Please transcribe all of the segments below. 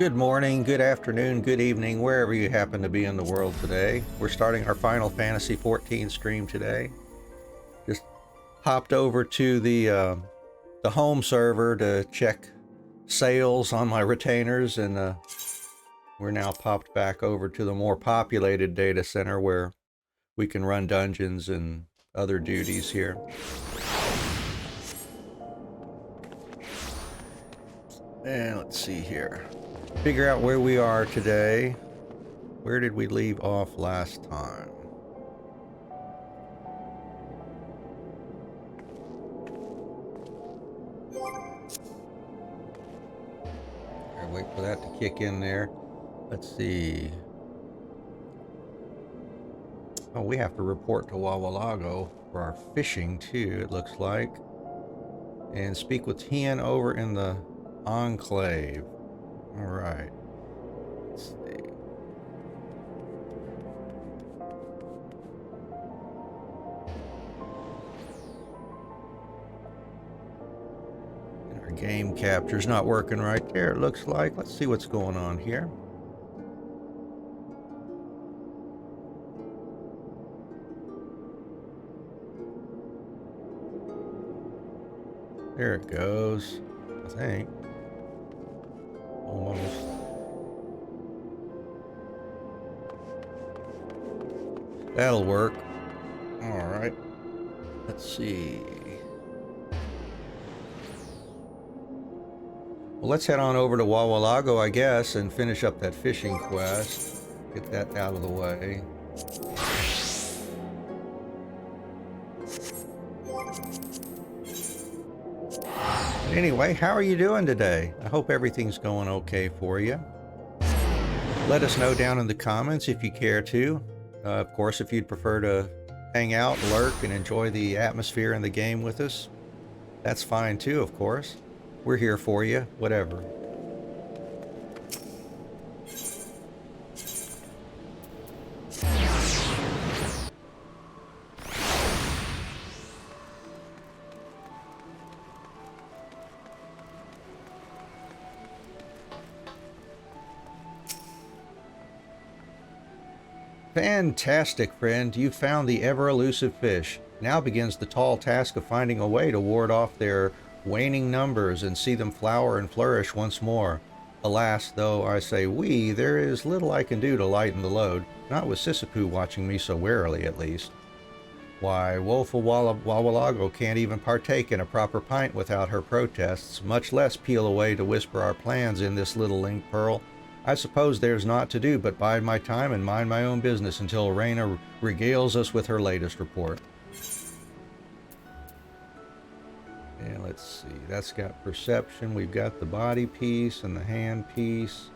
Good morning, good afternoon, good evening, wherever you happen to be in the world today. We're starting our Final Fantasy 14 stream today. Just hopped over to the home server to check sales on my retainers, and we're now popped back over to the more populated data center where we can run dungeons and other duties here. And let's see here. Figure out where we are today. Where did we leave off last time? Wait for that to kick in there. Let's see. Oh, we have to report to Wawalago for our fishing too, it looks like. And speak with Tien over in the Enclave. All right. Let's see. And our game capture's not working right there, it looks like. Let's see what's going on here. There it goes, I think. Almost. That'll work. All right. Let's see. Well, let's head on over to Wawalago, I guess, and finish up that fishing quest. Get that out of the way. Anyway, how are you doing today? I hope everything's going okay for you. Let us know down in the comments if you care to. Of course, if you'd prefer to hang out, lurk, and enjoy the atmosphere in the game with us, that's fine too, of course. We're here for you, whatever. Fantastic, friend. You found the ever-elusive fish. Now begins the tall task of finding a way to ward off their waning numbers and see them flower and flourish once more. Alas, though I say we, there is little I can do to lighten the load, not with Sisapu watching me so warily at least. Why, woeful Wawalago can't even partake in a proper pint without her protests, much less peel away to whisper our plans in this little link pearl. I suppose there's naught to do but bide my time and mind my own business until Raina regales us with her latest report. And let's see, that's got perception. We've got the body piece and the hand piece.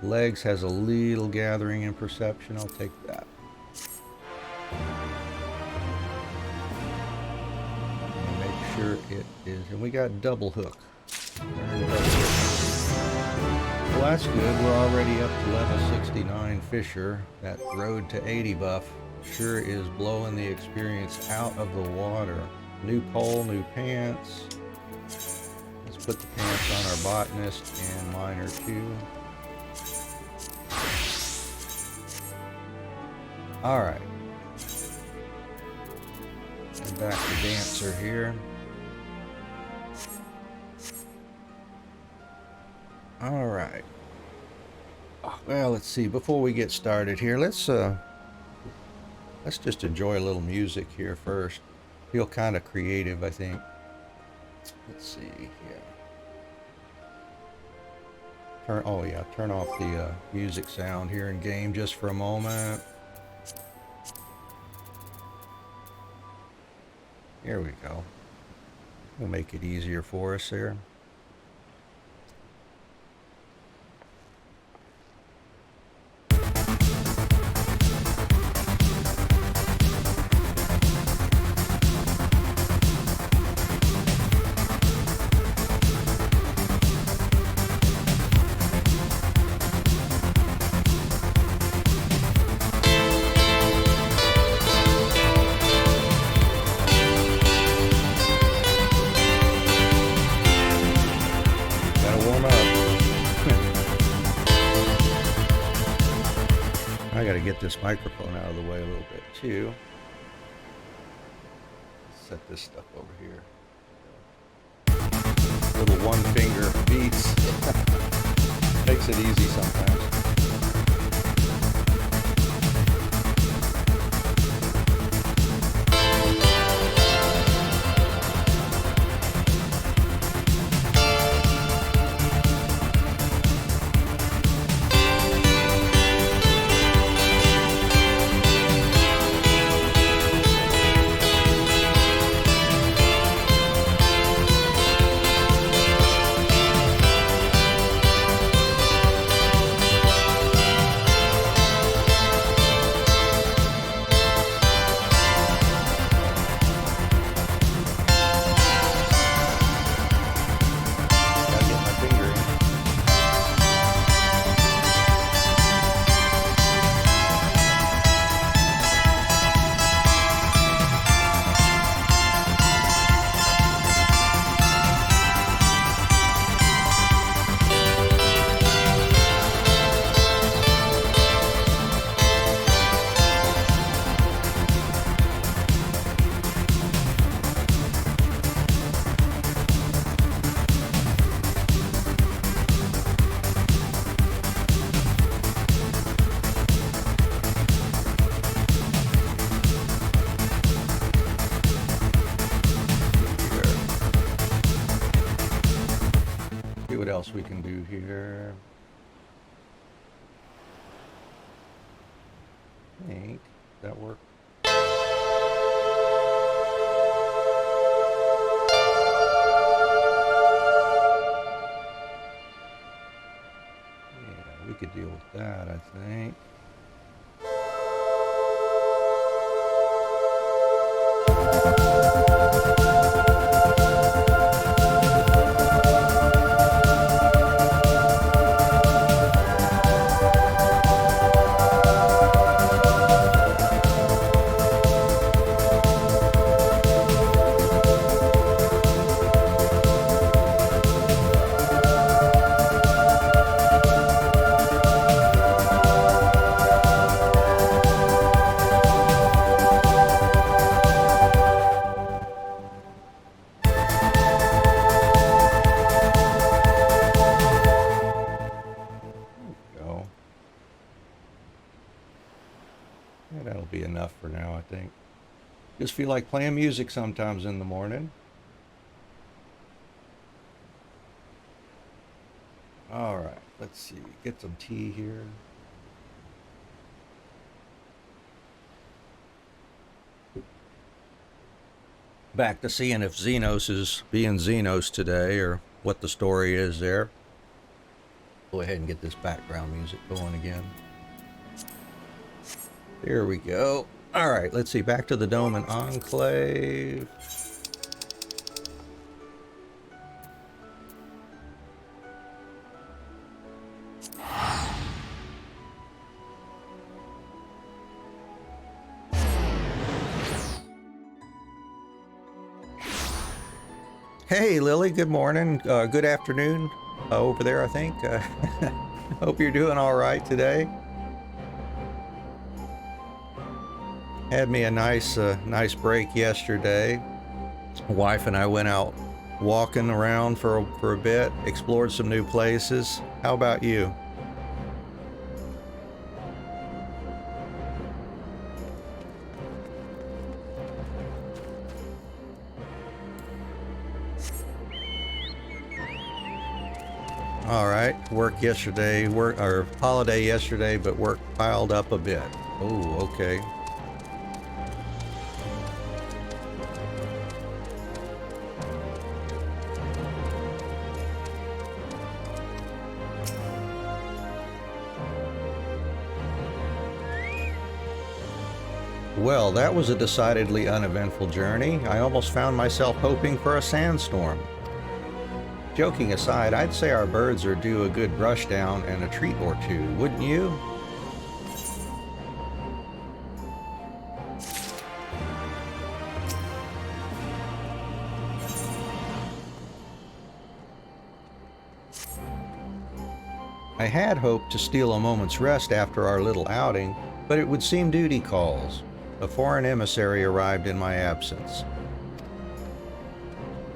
Legs has a little gathering in perception. I'll take that. Make sure it is, and we got double hook. Well, that's good. We're already up to level 69 Fisher. That road to 80 buff sure is blowing the experience out of the water. New pole, new pants. Let's put the pants on our botanist and miner too. Alright. And back to Dancer here. All right. Well, let's see. Before we get started here, let's just enjoy a little music here first. Feel kind of creative, I think. Let's see here. Turn off the music sound here in game just for a moment. Here we go. We'll make it easier for us here. got to get this microphone out of the way a little bit too. Set this stuff over here. Little one finger beats. Makes it easy sometimes. What else we can do here? I think that work. Yeah, we could deal with that, I think. Yeah, that'll be enough for now, I think. Just feel like playing music sometimes in the morning. All right, let's see. Get some tea here. Back to seeing if Xenos is being Xenos today or what the story is there. Go ahead and get this background music going again. There we go. All right, let's see. Back to the Dome and Enclave. Hey, Lily. Good morning. Good afternoon over there, I think. Hope you're doing all right today. Had me a nice break yesterday. Wife and I went out walking around for a bit, explored some new places. How about you? All right, work yesterday, or holiday yesterday, but work piled up a bit. Oh, okay. Well, that was a decidedly uneventful journey. I almost found myself hoping for a sandstorm. Joking aside, I'd say our birds are due a good brush down and a treat or two, wouldn't you? I had hoped to steal a moment's rest after our little outing, But it would seem duty calls. A foreign emissary arrived in my absence.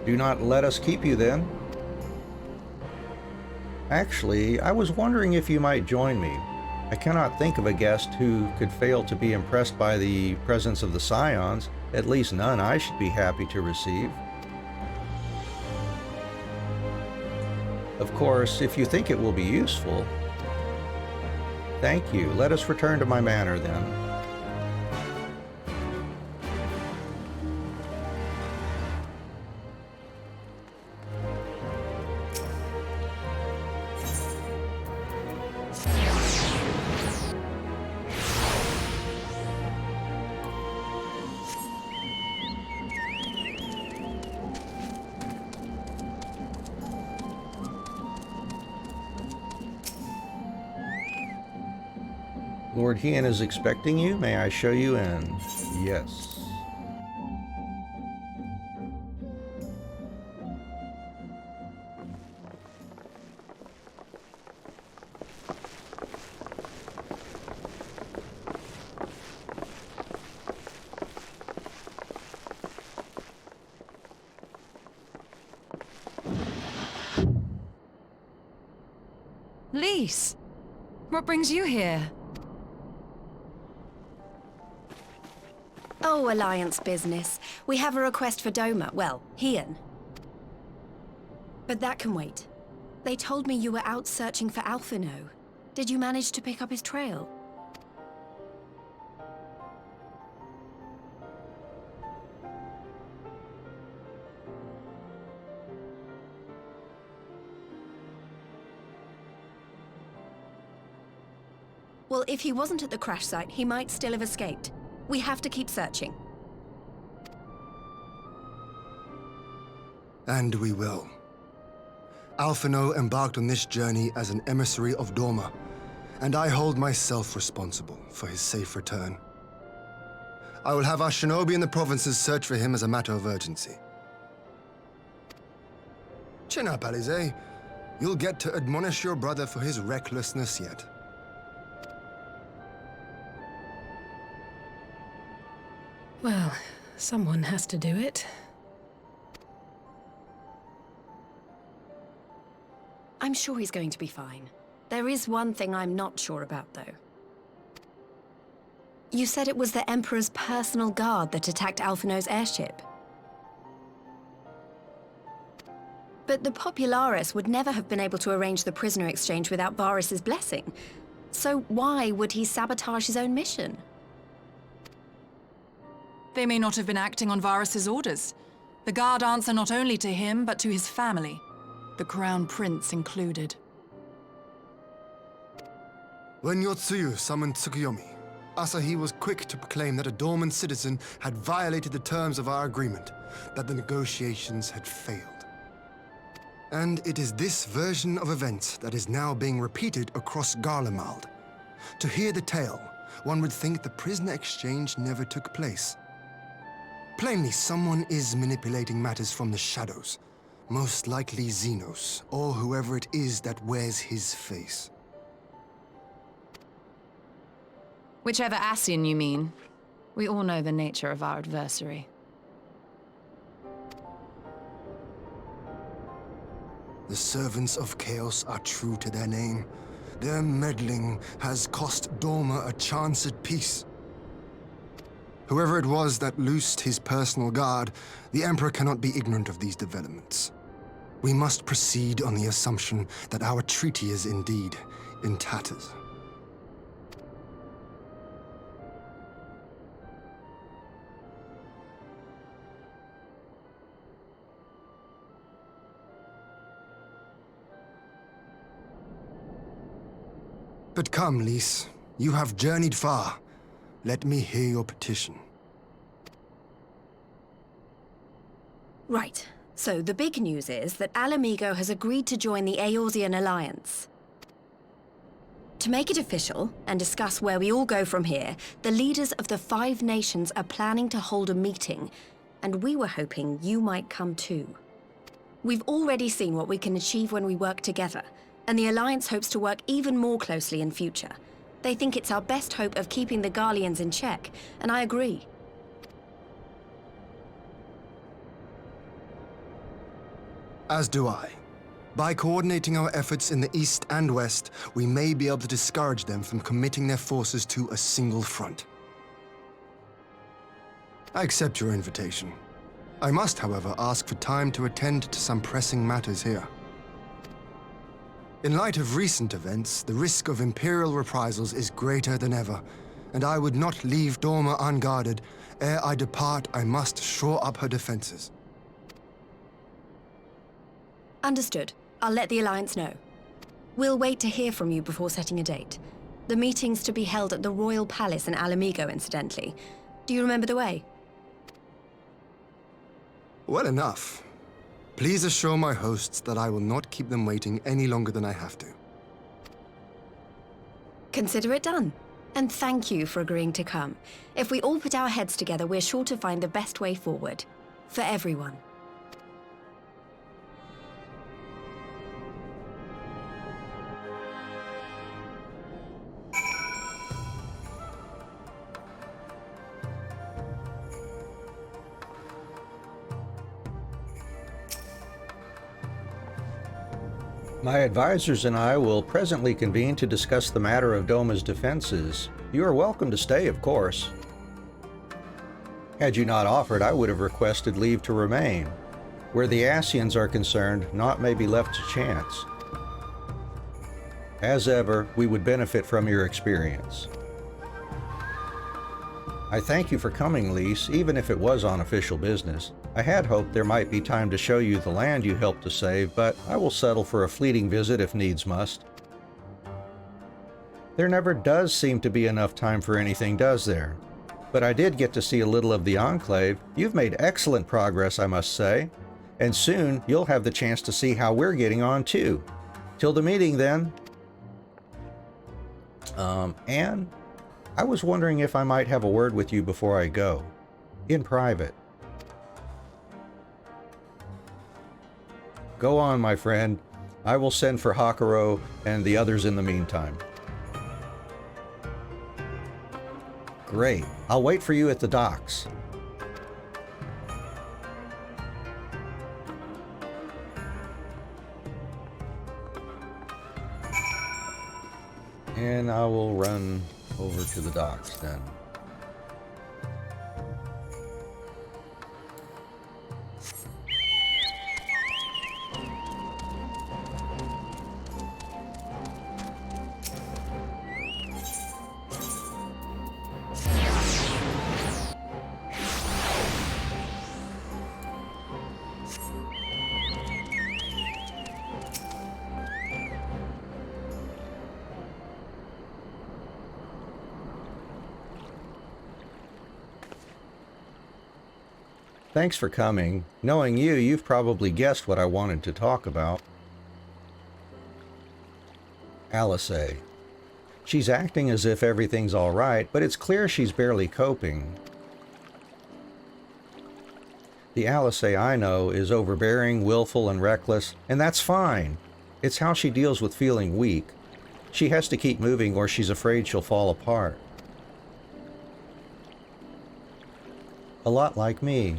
Do not let us keep you then. Actually, I was wondering if you might join me. I cannot think of a guest who could fail to be impressed by the presence of the Scions, at least none I should be happy to receive. Of course, if you think it will be useful. Thank you. Let us return to my manor then. Lord Hien is expecting you. May I show you in? Yes. Lise, what brings you here? Oh, Alliance business. We have a request for Doma. Well, Hien. But that can wait. They told me you were out searching for Alphino. Did you manage to pick up his trail? Well, if he wasn't at the crash site, he might still have escaped. We have to keep searching. And we will. Alphino embarked on this journey as an emissary of Doma, and I hold myself responsible for his safe return. I will have our shinobi in the provinces search for him as a matter of urgency. Chin up, Alize. You'll get to admonish your brother for his recklessness yet. Well, someone has to do it. I'm sure he's going to be fine. There is one thing I'm not sure about, though. You said it was the Emperor's personal guard that attacked Alphino's airship. But the Popularis would never have been able to arrange the prisoner exchange without Varys' blessing. So why would he sabotage his own mission? They may not have been acting on Varys' orders. The guard answer not only to him, but to his family, the Crown Prince included. When Yotsuyu summoned Tsukuyomi, Asahi was quick to proclaim that a dormant citizen had violated the terms of our agreement, that the negotiations had failed. And it is this version of events that is now being repeated across Garlemald. To hear the tale, one would think the prisoner exchange never took place. Plainly, someone is manipulating matters from the shadows. Most likely Xenos, or whoever it is that wears his face. Whichever Ascian you mean. We all know the nature of our adversary. The servants of chaos are true to their name. Their meddling has cost Doma a chance at peace. Whoever it was that loosed his personal guard, the Emperor cannot be ignorant of these developments. We must proceed on the assumption that our treaty is indeed in tatters. But come, Lise. You have journeyed far. Let me hear your petition. Right. So the big news is that Alamigo has agreed to join the Eorzean Alliance. To make it official, and discuss where we all go from here, the leaders of the 5 nations are planning to hold a meeting, and we were hoping you might come too. We've already seen what we can achieve when we work together, and the Alliance hopes to work even more closely in future. They think it's our best hope of keeping the Garleans in check, and I agree. As do I. By coordinating our efforts in the east and west, we may be able to discourage them from committing their forces to a single front. I accept your invitation. I must, however, ask for time to attend to some pressing matters here. In light of recent events, the risk of Imperial reprisals is greater than ever, and I would not leave Dorma unguarded. Ere I depart, I must shore up her defenses. Understood. I'll let the Alliance know. We'll wait to hear from you before setting a date. The meeting's to be held at the Royal Palace in Alamigo, incidentally. Do you remember the way? Well enough. Please assure my hosts that I will not keep them waiting any longer than I have to. Consider it done. And thank you for agreeing to come. If we all put our heads together, we're sure to find the best way forward. For everyone. My advisors and I will presently convene to discuss the matter of Doma's defenses. You are welcome to stay, of course. Had you not offered, I would have requested leave to remain. Where the Ascians are concerned, naught may be left to chance. As ever, we would benefit from your experience. I thank you for coming, Lise, even if it was on official business. I had hoped there might be time to show you the land you helped to save, but I will settle for a fleeting visit if needs must. There never does seem to be enough time for anything, does there? But I did get to see a little of the Enclave. You've made excellent progress, I must say. And soon, you'll have the chance to see how we're getting on, too. Till the meeting, then. Anne, I was wondering if I might have a word with you before I go. In private. Go on, my friend. I will send for Hakuro and the others in the meantime. Great. I'll wait for you at the docks. And I will run over to the docks then. Thanks for coming. Knowing you, you've probably guessed what I wanted to talk about. Alice. She's acting as if everything's all right, but it's clear she's barely coping. The Alice I know is overbearing, willful, and reckless, and that's fine. It's how she deals with feeling weak. She has to keep moving or she's afraid she'll fall apart. A lot like me.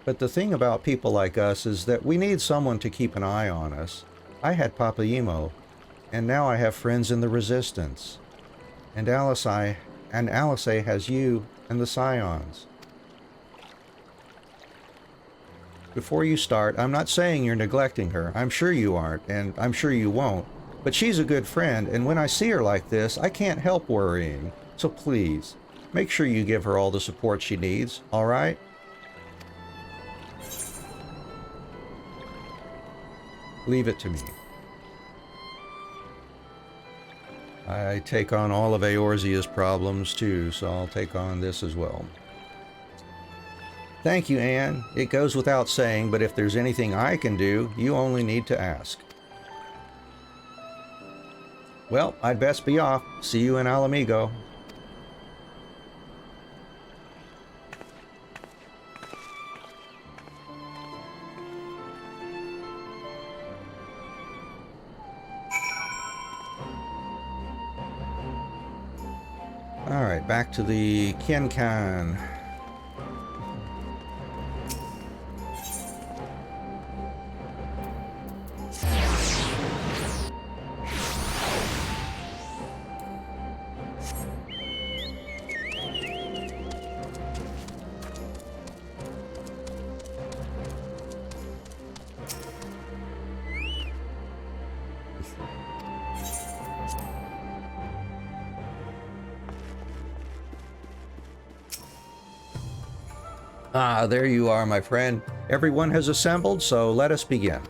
But the thing about people like us is that we need someone to keep an eye on us. I had Papa Emo, and now I have friends in the Resistance. And Alice has you and the Scions. Before you start, I'm not saying you're neglecting her. I'm sure you aren't, and I'm sure you won't. But she's a good friend, and when I see her like this, I can't help worrying. So please, make sure you give her all the support she needs, all right? Leave it to me. I take on all of Eorzea's problems too, so I'll take on this as well. Thank you, Anne. It goes without saying, but if there's anything I can do, you only need to ask. Well, I'd best be off. See you in Alamigo. back to the Kienkan. Ah, there you are, my friend. Everyone has assembled, so let us begin.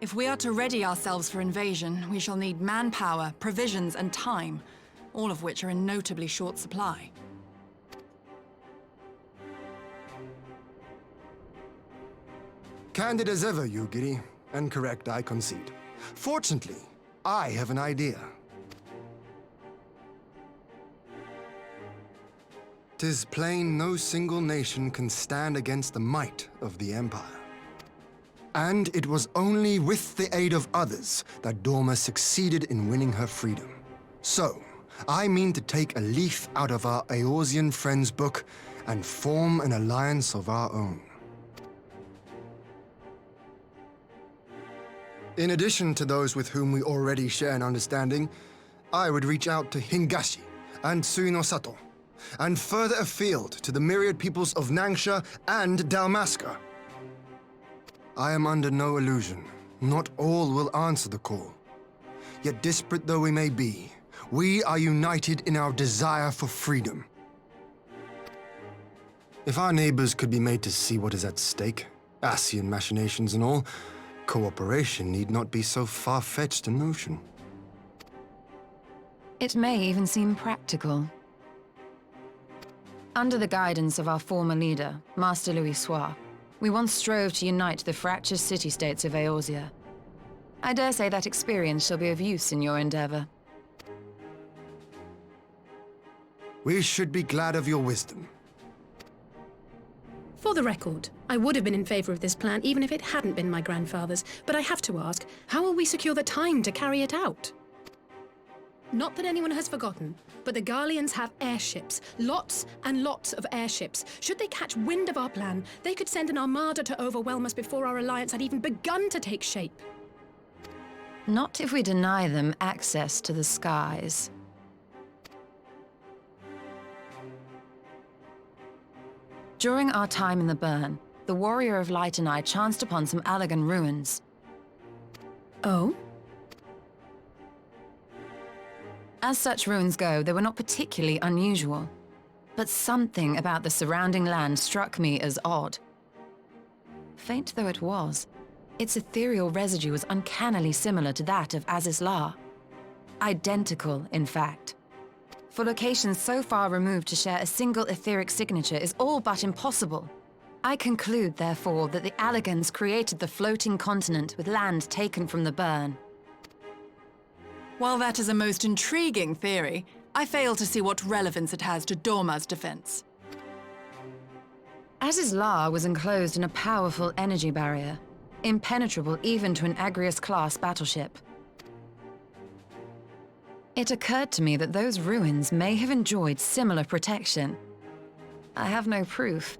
If we are to ready ourselves for invasion, we shall need manpower, provisions, and time, all of which are in notably short supply. Candid as ever, you giddy. And correct, I concede. Fortunately, I have an idea. 'Tis plain no single nation can stand against the might of the Empire. And it was only with the aid of others that Dorma succeeded in winning her freedom. So, I mean to take a leaf out of our Eorzean friends' book and form an alliance of our own. In addition to those with whom we already share an understanding, I would reach out to Hingashi and Suinosato, and further afield to the myriad peoples of Nangsha and Dalmasca. I am under no illusion. Not all will answer the call. Yet disparate though we may be, we are united in our desire for freedom. If our neighbors could be made to see what is at stake, Ascian machinations and all, cooperation need not be so far-fetched a notion. It may even seem practical. Under the guidance of our former leader, Master Louis Soir, we once strove to unite the fractured city-states of Eorzea. I dare say that experience shall be of use in your endeavor. We should be glad of your wisdom. For the record, I would have been in favor of this plan even if it hadn't been my grandfather's, but I have to ask, how will we secure the time to carry it out? Not that anyone has forgotten, but the Garleans have airships. Lots and lots of airships. Should they catch wind of our plan, they could send an armada to overwhelm us before our alliance had even begun to take shape. Not if we deny them access to the skies. During our time in the Burn, the Warrior of Light and I chanced upon some Allagan ruins. Oh? As such ruins go, they were not particularly unusual. But something about the surrounding land struck me as odd. Faint though it was, its ethereal residue was uncannily similar to that of Azizlar. Identical, in fact. For locations so far removed to share a single etheric signature is all but impossible. I conclude, therefore, that the Allagans created the floating continent with land taken from the Burn. While that is a most intriguing theory, I fail to see what relevance it has to Dorma's defense. Azizlar was enclosed in a powerful energy barrier, impenetrable even to an Agrias-class battleship. It occurred to me that those ruins may have enjoyed similar protection. I have no proof,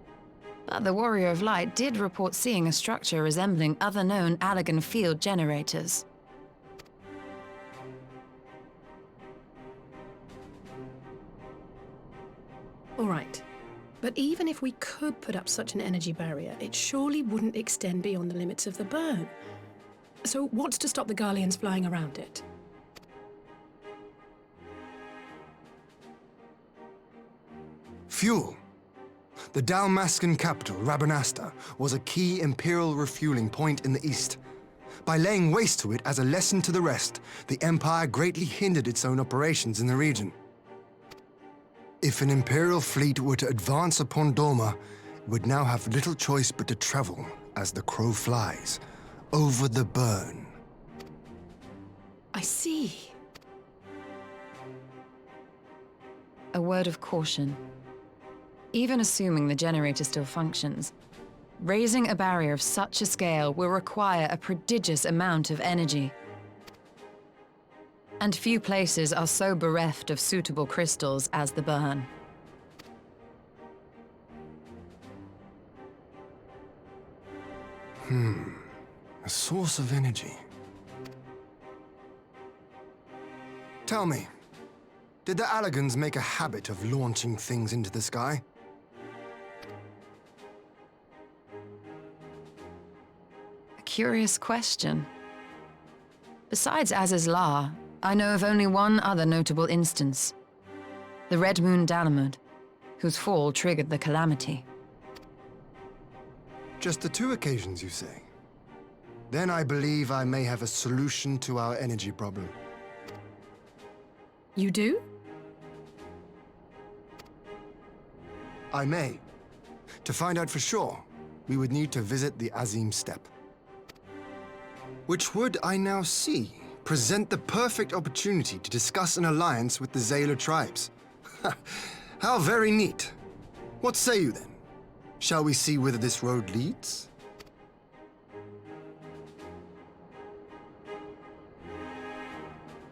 but the Warrior of Light did report seeing a structure resembling other known Allagan field generators. All right. But even if we could put up such an energy barrier, it surely wouldn't extend beyond the limits of the Burn. So what's to stop the Garleans flying around it? Fuel. The Dalmascan capital, Rabanasta, was a key Imperial refueling point in the east. By laying waste to it as a lesson to the rest, the Empire greatly hindered its own operations in the region. If an Imperial fleet were to advance upon Dorma, it would now have little choice but to travel, as the crow flies, over the Burn. I see. a word of caution. Even assuming the generator still functions, raising a barrier of such a scale will require a prodigious amount of energy. And few places are so bereft of suitable crystals as the Burn. A source of energy. Tell me, did the Allegans make a habit of launching things into the sky? A curious question. Besides Az's Law, I know of only one other notable instance. The Red Moon Dalamud, whose fall triggered the calamity. Just the 2 occasions, you say? Then I believe I may have a solution to our energy problem. You do? I may. To find out for sure, we would need to visit the Azim Steppe. Which would, I now see, present the perfect opportunity to discuss an alliance with the Zayla tribes. How very neat. What say you then? Shall we see whither this road leads?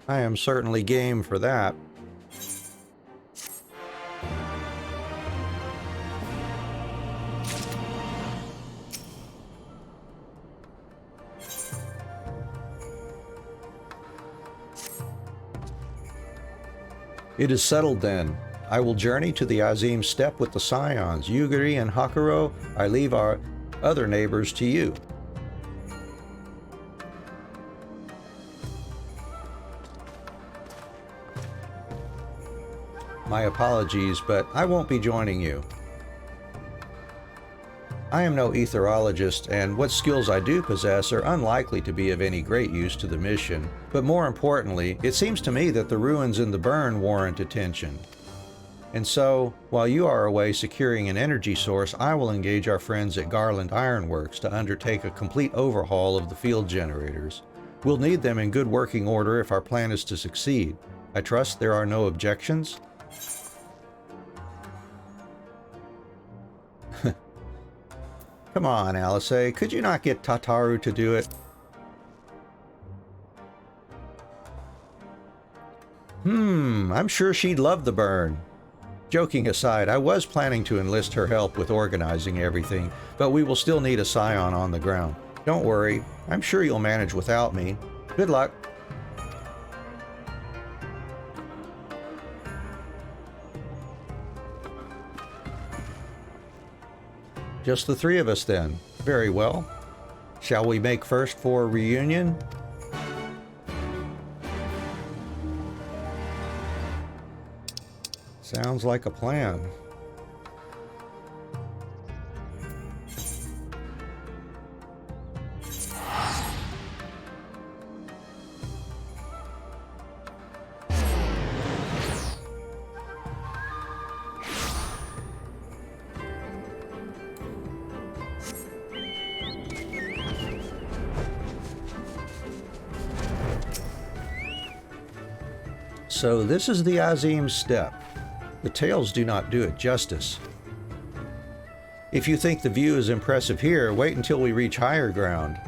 I am certainly game for that. It is settled then. I will journey to the Azim Steppe with the Scions. Yugiri and Hakuro, I leave our other neighbors to you. My apologies, but I won't be joining you. I am no etherologist, and what skills I do possess are unlikely to be of any great use to the mission. But more importantly, it seems to me that the ruins in the Burn warrant attention. And so, while you are away securing an energy source, I will engage our friends at Garland Ironworks to undertake a complete overhaul of the field generators. We'll need them in good working order if our plan is to succeed. I trust there are no objections? Come on, Alice, could you not get Tataru to do it? I'm sure she'd love the Burn. Joking aside, I was planning to enlist her help with organizing everything, but we will still need a Scion on the ground. Don't worry, I'm sure you'll manage without me. Good luck. Just the 3 of us then. Very well. Shall we make first for reunion? Sounds like a plan. So this is the Azim Steppe. The tales do not do it justice. If you think the view is impressive here, wait until we reach higher ground.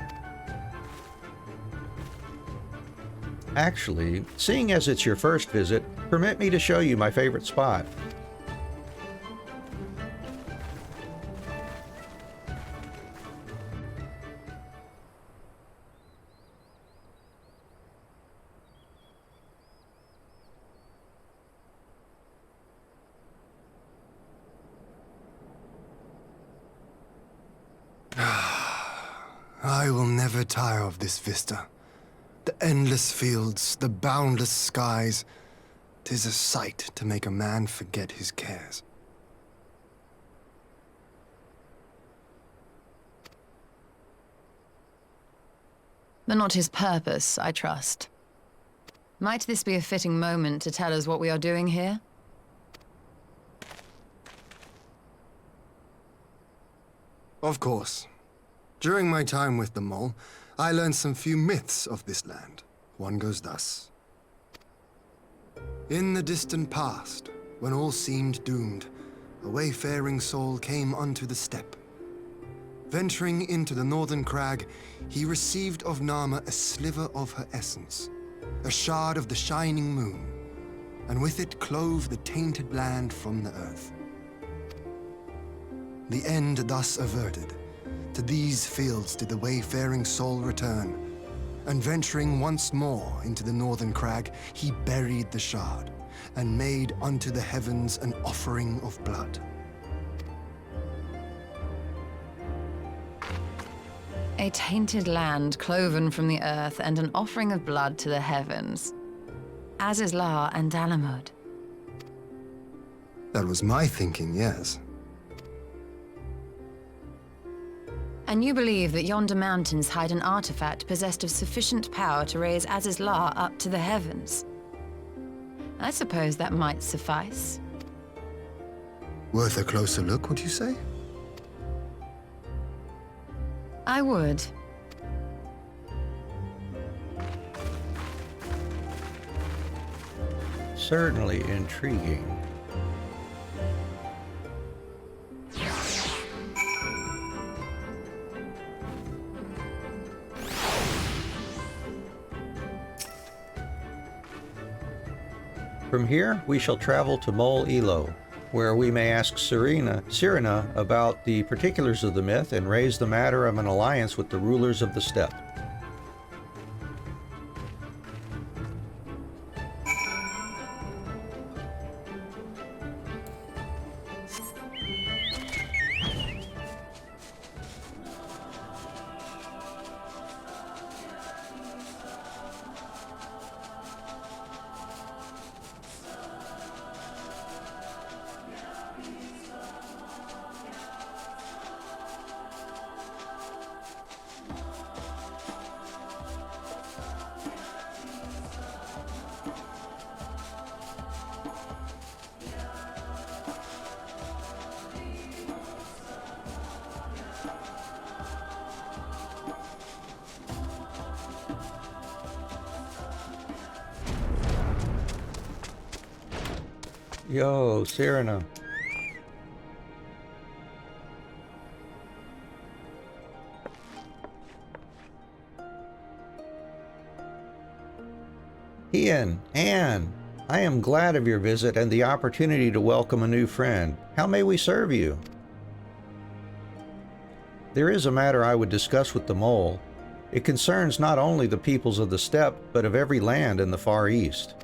Actually, seeing as it's your first visit, permit me to show you my favorite spot. I will never tire of this vista. The endless fields, the boundless skies. 'Tis a sight to make a man forget his cares. But not his purpose, I trust. Might this be a fitting moment to tell us what we are doing here? Of course. During my time with the Mole, I learned some few myths of this land. One goes thus. In the distant past, when all seemed doomed, a wayfaring soul came unto the steppe. Venturing into the northern crag, he received of Nama a sliver of her essence, a shard of the shining moon, and with it clove the tainted land from the earth. The end thus averted, to these fields did the wayfaring soul return, and venturing once more into the northern crag, he buried the shard, and made unto the heavens an offering of blood. A tainted land cloven from the earth and an offering of blood to the heavens. Azizlar and Dalamud. That was my thinking, yes. And you believe that yonder mountains hide an artifact possessed of sufficient power to raise Azizlar up to the heavens? I suppose that might suffice. Worth a closer look, would you say? I would. Certainly intriguing. From here, we shall travel to Mol Ilo, where we may ask Cyrena about the particulars of the myth and raise the matter of an alliance with the rulers of the steppe. Yo, Cyrena. Ian, Anne, I am glad of your visit and the opportunity to welcome a new friend. How may we serve you? There is a matter I would discuss with the mole. It concerns not only the peoples of the steppe, but of every land in the Far East.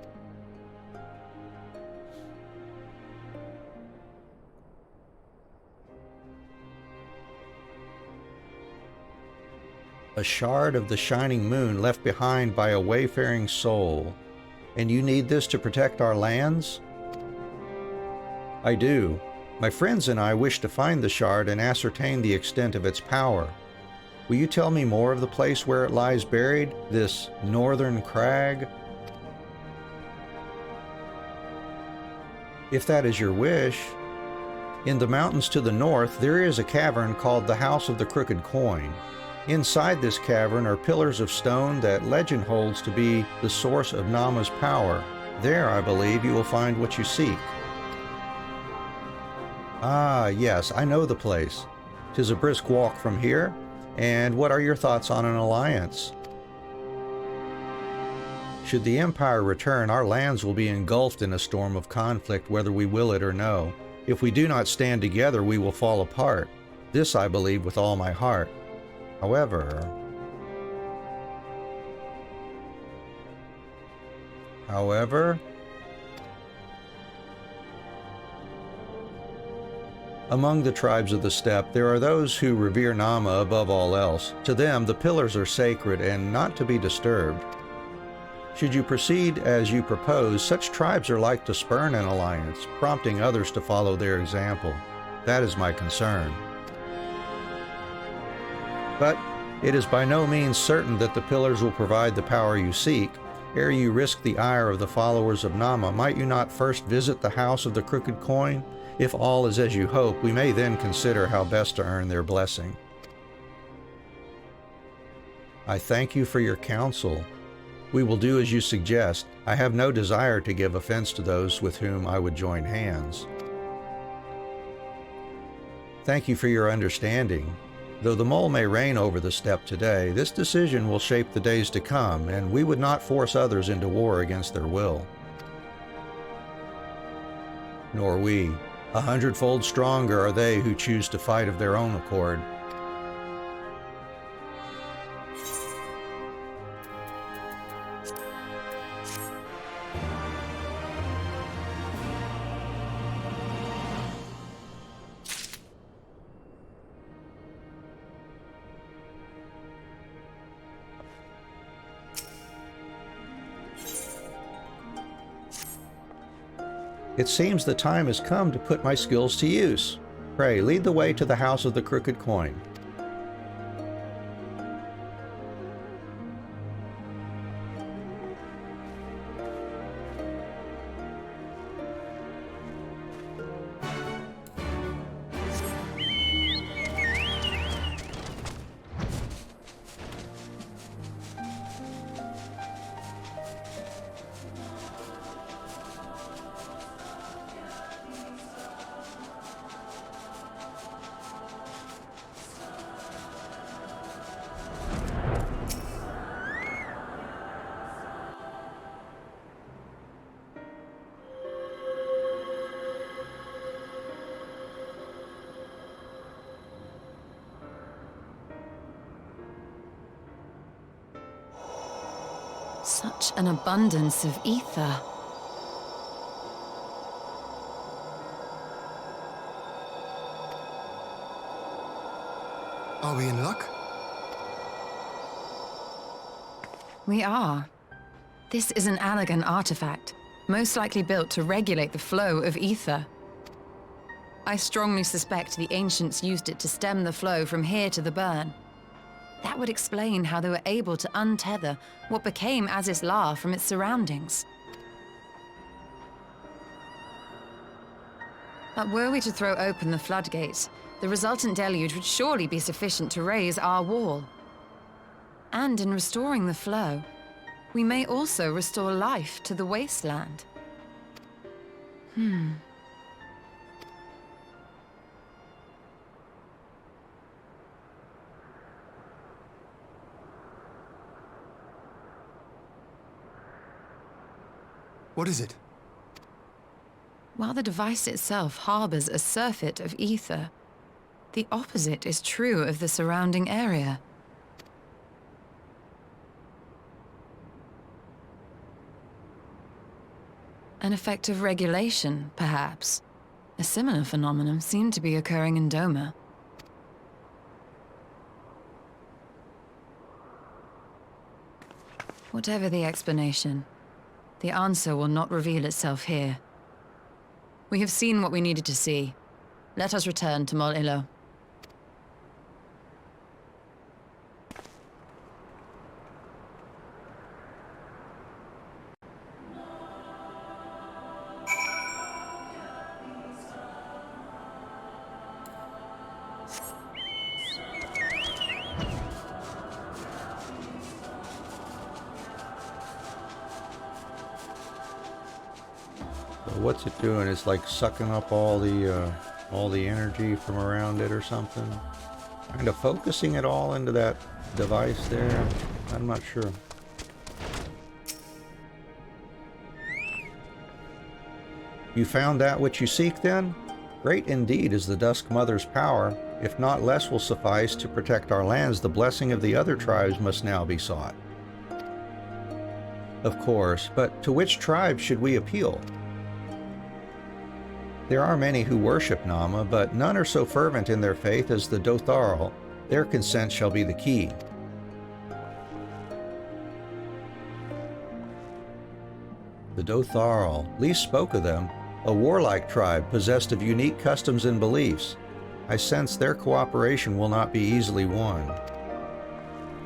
A shard of the shining moon left behind by a wayfaring soul. And you need this to protect our lands? I do. My friends and I wish to find the shard and ascertain the extent of its power. Will you tell me more of the place where it lies buried, this northern crag? If that is your wish. In the mountains to the north, there is a cavern called the House of the Crooked Coin. Inside this cavern are pillars of stone that legend holds to be the source of Nama's power. There, I believe, you will find what you seek. Ah, yes, I know the place. 'Tis a brisk walk from here. And what are your thoughts on an alliance? Should the Empire return, our lands will be engulfed in a storm of conflict, whether we will it or no. If we do not stand together, we will fall apart. This I believe with all my heart. However, among the tribes of the steppe, there are those who revere Nama above all else. To them, the pillars are sacred and not to be disturbed. Should you proceed as you propose, such tribes are like to spurn an alliance, prompting others to follow their example. That is my concern. But it is by no means certain that the pillars will provide the power you seek. Ere you risk the ire of the followers of Nama, might you not first visit the House of the Crooked Coin? If all is as you hope, we may then consider how best to earn their blessing. I thank you for your counsel. We will do as you suggest. I have no desire to give offense to those with whom I would join hands. Thank you for your understanding. Though the mole may reign over the steppe today, this decision will shape the days to come, and we would not force others into war against their will. Nor we. 100-fold stronger are they who choose to fight of their own accord. It seems the time has come to put my skills to use. Pray, lead the way to the House of the Crooked Coin. Such an abundance of ether. Are we in luck? We are. This is an Allegan artifact, most likely built to regulate the flow of ether. I strongly suspect the ancients used it to stem the flow from here to the burn. That would explain how they were able to untether what became Azys La from its surroundings. But were we to throw open the floodgates, the resultant deluge would surely be sufficient to raise our wall. And in restoring the flow, we may also restore life to the wasteland. What is it? While the device itself harbors a surfeit of ether, the opposite is true of the surrounding area. An effect of regulation, perhaps. A similar phenomenon seemed to be occurring in Doma. Whatever the explanation, the answer will not reveal itself here. We have seen what we needed to see. Let us return to Mol Ilo. What's it doing? It's like sucking up all the energy from around it or something. Kind of focusing it all into that device there. I'm not sure. You found that which you seek then? Great indeed is the Dusk Mother's power. If not less will suffice to protect our lands, the blessing of the other tribes must now be sought. Of course, but to which tribe should we appeal? There are many who worship Nama, but none are so fervent in their faith as the Dotharl. Their consent shall be the key. The Dotharl, least spoke of them, a warlike tribe possessed of unique customs and beliefs. I sense their cooperation will not be easily won.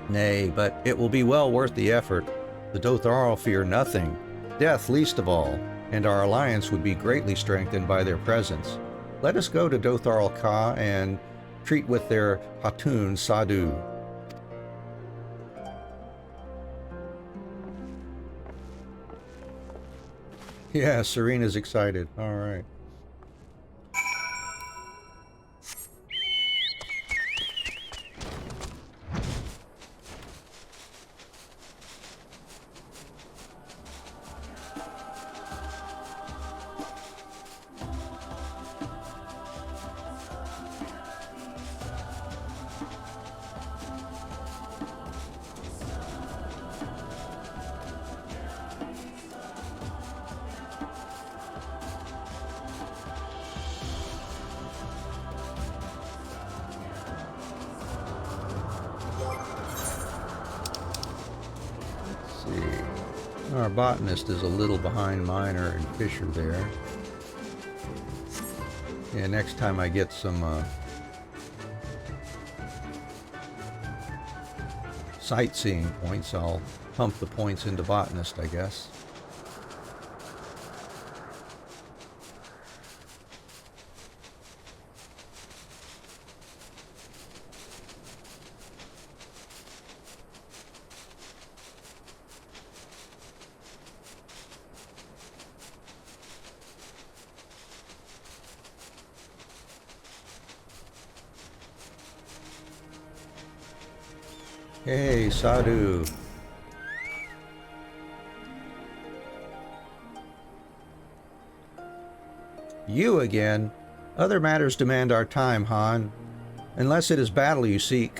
Nay, but it will be well worth the effort. The Dotharl fear nothing, death least of all, and our alliance would be greatly strengthened by their presence. Let us go to Dotharl Ka and treat with their Hatun Sadhu. Yeah, Serena's excited. All right. Our botanist is a little behind Miner and Fisher there. Yeah, next time I get some sightseeing points, I'll pump the points into botanist, I guess. Hey, Sadhu. You again? Other matters demand our time, Han. Unless it is battle you seek.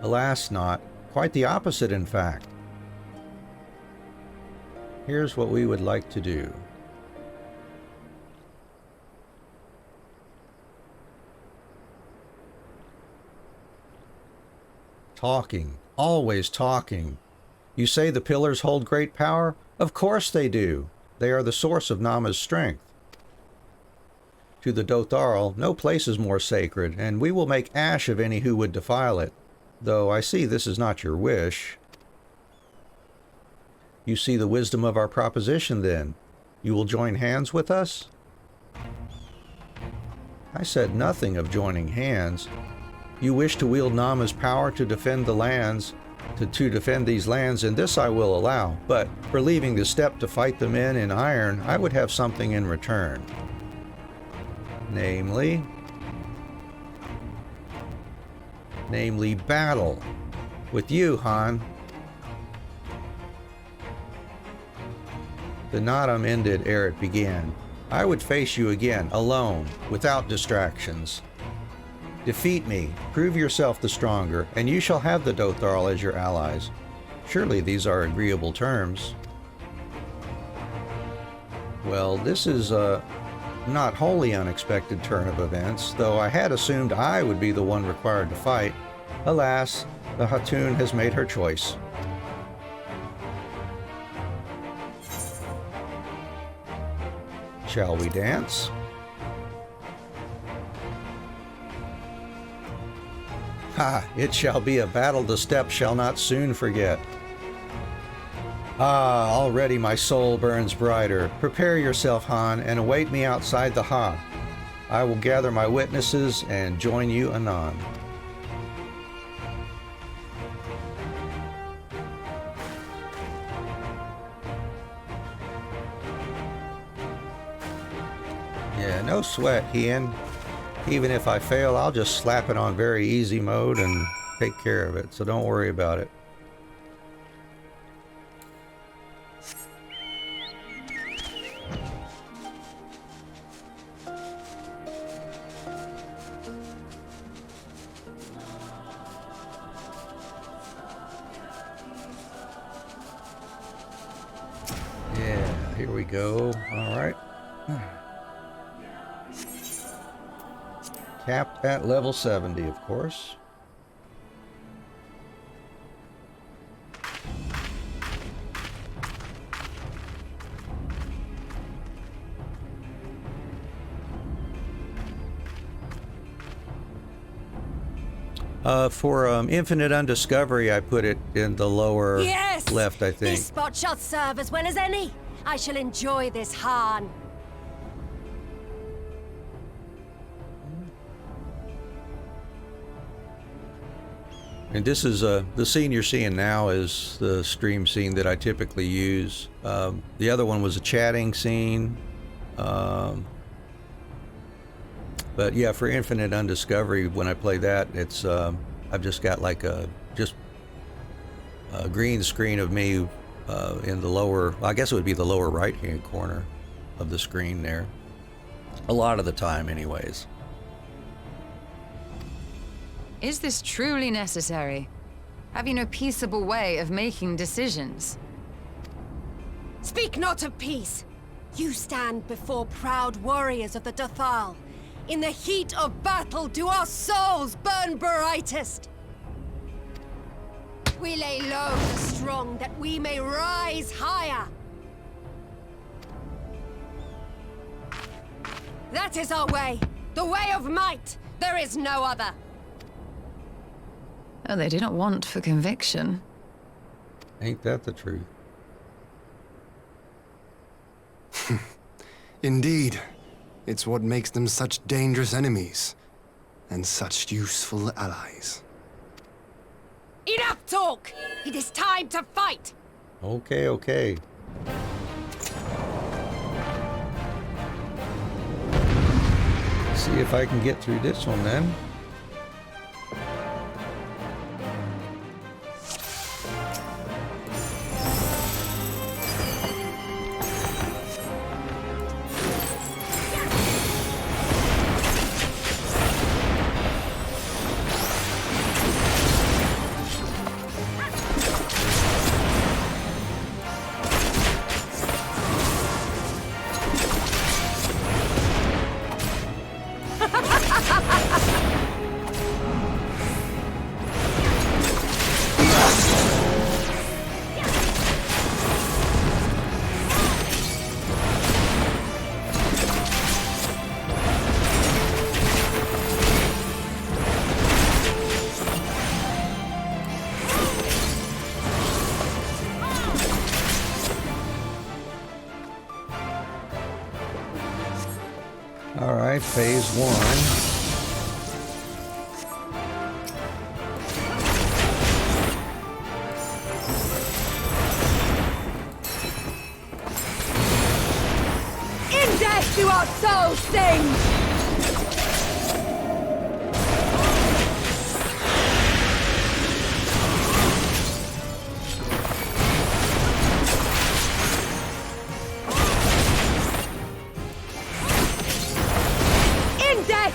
Alas, not. Quite the opposite, in fact. Here's what we would like to do. Talking. Always talking. You say the pillars hold great power? Of course they do. They are the source of Nama's strength. To the Dotharl, no place is more sacred, and we will make ash of any who would defile it. Though I see this is not your wish. You see the wisdom of our proposition, then. You will join hands with us? I said nothing of joining hands. You wish to wield Nama's power to defend the lands, to defend these lands, and this I will allow. But for leaving the steppe to fight the men in iron, I would have something in return. Namely battle. With you, Han. The Nadam ended ere it began. I would face you again, alone, without distractions. Defeat me, prove yourself the stronger, and you shall have the Dotharl as your allies. Surely these are agreeable terms. Well, this is a not wholly unexpected turn of events, though I had assumed I would be the one required to fight. Alas, the Hatun has made her choice. Shall we dance? Ha! It shall be a battle the steppe shall not soon forget. Ah, already my soul burns brighter. Prepare yourself, Han, and await me outside the Ha. I will gather my witnesses and join you anon. Yeah, no sweat, Hien. Even if I fail, I'll just slap it on very easy mode and take care of it, so don't worry about it. Yeah, here we go. All right. Capped at level 70, of course. For infinite undiscovery, I put it in the lower left, I think. This spot shall serve as well as any. I shall enjoy this, Han. And this is the scene you're seeing now is the stream scene that I typically use. The other one was a chatting scene. But yeah, for Infinite Undiscovery, when I play that, it's I've just got like a green screen of me in the lower, I guess it would be the lower right-hand corner of the screen there. A lot of the time, anyways. Is this truly necessary? Have you no peaceable way of making decisions? Speak not of peace. You stand before proud warriors of the Dathal. In the heat of battle do our souls burn brightest. We lay low the strong that we may rise higher. That is our way. The way of might. There is no other. Oh, they do not want for conviction. Ain't that the truth? Indeed. It's what makes them such dangerous enemies, and such useful allies. Enough talk! It is time to fight! Okay, okay. See if I can get through this one then. All right, phase one. In death do our souls sing!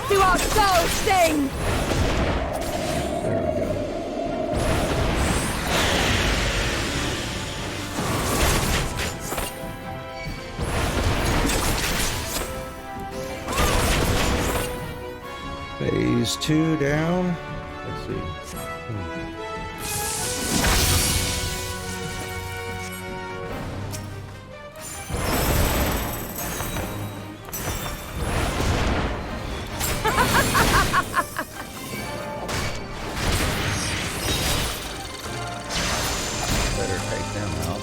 Do our souls sing! Phase two down. Let's see. Better take them out.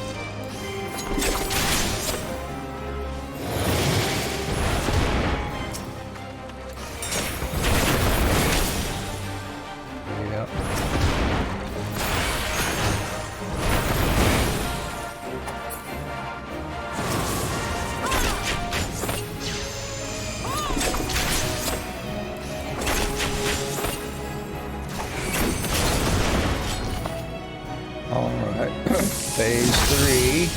Yep. All right, phase three.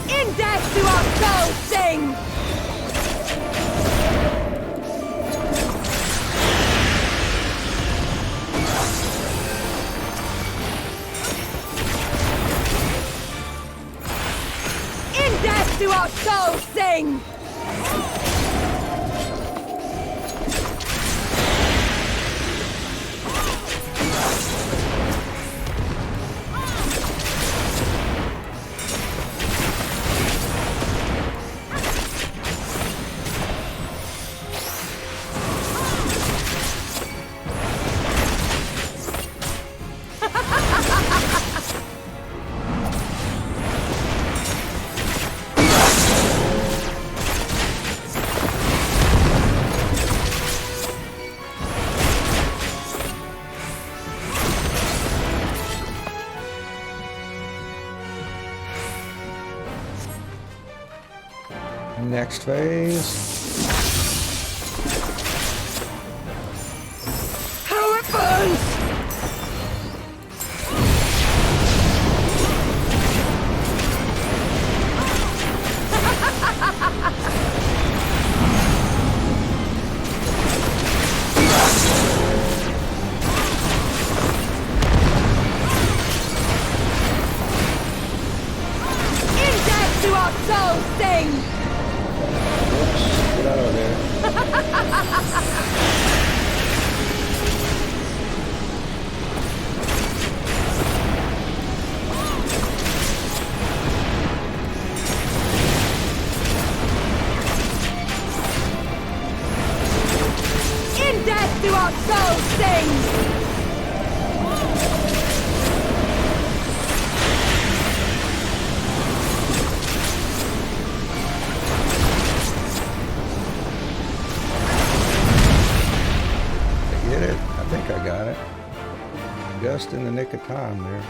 In death do our souls sing! In death do our souls sing! Next phase. How it burns! Index to our souls sing! Whoops, get out of there. Index to our souls sing! I get it. I think I got it. Just in the nick of time there.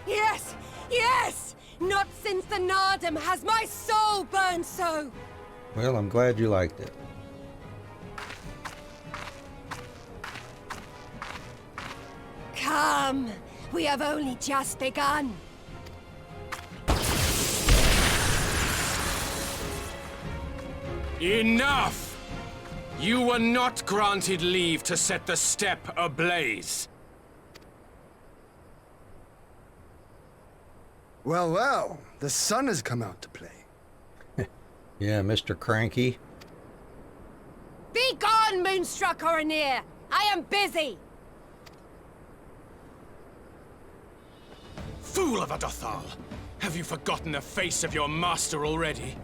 Yes! Yes! Not since the Nardum has my soul burned so! Well, I'm glad you liked it. Come! We have only just begun. Enough! You were not granted leave to set the steppe ablaze. Well, well, the sun has come out to play. Yeah, Mr. Cranky. Be gone, Moonstruck Oranir! I am busy! Fool of a Dothal! Have you forgotten the face of your master already?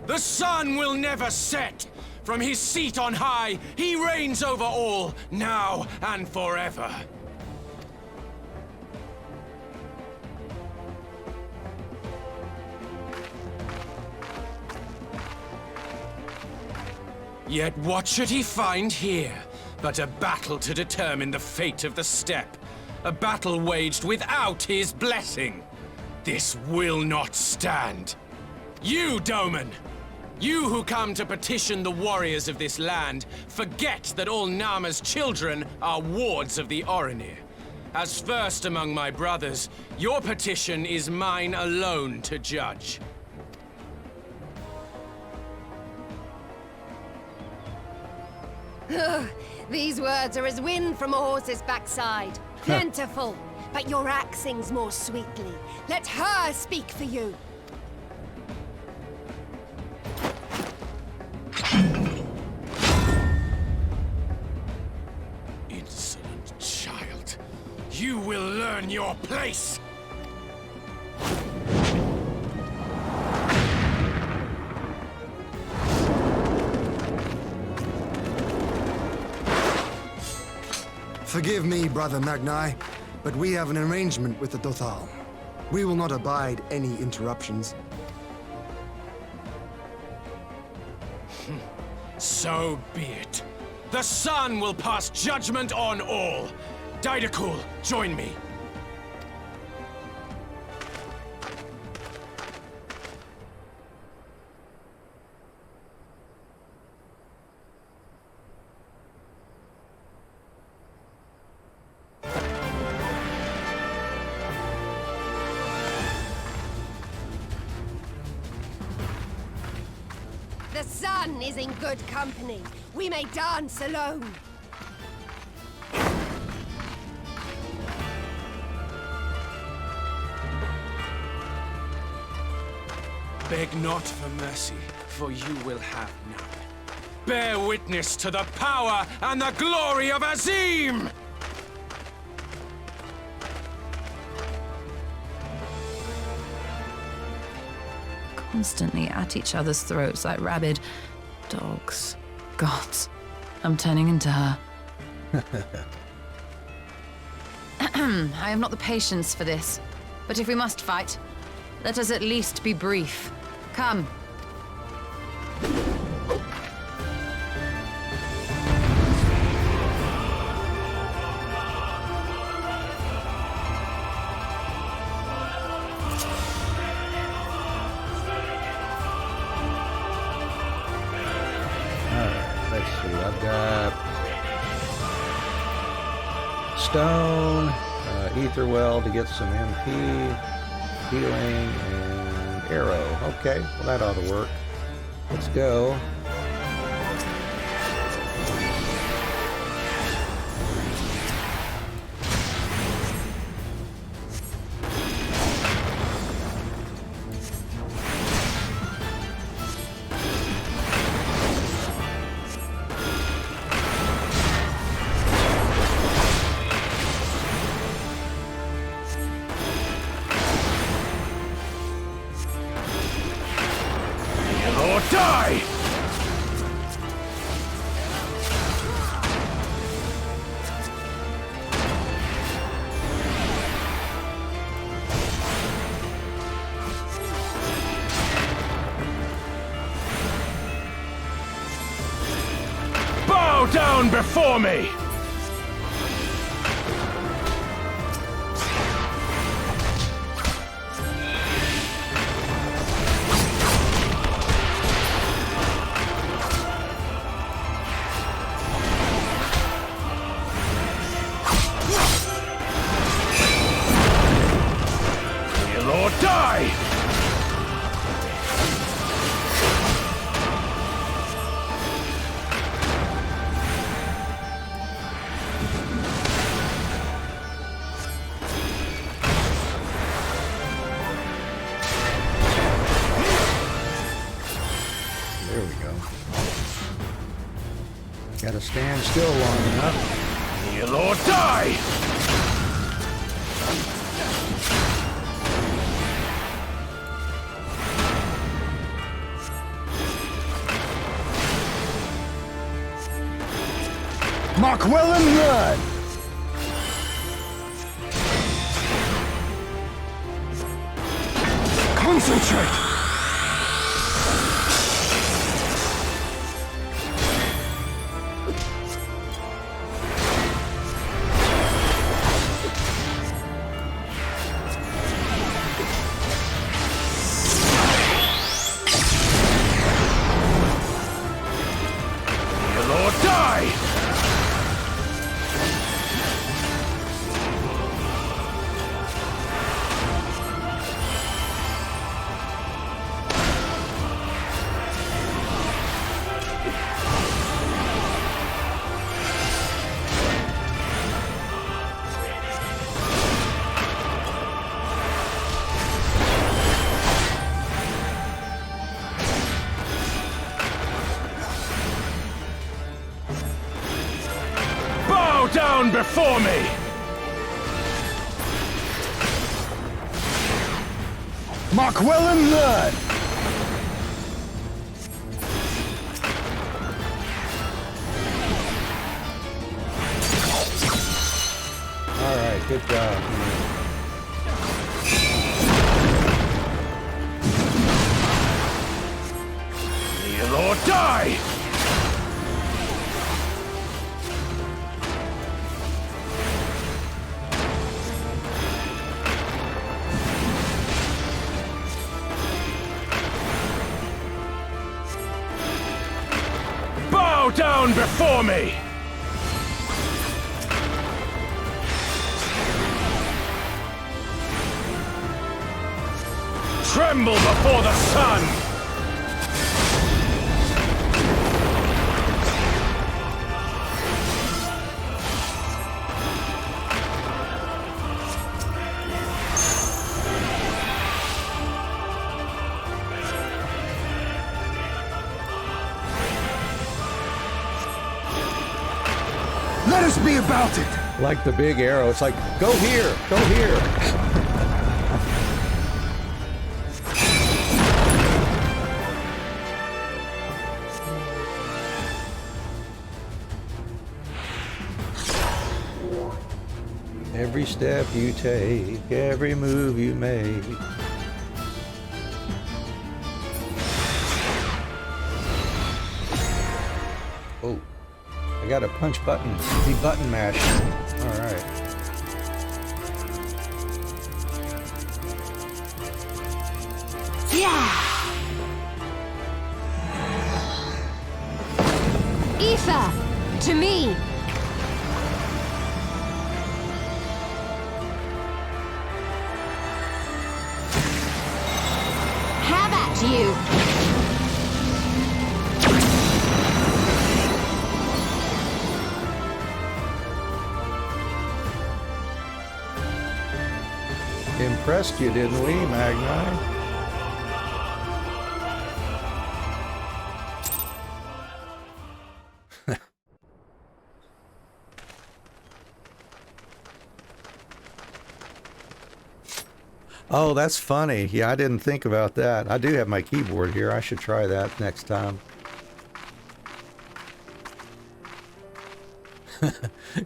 The sun will never set! From his seat on high, he reigns over all, now and forever. Yet what should he find here but a battle to determine the fate of the steppe? A battle waged without his blessing. This will not stand. You, Doman! You who come to petition the warriors of this land, forget that all Nama's children are wards of the Oranir. As first among my brothers, your petition is mine alone to judge. These words are as wind from a horse's backside. Plentiful, but your axe sings more sweetly. Let her speak for you. Insolent child. You will learn your place! Forgive me, Brother Magni, but we have an arrangement with the Dothal. We will not abide any interruptions. So be it. The sun will pass judgment on all. Didakul, join me. The sun is in good company. We may dance alone. Beg not for mercy, for you will have none. Bear witness to the power and the glory of Azim! Constantly at each other's throats like rabid dogs. Gods, I'm turning into her. I have not the patience for this. But if we must fight, let us at least be brief. Come. see, I've got stone, ether well to get some MP, healing, and arrow. Okay, well that ought to work. Let's go. Or die! Bow down before me! Or die! There we go. Gotta stand still long enough. Kneel or die! Mark well and run! Concentrate! Kneel or die! Bow down before me! Mark well and run! All right, good job. Kneel or die! Bow down before me! Tremble before the sun! Let us be about it! Like the big arrow, it's like, go here, go here. Every step you take, every move you make. Oh, I got a punch button. The button mash. All right. Ether! To me! Have at you! Impressed you, didn't we, Magni? Oh, that's funny. Yeah, I didn't think about that. I do have my keyboard here. I should try that next time.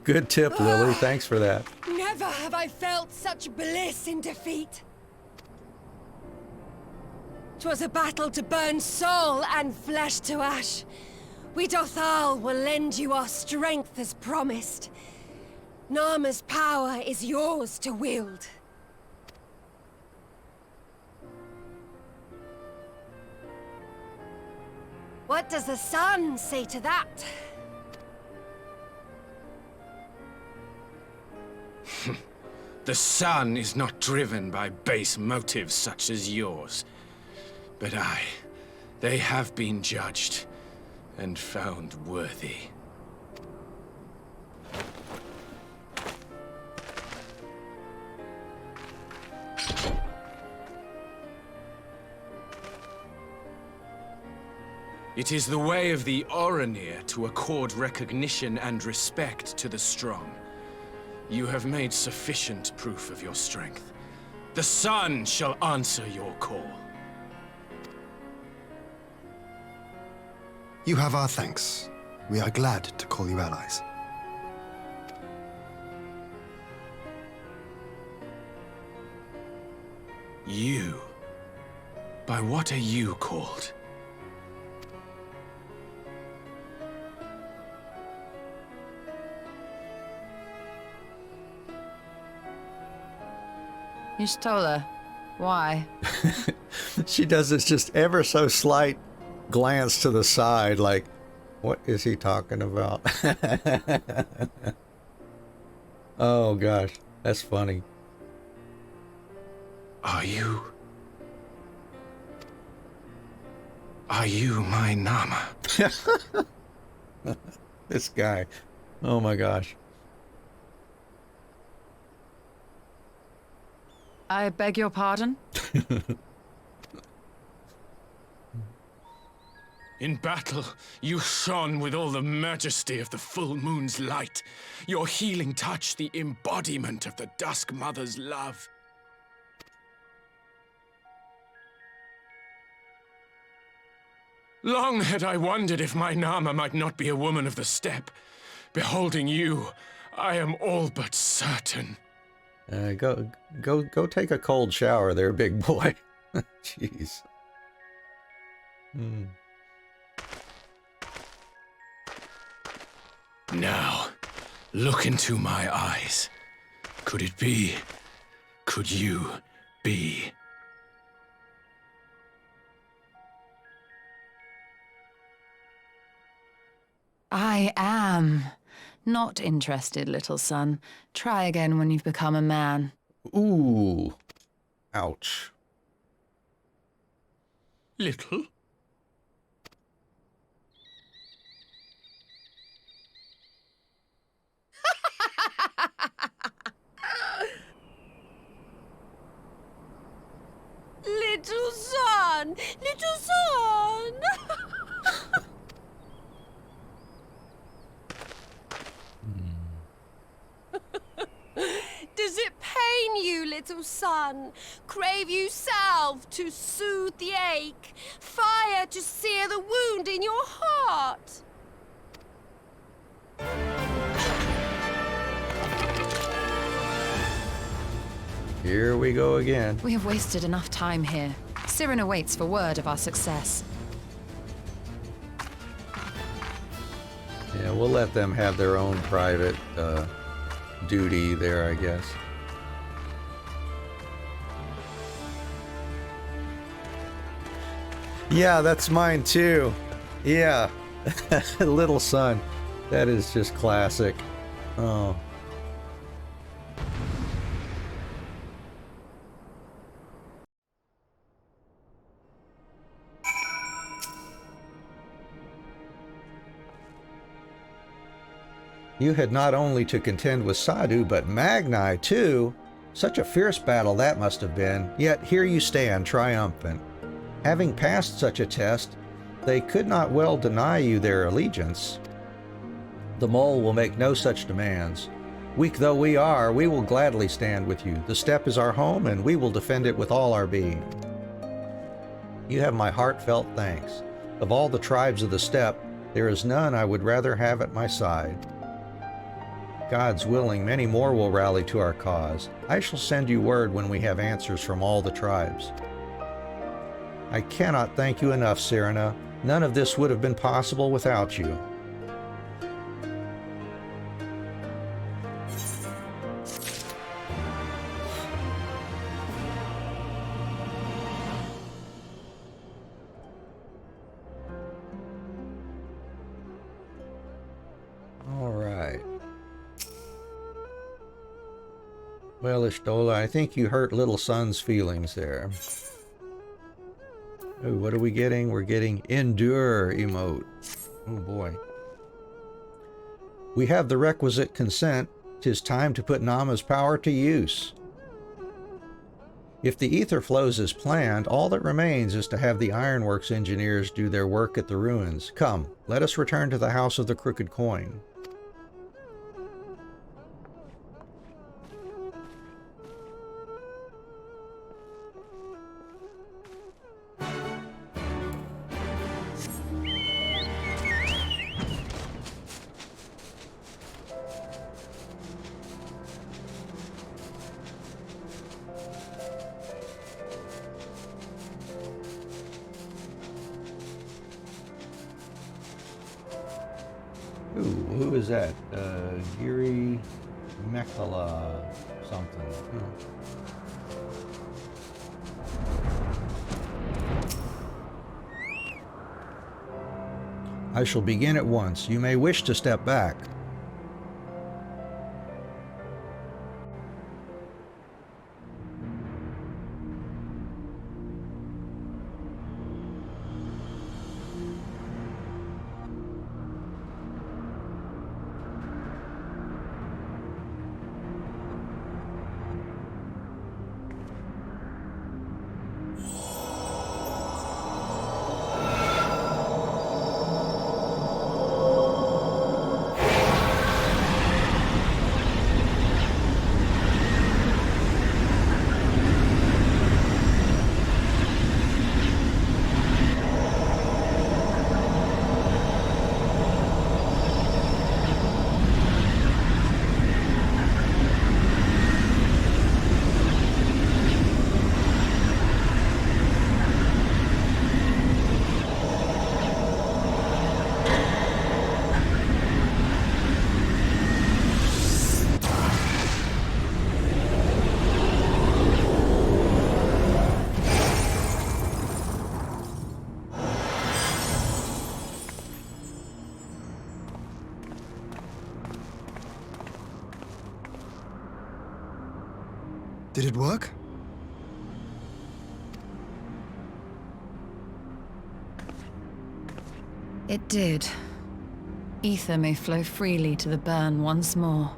Good tip, Lily. Thanks for that. Never have I felt such bliss in defeat. 'Twas a battle to burn soul and flesh to ash. We Dothal will lend you our strength as promised. Narma's power is yours to wield. What does the sun say to that? The sun is not driven by base motives such as yours. But they have been judged and found worthy. It is the way of the Oranir to accord recognition and respect to the strong. You have made sufficient proof of your strength. The sun shall answer your call. You have our thanks. We are glad to call you allies. You? By what are you called? Y'shtola, why? She does this just ever so slight glance to the side, like, what is he talking about? Oh gosh, that's funny. Are you my Nama? This guy. Oh my gosh. I beg your pardon? In battle, you shone with all the majesty of the full moon's light. Your healing touch, the embodiment of the Dusk Mother's love. Long had I wondered if my Nama might not be a woman of the steppe. Beholding you, I am all but certain. Go take a cold shower there, big boy. Jeez. Now, look into my eyes. Could it be? Could you be? I am. Not interested, little son. Try again when you've become a man. Ooh. Ouch. Little? Little son! Little son! Does it pain you, little son? Crave you salve to soothe the ache? Fire to sear the wound in your heart? Here we go again. We have wasted enough time here. Siren awaits for word of our success. Yeah, we'll let them have their own private duty there, I guess. Yeah, that's mine too. Yeah, Little son. That is just classic. Oh. You had not only to contend with Sadhu, but Magni, too. Such a fierce battle that must have been, yet here you stand, triumphant. Having passed such a test, they could not well deny you their allegiance. The mole will make no such demands. Weak though we are, we will gladly stand with you. The steppe is our home, and we will defend it with all our being. You have my heartfelt thanks. Of all the tribes of the steppe, there is none I would rather have at my side. God's willing, many more will rally to our cause. I shall send you word when we have answers from all the tribes. I cannot thank you enough, Serena. None of this would have been possible without you. Well, Ishtola, I think you hurt little son's feelings there. Ooh, what are we getting? We're getting Endure emote. Oh boy. We have the requisite consent. 'Tis time to put Nama's power to use. If the ether flows as planned, all that remains is to have the ironworks engineers do their work at the ruins. Come, let us return to the House of the Crooked Coin. Ooh, who is that? Giri Mekhala something. I shall begin at once. You may wish to step back. Did it work? It did. Ether may flow freely to the burn once more.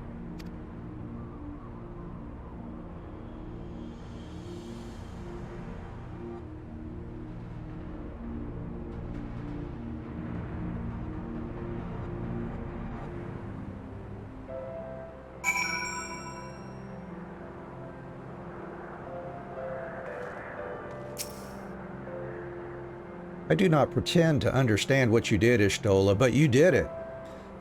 I do not pretend to understand what you did, Ishtola, but you did it.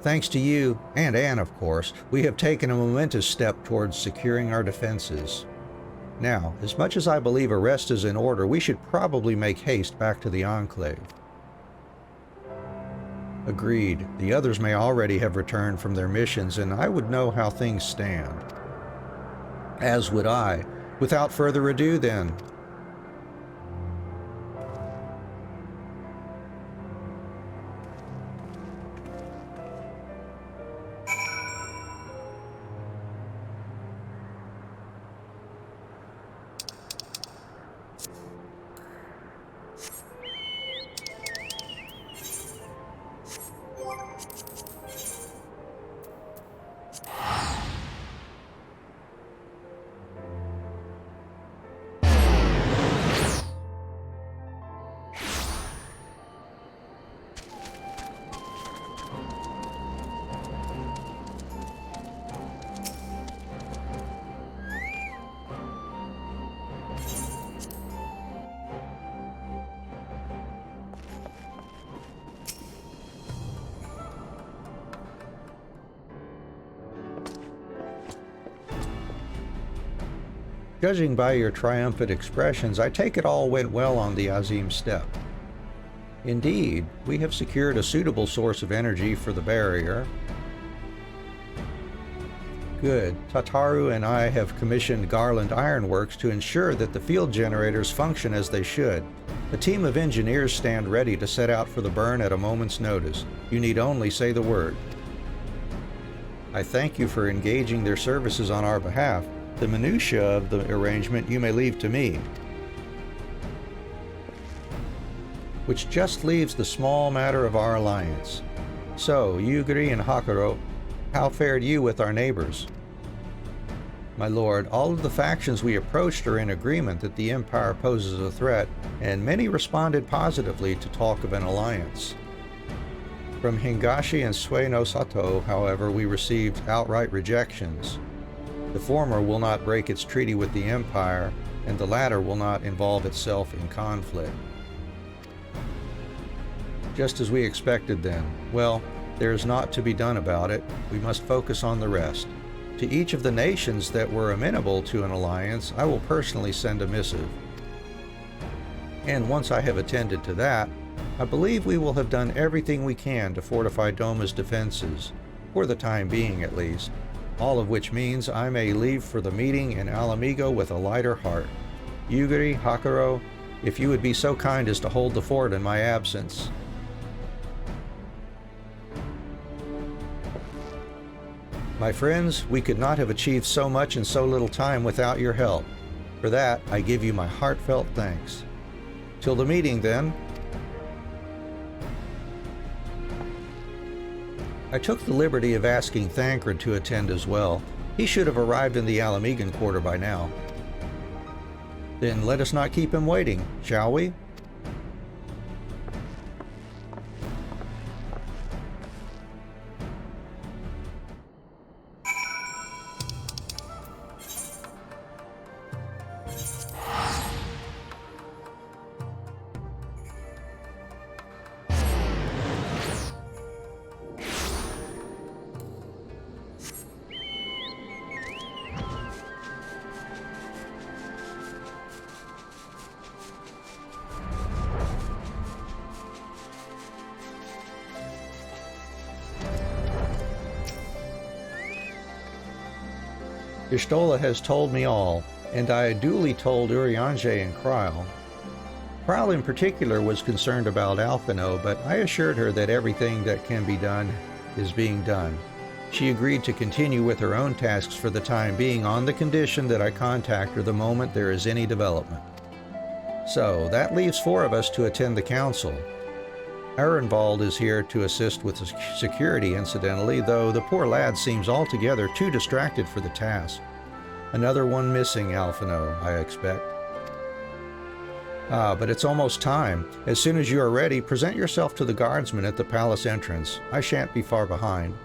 Thanks to you, and Anne, of course, we have taken a momentous step towards securing our defenses. Now, as much as I believe a rest is in order, we should probably make haste back to the Enclave. Agreed. The others may already have returned from their missions, and I would know how things stand. As would I. Without further ado, then, Judging by your triumphant expressions, I take it all went well on the Azim Steppe. Indeed, we have secured a suitable source of energy for the barrier. Good. Tataru and I have commissioned Garland Ironworks to ensure that the field generators function as they should. A team of engineers stand ready to set out for the burn at a moment's notice. You need only say the word. I thank you for engaging their services on our behalf. The minutiae of the arrangement you may leave to me, which just leaves the small matter of our alliance. So, Yugiri and Hakuro, how fared you with our neighbors? My lord, all of the factions we approached are in agreement that the Empire poses a threat, and many responded positively to talk of an alliance. From Hingashi and Sueno Sato, however, we received outright rejections. The former will not break its treaty with the Empire, and the latter will not involve itself in conflict. Just as we expected then. Well, there is naught to be done about it. We must focus on the rest. To each of the nations that were amenable to an alliance, I will personally send a missive. And once I have attended to that, I believe we will have done everything we can to fortify Doma's defenses, for the time being at least. All of which means I may leave for the meeting in Alamigo with a lighter heart. Yugiri, Hakuro, if you would be so kind as to hold the fort in my absence. My friends, we could not have achieved so much in so little time without your help. For that, I give you my heartfelt thanks. Till the meeting, then. I took the liberty of asking Thancred to attend as well. He should have arrived in the Alamigan quarter by now. Then let us not keep him waiting, shall we? Y'shtola has told me all, and I duly told Urianger and Kryle. Kryle in particular was concerned about Alphino, but I assured her that everything that can be done is being done. She agreed to continue with her own tasks for the time being on the condition that I contact her the moment there is any development. So, that leaves 4 of us to attend the council. Arenvald is here to assist with security, incidentally, though the poor lad seems altogether too distracted for the task. Another one missing, Alphino, I expect. But it's almost time. As soon as you are ready, present yourself to the guardsmen at the palace entrance. I shan't be far behind.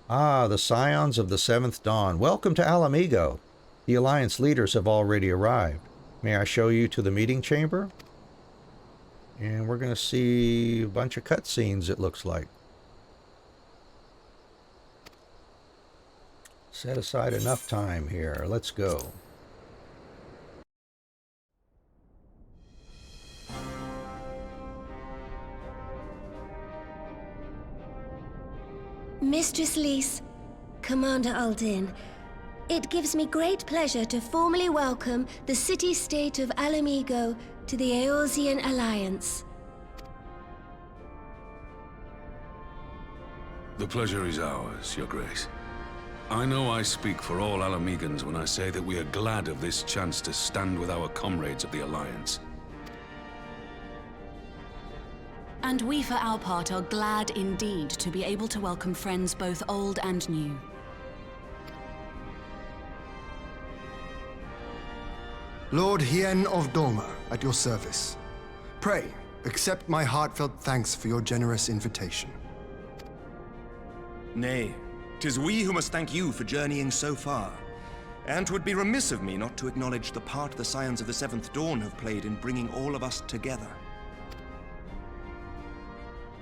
The Scions of the 7th Dawn. Welcome to Alamigo. The Alliance leaders have already arrived. May I show you to the meeting chamber? And we're going to see a bunch of cutscenes, it looks like. Set aside enough time here. Let's go. Mistress Lys, Commander Aldin, it gives me great pleasure to formally welcome the city-state of Alamigo to the Eorzean Alliance. The pleasure is ours, Your Grace. I know I speak for all Alamegans when I say that we are glad of this chance to stand with our comrades of the Alliance. And we, for our part, are glad indeed to be able to welcome friends both old and new. Lord Hien of Doma, at your service. Pray, accept my heartfelt thanks for your generous invitation. Nay, 'tis we who must thank you for journeying so far. And 'twould be remiss of me not to acknowledge the part the Scions of the 7th Dawn have played in bringing all of us together.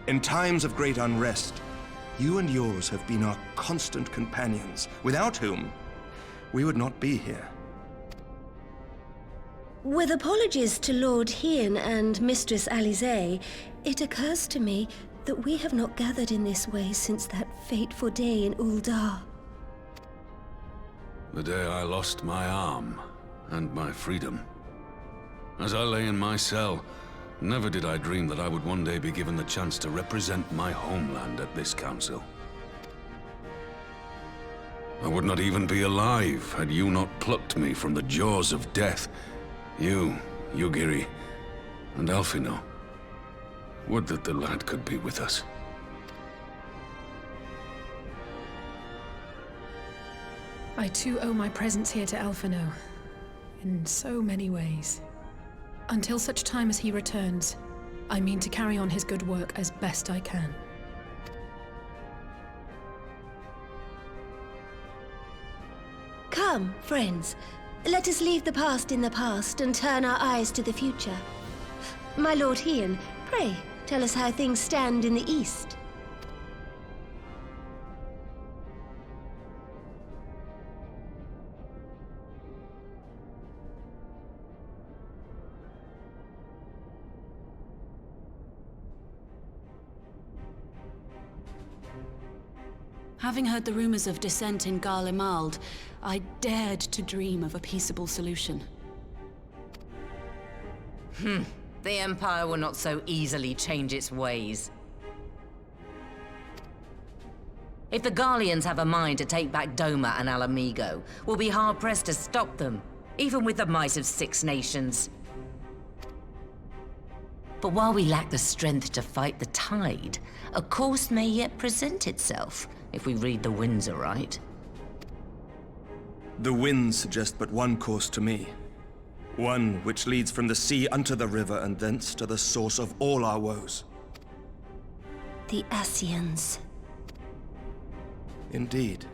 In times of great unrest, You and yours have been our constant companions, without whom we would not be here. With apologies to Lord Hien and Mistress Alize, it occurs to me that we have not gathered in this way since that fateful day in Uldar. The day I lost my arm and my freedom. As I lay in my cell, never did I dream that I would one day be given the chance to represent my homeland at this council. I would not even be alive had you not plucked me from the jaws of death. You, Yugiri, and Alphino. Would that the lad could be with us. I too owe my presence here to Alphino, in so many ways. Until such time as he returns, I mean to carry on his good work as best I can. Come, friends. Let us leave the past in the past and turn our eyes to the future. My Lord Hien, pray, tell us how things stand in the east. Having heard the rumors of dissent in Garlemald, I dared to dream of a peaceable solution. The Empire will not so easily change its ways. If the Garleans have a mind to take back Doma and Alamigo, we'll be hard-pressed to stop them, even with the might of 6 nations. But while we lack the strength to fight the tide, a course may yet present itself, if we read the winds aright. The winds suggest but one course to me. One which leads from the sea unto the river and thence to the source of all our woes. The Ascians. Indeed.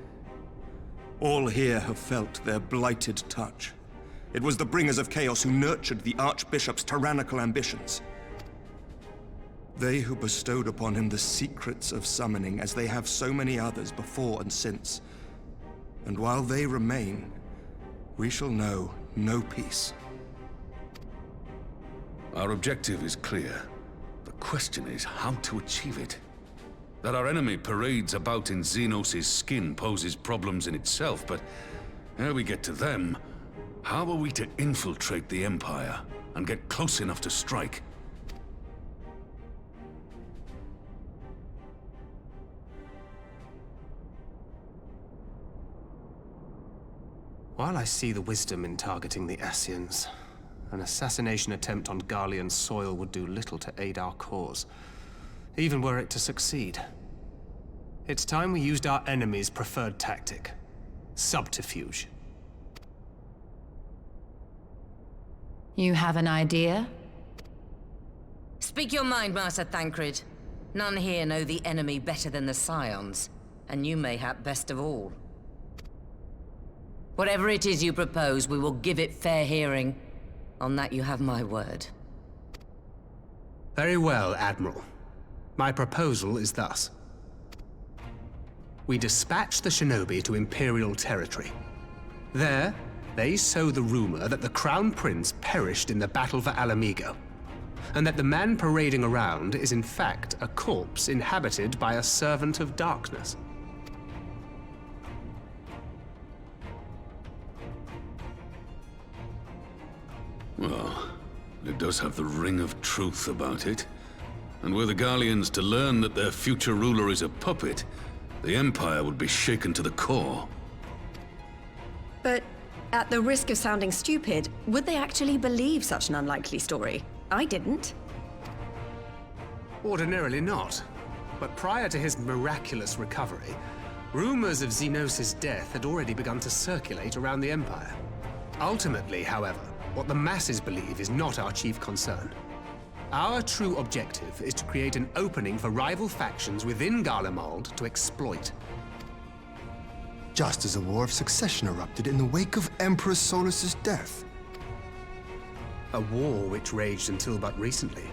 All here have felt their blighted touch. It was the bringers of chaos who nurtured the Archbishop's tyrannical ambitions. They who bestowed upon him the secrets of summoning, as they have so many others before and since. And while they remain, we shall know no peace. Our objective is clear. The question is how to achieve it. That our enemy parades about in Xenos' skin poses problems in itself, but ere we get to them, how are we to infiltrate the Empire and get close enough to strike? While I see the wisdom in targeting the Ascians, an assassination attempt on Garlean soil would do little to aid our cause, even were it to succeed. It's time we used our enemy's preferred tactic: subterfuge. You have an idea? Speak your mind, Master Thancred. None here know the enemy better than the Scions, and you mayhap best of all. Whatever it is you propose, we will give it fair hearing. On that you have my word. Very well, Admiral. My proposal is thus. We dispatch the shinobi to Imperial territory. There, they sow the rumor that the Crown Prince perished in the battle for Alamigo, and that the man parading around is in fact a corpse inhabited by a servant of darkness. Well, it does have the ring of truth about it. And were the Garleans to learn that their future ruler is a puppet, the Empire would be shaken to the core. But at the risk of sounding stupid, would they actually believe such an unlikely story? I didn't. Ordinarily not. But prior to his miraculous recovery, rumors of Xenos' death had already begun to circulate around the Empire. Ultimately, however, what the masses believe is not our chief concern. Our true objective is to create an opening for rival factions within Garlemald to exploit. Just as a war of succession erupted in the wake of Emperor Solus's death. A war which raged until but recently.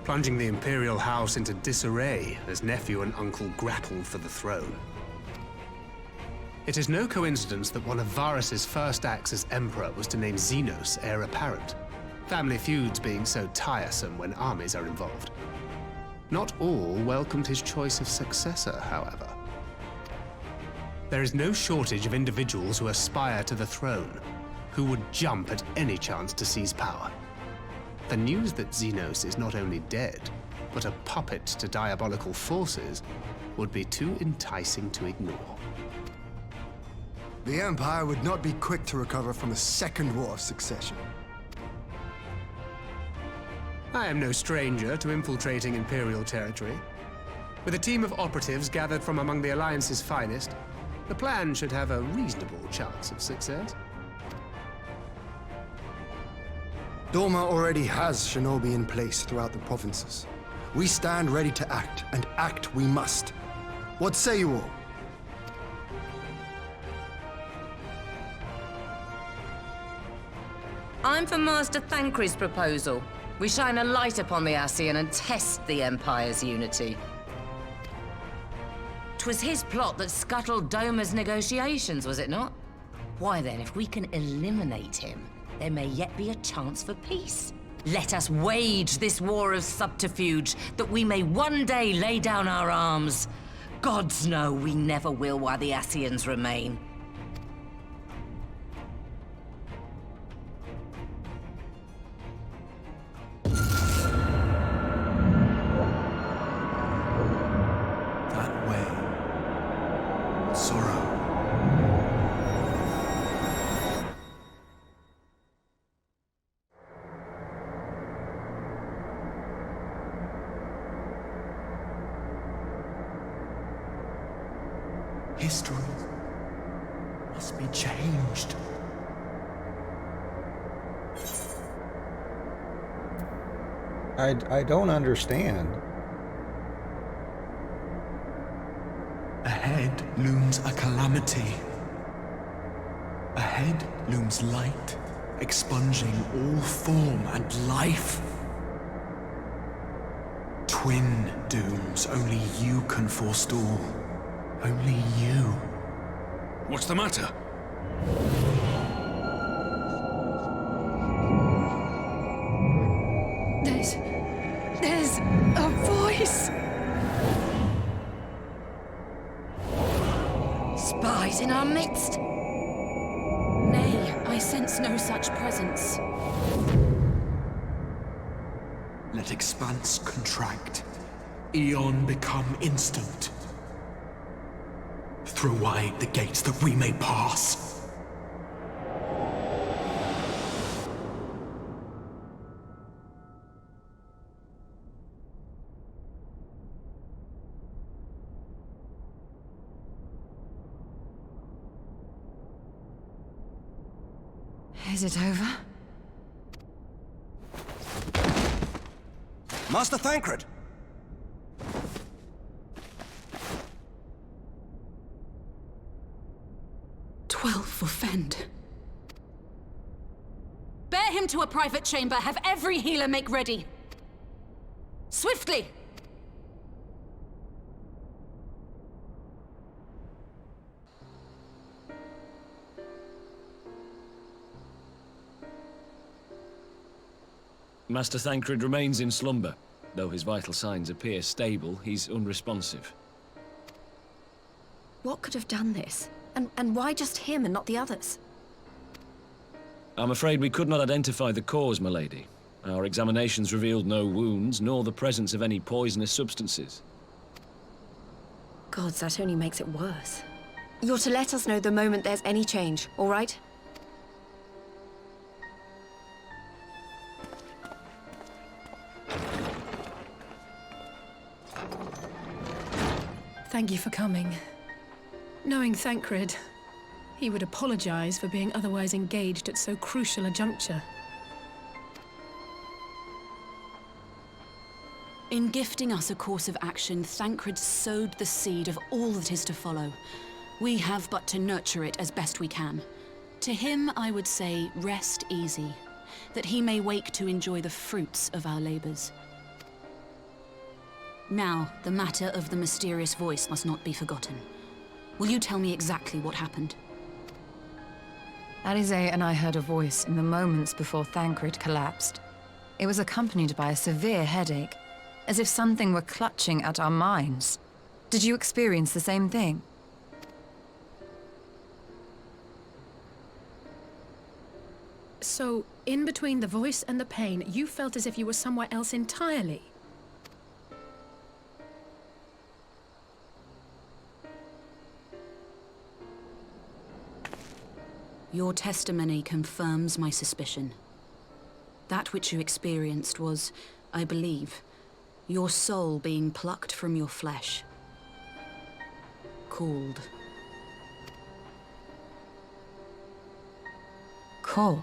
plunging the Imperial House into disarray as nephew and uncle grappled for the throne. It is no coincidence that one of Varus's first acts as Emperor was to name Xenos heir apparent, family feuds being so tiresome when armies are involved. Not all welcomed his choice of successor, however. There is no shortage of individuals who aspire to the throne, who would jump at any chance to seize power. The news that Xenos is not only dead, but a puppet to diabolical forces would be too enticing to ignore. The Empire would not be quick to recover from a second war of succession. I am no stranger to infiltrating Imperial territory. With a team of operatives gathered from among the Alliance's finest, the plan should have a reasonable chance of success. Doma already has shinobi in place throughout the provinces. We stand ready to act, and act we must. What say you all? I'm for Master Thancred's proposal. We shine a light upon the Ascian and test the Empire's unity. 'Twas his plot that scuttled Doma's negotiations, was it not? Why then, if we can eliminate him, there may yet be a chance for peace. Let us wage this war of subterfuge, that we may one day lay down our arms. Gods know we never will while the Ascians remain. History must be changed. I don't understand. Ahead looms a calamity. Ahead looms light, expunging all form and life. Twin dooms only you can forestall. Only you. What's the matter? There's a voice. Spies in our midst. Nay, I sense no such presence. Let expanse contract. Eon become instant. Throw wide the gates that we may pass. Is it over? Master Thancred! 12 for Fend. Bear him to a private chamber. Have every healer make ready. Swiftly! Master Thancred remains in slumber. Though his vital signs appear stable, he's unresponsive. What could have done this? And why just him and not the others? I'm afraid we could not identify the cause, my lady. Our examinations revealed no wounds, nor the presence of any poisonous substances. Gods, that only makes it worse. You're to let us know the moment there's any change, all right? Thank you for coming. Knowing Thancred, he would apologize for being otherwise engaged at so crucial a juncture. In gifting us a course of action, Thancred sowed the seed of all that is to follow. We have but to nurture it as best we can. To him, I would say, rest easy, that he may wake to enjoy the fruits of our labors. Now, the matter of the mysterious voice must not be forgotten. Will you tell me exactly what happened? Alizé and I heard a voice in the moments before Thancred collapsed. It was accompanied by a severe headache, as if something were clutching at our minds. Did you experience the same thing? So, in between the voice and the pain, you felt as if you were somewhere else entirely. Your testimony confirms my suspicion. That which you experienced was, I believe, your soul being plucked from your flesh. Called. Called?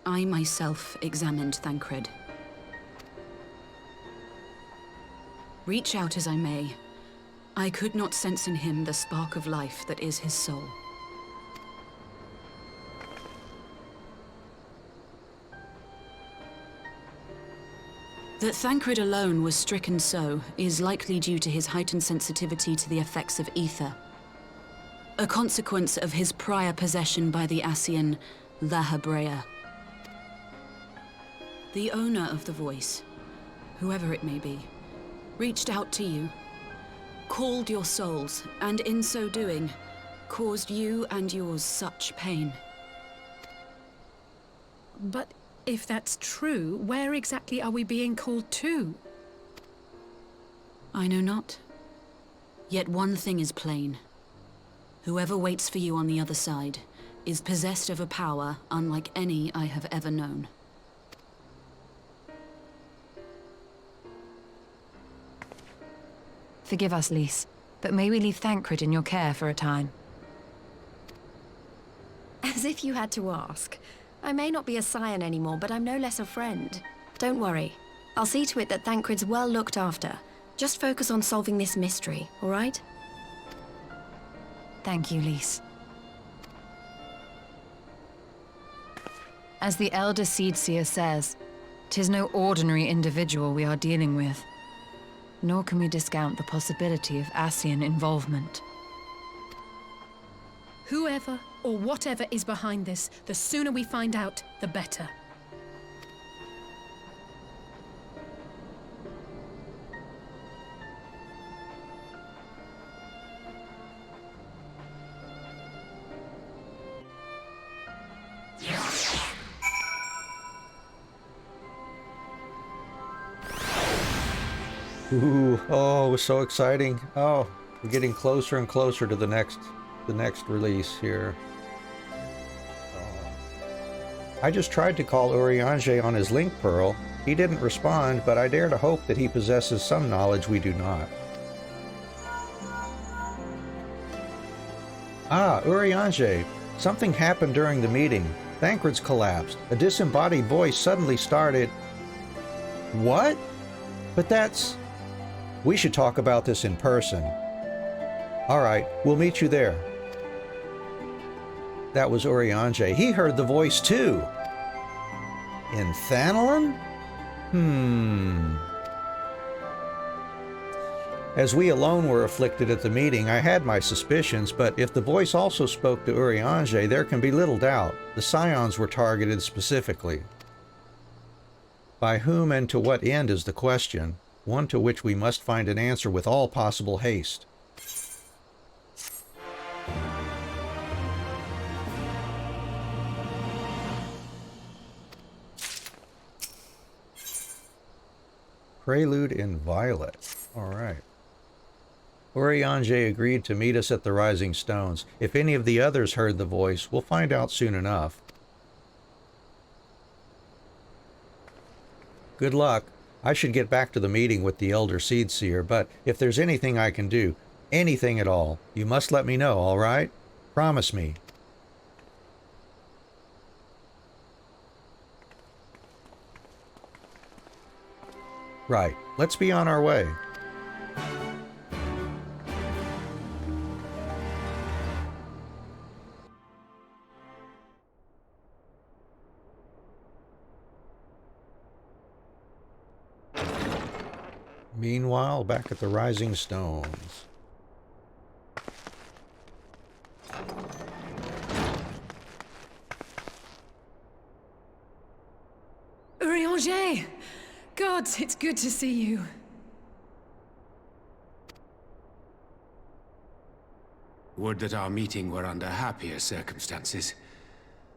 I myself examined Thancred. Reach out as I may, I could not sense in him the spark of life that is his soul. That Thancred alone was stricken so is likely due to his heightened sensitivity to the effects of ether, a consequence of his prior possession by the Ascian La Hebrea. The owner of the voice, whoever it may be, reached out to you, called your souls, and in so doing, caused you and yours such pain. But if that's true, where exactly are we being called to? I know not. Yet one thing is plain. Whoever waits for you on the other side is possessed of a power unlike any I have ever known. Forgive us, Lys, but may we leave Thancred in your care for a time? As if you had to ask. I may not be a scion anymore, but I'm no less a friend. Don't worry. I'll see to it that Thancred's well looked after. Just focus on solving this mystery, all right? Thank you, Lys. As the Elder Seedseer says, 'tis no ordinary individual we are dealing with. Nor can we discount the possibility of Ascian involvement. Whoever or whatever is behind this, the sooner we find out, the better. Ooh, oh, it was so exciting. Oh, we're getting closer and closer to the next release here. I just tried to call Urianger on his link pearl. He didn't respond, but I dare to hope that he possesses some knowledge we do not. Ah, Urianger. Something happened during the meeting. Thancred's collapsed. A disembodied voice suddenly started... What? But that's... We should talk about this in person. All right, we'll meet you there. That was Urianger. He heard the voice too. In Thanalan? As we alone were afflicted at the meeting, I had my suspicions, but if the voice also spoke to Urianger, there can be little doubt. The Scions were targeted specifically. By whom and to what end is the question, one to which we must find an answer with all possible haste. Prelude in Violet. All right. Urianger agreed to meet us at the Rising Stones. If any of the others heard the voice, we'll find out soon enough. Good luck. I should get back to the meeting with the Elder Seedseer, but if there's anything I can do, anything at all, you must let me know, all right? Promise me. Right. Let's be on our way. Meanwhile, back at the Rising Stones. Urianger! Gods, it's good to see you. Would that our meeting were under happier circumstances.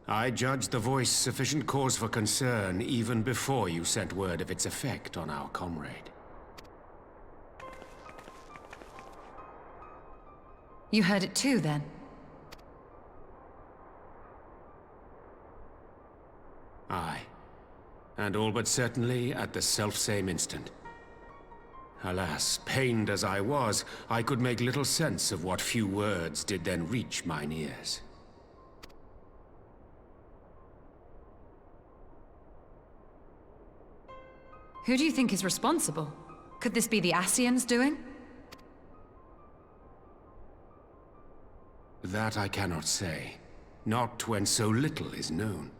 I judged the voice sufficient cause for concern even before you sent word of its effect on our comrade. You heard it too, then? Aye. And all but certainly at the selfsame instant. Alas, pained as I was, I could make little sense of what few words did then reach mine ears. Who do you think is responsible? Could this be the Ascians doing? That I cannot say. Not when so little is known.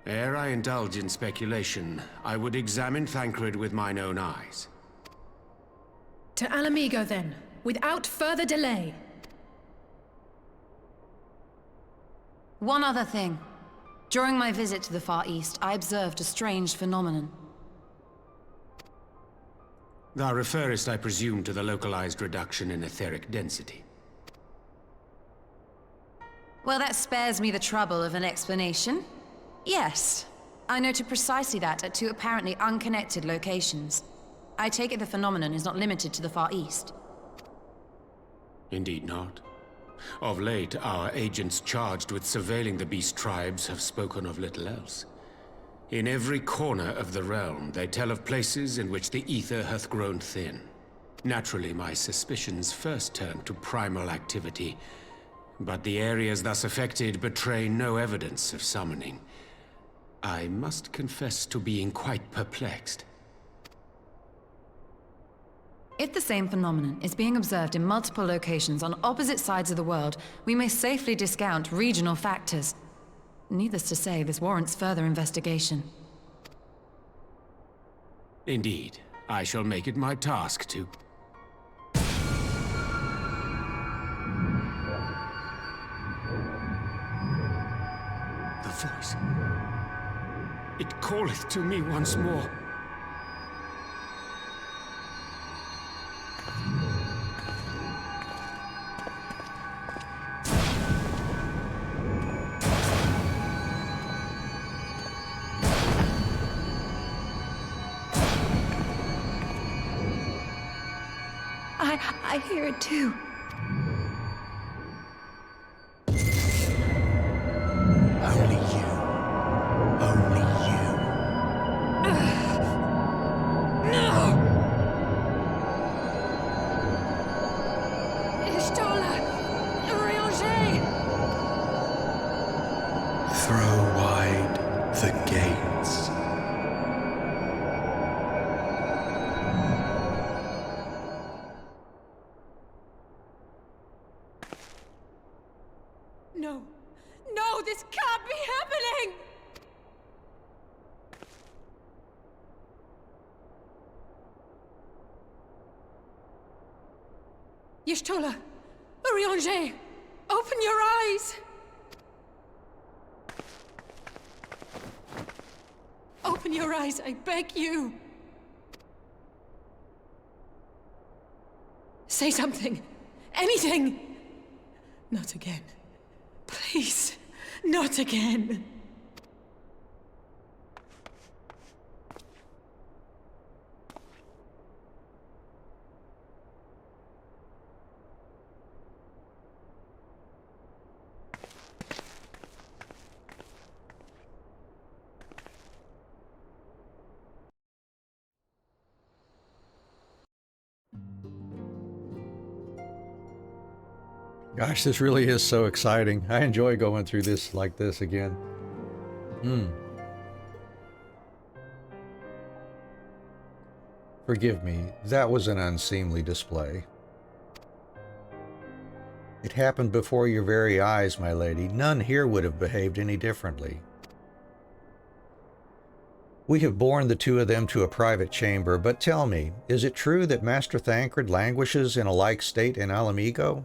Ere I indulge in speculation, I would examine Thancred with mine own eyes. To Alamigo, then, without further delay. One other thing. During my visit to the Far East, I observed a strange phenomenon. Thou referrest, I presume, to the localized reduction in etheric density. Well, that spares me the trouble of an explanation. Yes, I noted precisely that at two apparently unconnected locations. I take it the phenomenon is not limited to the Far East. Indeed not. Of late, our agents charged with surveilling the beast tribes have spoken of little else. In every corner of the realm, they tell of places in which the ether hath grown thin. Naturally, my suspicions first turned to primal activity, but the areas thus affected betray no evidence of summoning. I must confess to being quite perplexed. If the same phenomenon is being observed in multiple locations on opposite sides of the world, we may safely discount regional factors. Needless to say, this warrants further investigation. Indeed, I shall make it my task to... The voice. It calleth to me once more. I hear it too. Only you. Only you. No! Ishtola! Urianger! Throw wide the gates. No. No, this can't be happening! Y'shtola! Urianger! Open your eyes! Open your eyes, I beg you! Say something! Anything! Not again. Please, not again. Gosh, this really is so exciting. I enjoy going through this like this again. Forgive me, that was an unseemly display. It happened before your very eyes, my lady. None here would have behaved any differently. We have borne the two of them to a private chamber, but tell me, is it true that Master Thancred languishes in a like state in Alamigo?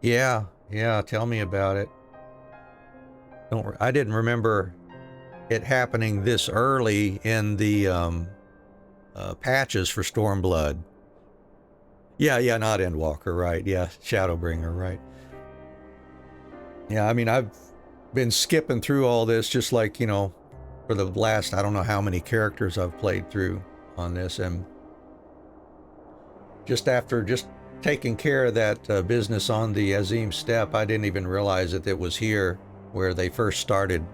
Yeah, tell me about it. I didn't remember it happening this early in the patches for Stormblood. Yeah, not Endwalker, right. Yeah, Shadowbringer, right. Yeah, I mean, I've been skipping through all this just like, you know, for the last, I don't know how many characters I've played through on this, and just after taking care of that business on the Azim Steppe, I didn't even realize that it was here where they first started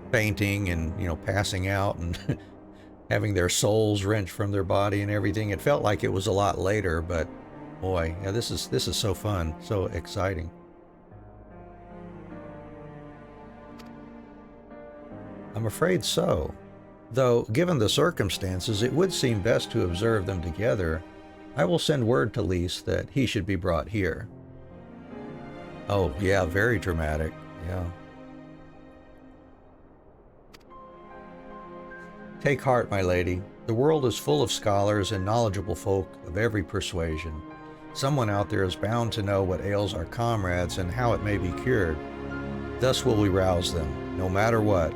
fainting and, you know, passing out and having their souls wrenched from their body and everything. It felt like it was a lot later, but boy, yeah, this is so fun, so exciting. I'm afraid so. Though, given the circumstances, it would seem best to observe them together. I will send word to Lys that he should be brought here. Oh, yeah, very dramatic, yeah. Take heart, my lady. The world is full of scholars and knowledgeable folk of every persuasion. Someone out there is bound to know what ails our comrades and how it may be cured. Thus will we rouse them, no matter what.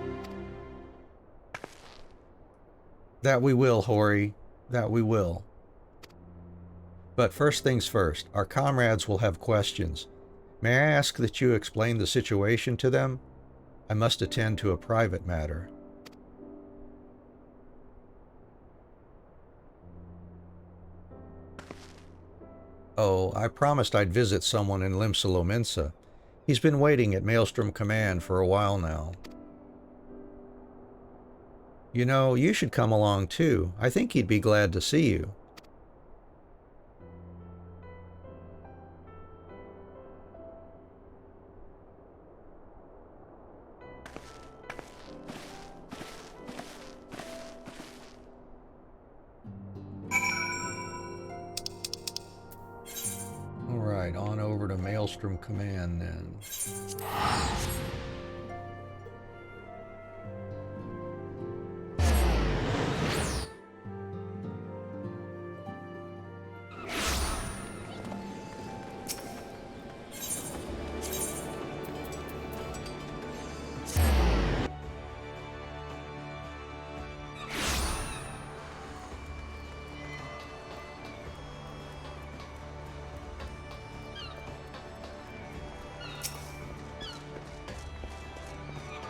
That we will, Hori, that we will. But first things first, our comrades will have questions. May I ask that you explain the situation to them? I must attend to a private matter. Oh, I promised I'd visit someone in Limsa. He's been waiting at Maelstrom Command for a while now. You know, you should come along too. I think he'd be glad to see you. All right, on over to Maelstrom Command then.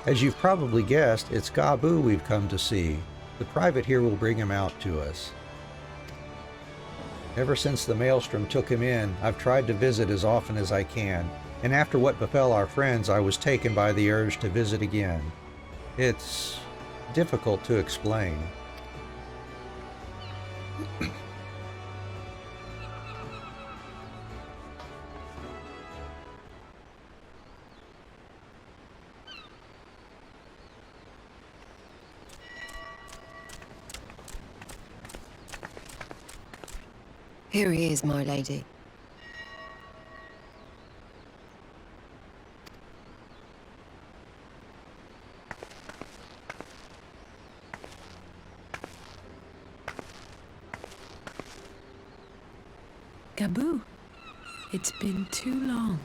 As you've probably guessed, it's Gabu we've come to see. The private here will bring him out to us. Ever since the Maelstrom took him in, I've tried to visit as often as I can, and after what befell our friends, I was taken by the urge to visit again. It's difficult to explain. Here he is, my lady. Gabu, it's been too long.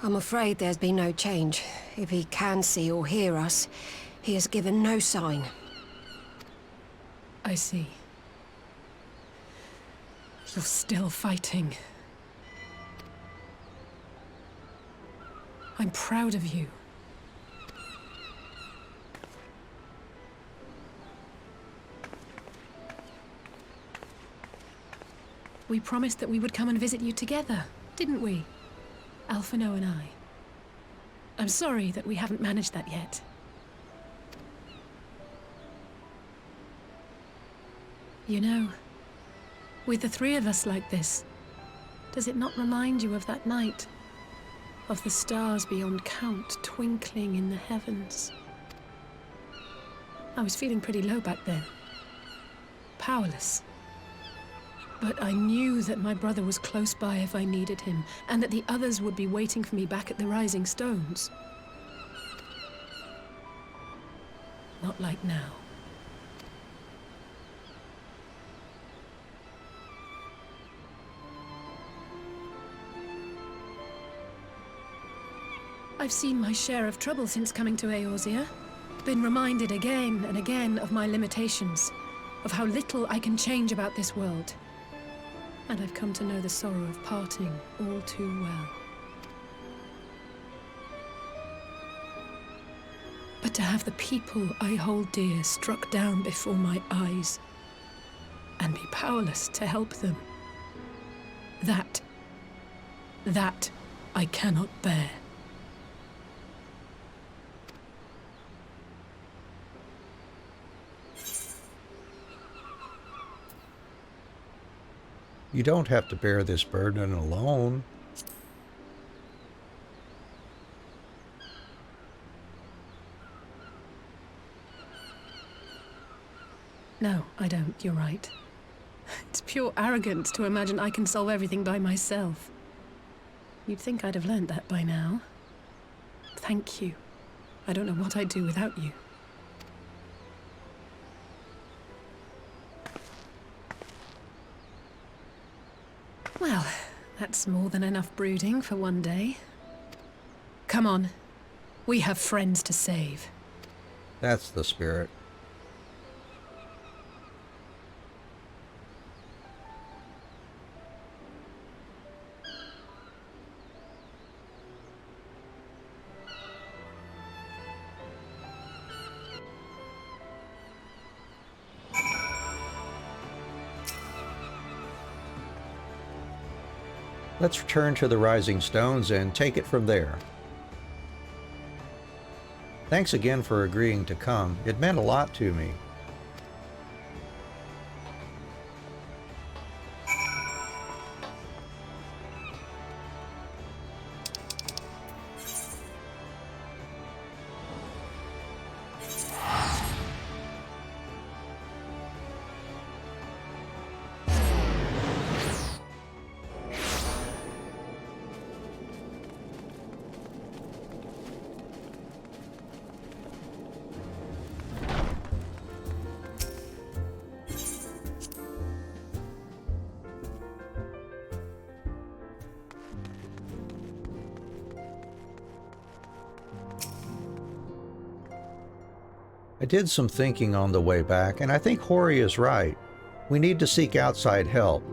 I'm afraid there's been no change. If he can see or hear us, he has given no sign. I see. You're still fighting. I'm proud of you. We promised that we would come and visit you together, didn't we? Alphino and I. I'm sorry that we haven't managed that yet. You know, with the three of us like this, does it not remind you of that night? Of the stars beyond count twinkling in the heavens? I was feeling pretty low back then. Powerless. But I knew that my brother was close by if I needed him, and that the others would be waiting for me back at the Rising Stones. Not like now. I've seen my share of trouble since coming to Eorzea. Been reminded again and again of my limitations, of how little I can change about this world. And I've come to know the sorrow of parting all too well. But to have the people I hold dear struck down before my eyes, and be powerless to help them, that I cannot bear. You don't have to bear this burden alone. No, I don't. You're right. It's pure arrogance to imagine I can solve everything by myself. You'd think I'd have learned that by now. Thank you. I don't know what I'd do without you. Well, that's more than enough brooding for one day. Come on. We have friends to save. That's the spirit. Let's return to the Rising Stones and take it from there. Thanks again for agreeing to come. It meant a lot to me. I did some thinking on the way back, and I think Hori is right. We need to seek outside help.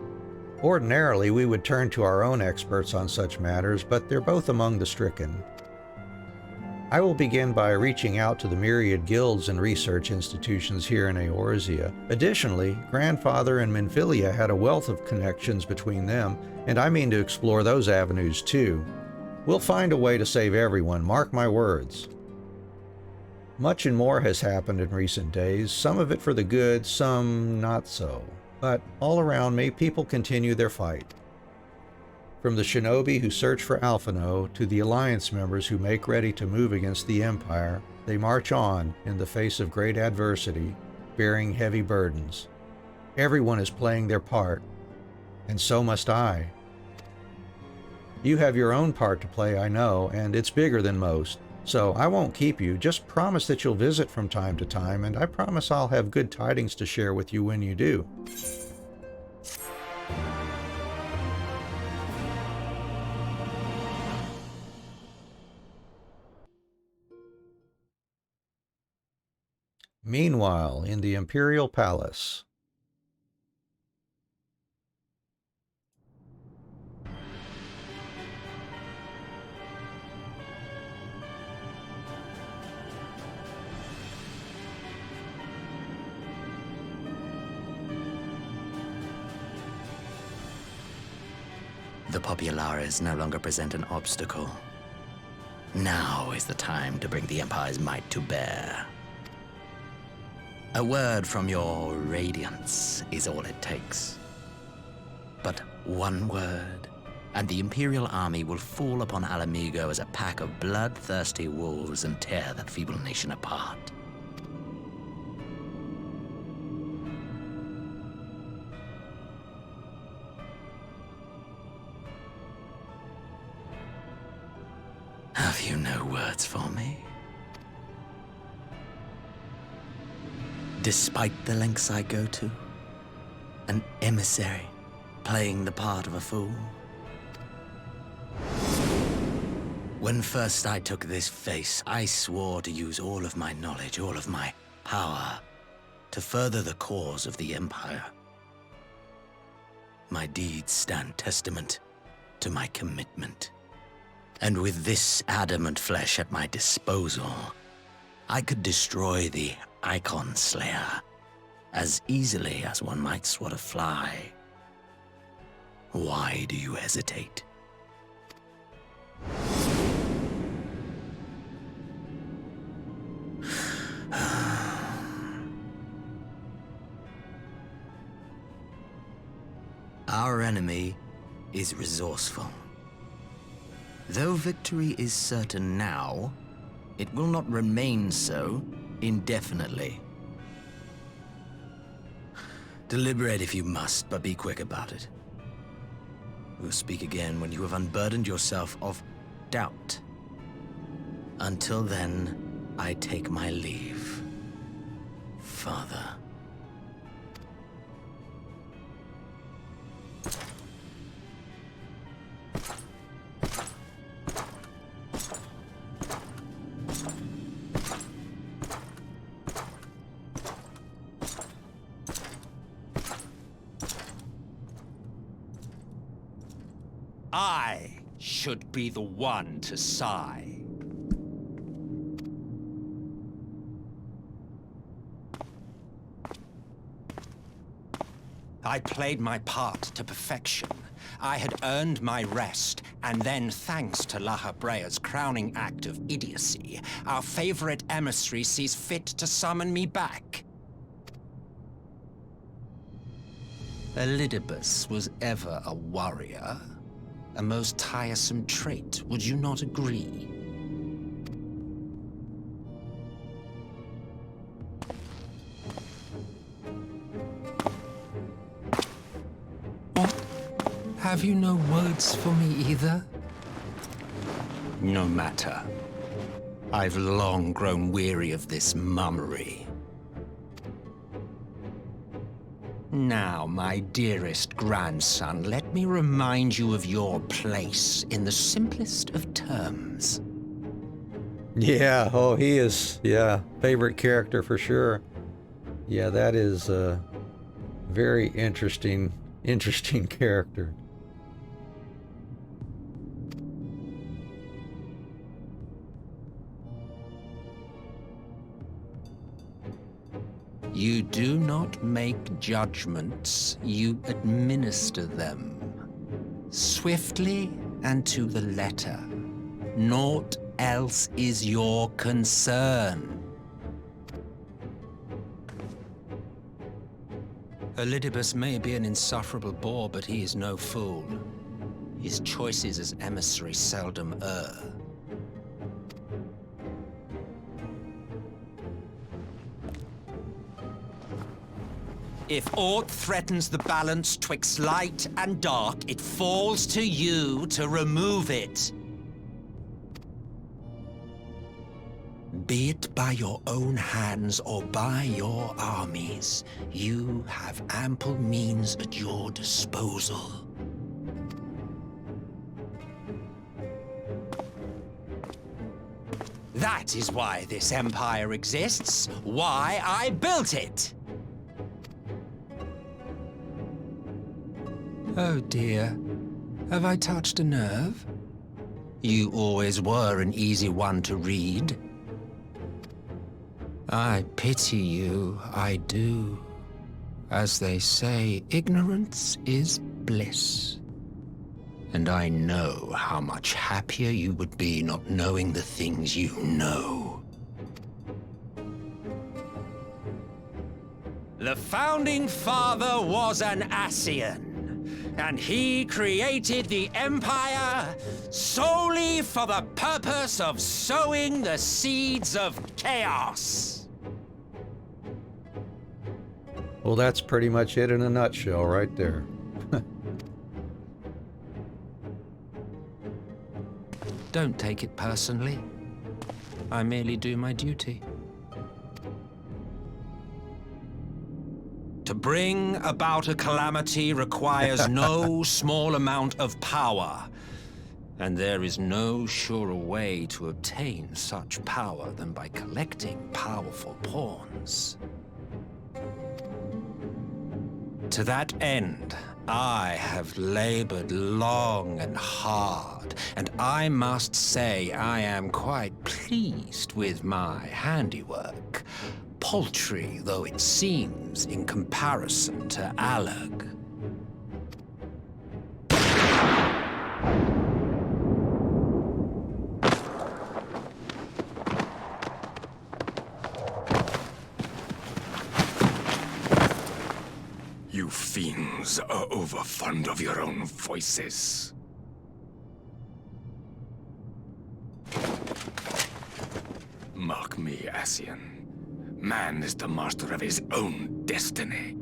Ordinarily, we would turn to our own experts on such matters, but they're both among the stricken. I will begin by reaching out to the myriad guilds and research institutions here in Eorzea. Additionally, Grandfather and Minfilia had a wealth of connections between them, and I mean to explore those avenues too. We'll find a way to save everyone, mark my words. Much and more has happened in recent days, some of it for the good, some not so. But all around me, people continue their fight. From the shinobi who search for Alphino to the Alliance members who make ready to move against the Empire, they march on in the face of great adversity, bearing heavy burdens. Everyone is playing their part, and so must I. You have your own part to play, I know, and it's bigger than most. So I won't keep you, just promise that you'll visit from time to time, and I promise I'll have good tidings to share with you when you do. Meanwhile, in the Imperial Palace. The Populares no longer present an obstacle. Now is the time to bring the Empire's might to bear. A word from your Radiance is all it takes. But one word, and the Imperial army will fall upon Alamigo as a pack of bloodthirsty wolves and tear that feeble nation apart. you no words for me? Despite the lengths I go to, an emissary playing the part of a fool? When first I took this face, I swore to use all of my knowledge, all of my power, to further the cause of the Empire. My deeds stand testament to my commitment. And with this adamant flesh at my disposal, I could destroy the Icon Slayer as easily as one might swat a fly. Why do you hesitate? Our enemy is resourceful. Though victory is certain now, it will not remain so indefinitely. Deliberate if you must, but be quick about it. We'll speak again when you have unburdened yourself of doubt. Until then, I take my leave, Father. I should be the one to sigh. I played my part to perfection. I had earned my rest, and then, thanks to La Habrea's crowning act of idiocy, our favorite emissary sees fit to summon me back. Elidibus was ever a warrior. A most tiresome trait, would you not agree? What? Have you no words for me either? No matter. I've long grown weary of this mummery. Now, my dearest grandson, let me remind you of your place in the simplest of terms. Yeah, oh, he is, yeah, favorite character for sure. Yeah, that is a very interesting character. You do not make judgments, you administer them. Swiftly and to the letter. Naught else is your concern. Elidibus may be an insufferable bore, but he is no fool. His choices as emissary seldom err. If aught threatens the balance twixt light and dark, it falls to you to remove it. Be it by your own hands or by your armies, you have ample means at your disposal. That is why this empire exists, why I built it. Oh dear, have I touched a nerve? You always were an easy one to read. I pity you, I do. As they say, ignorance is bliss. And I know how much happier you would be not knowing the things you know. The founding father was an Ascian. And he created the Empire solely for the purpose of sowing the seeds of chaos. Well, that's pretty much it in a nutshell right there. Don't take it personally. I merely do my duty. To bring about a calamity requires no small amount of power. And there is no surer way to obtain such power than by collecting powerful pawns. To that end, I have labored long and hard, and I must say I am quite pleased with my handiwork, paltry though it seems in comparison to Alag. You fiends are overfond of your own voices. Mark me, Ascian. Man is the master of his own destiny.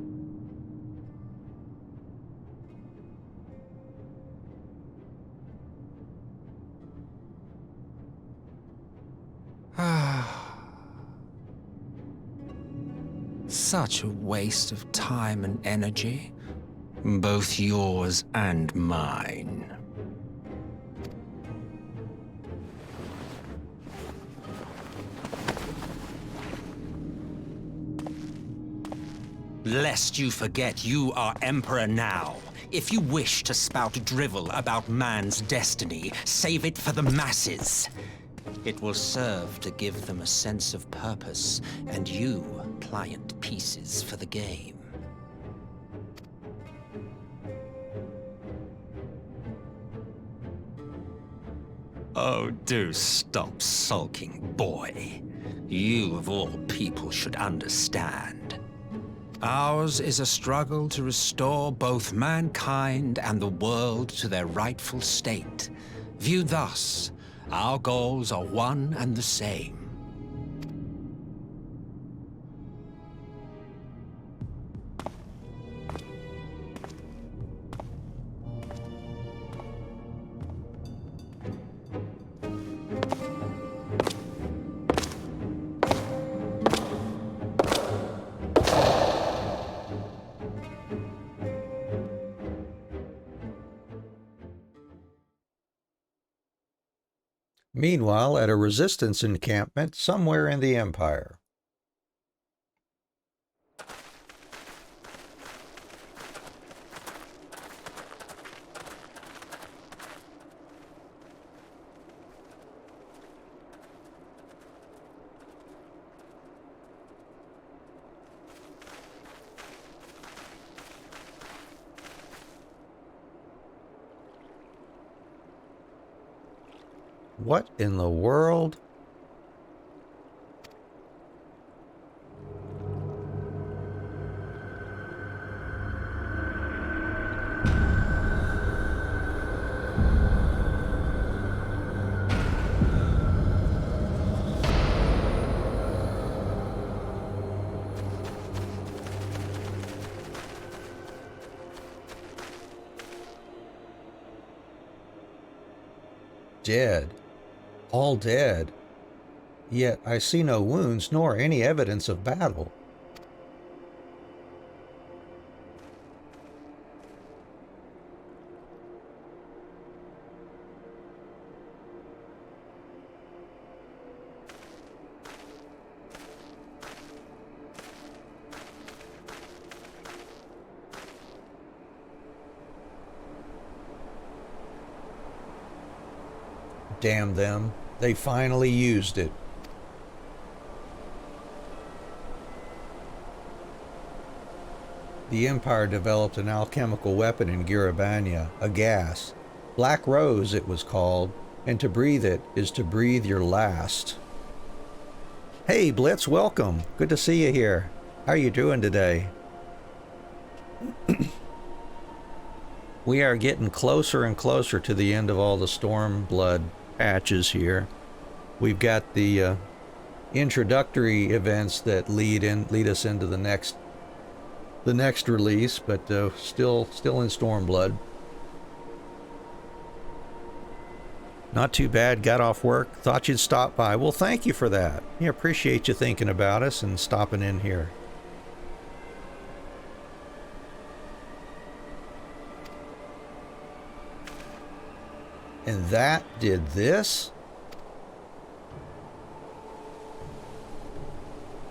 Such a waste of time and energy, both yours and mine. Lest you forget, you are Emperor now. If you wish to spout drivel about man's destiny, save it for the masses. It will serve to give them a sense of purpose, and you pliant pieces for the game. Oh, do stop sulking, boy. You, of all people, should understand. Ours is a struggle to restore both mankind and the world to their rightful state. Viewed thus, our goals are one and the same. Meanwhile, at a resistance encampment somewhere in the Empire. What in the world? Dead. All dead. Yet I see no wounds nor any evidence of battle. Damn them. They finally used it. The Empire developed an alchemical weapon in Girabania, a gas. Black Rose, it was called, and to breathe it is to breathe your last. Hey, Blitz, welcome. Good to see you here. How are you doing today? We are getting closer and closer to the end of all the Stormblood patches here. We've got the introductory events that lead us into the next release, but still in Stormblood. Not too bad. Got off work. Thought you'd stop by. Well, thank you for that. Yeah, appreciate you thinking about us and stopping in here. And that did this?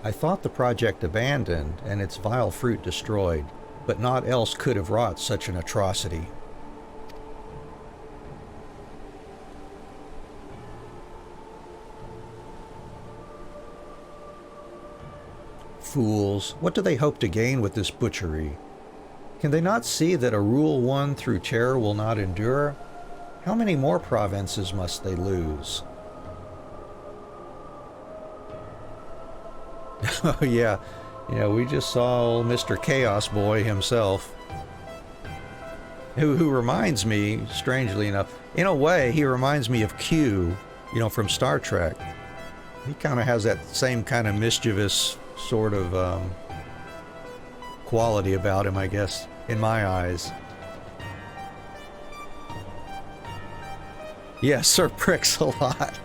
I thought the project abandoned and its vile fruit destroyed, but naught else could have wrought such an atrocity. Fools, what do they hope to gain with this butchery? Can they not see that a rule won through terror will not endure? How many more provinces must they lose? Oh yeah, we just saw old Mr. Chaos Boy himself. Who reminds me, strangely enough, in a way, he reminds me of Q, from Star Trek. He kind of has that same kind of mischievous sort of quality about him, I guess, in my eyes. Yes, Sir Pricks a lot.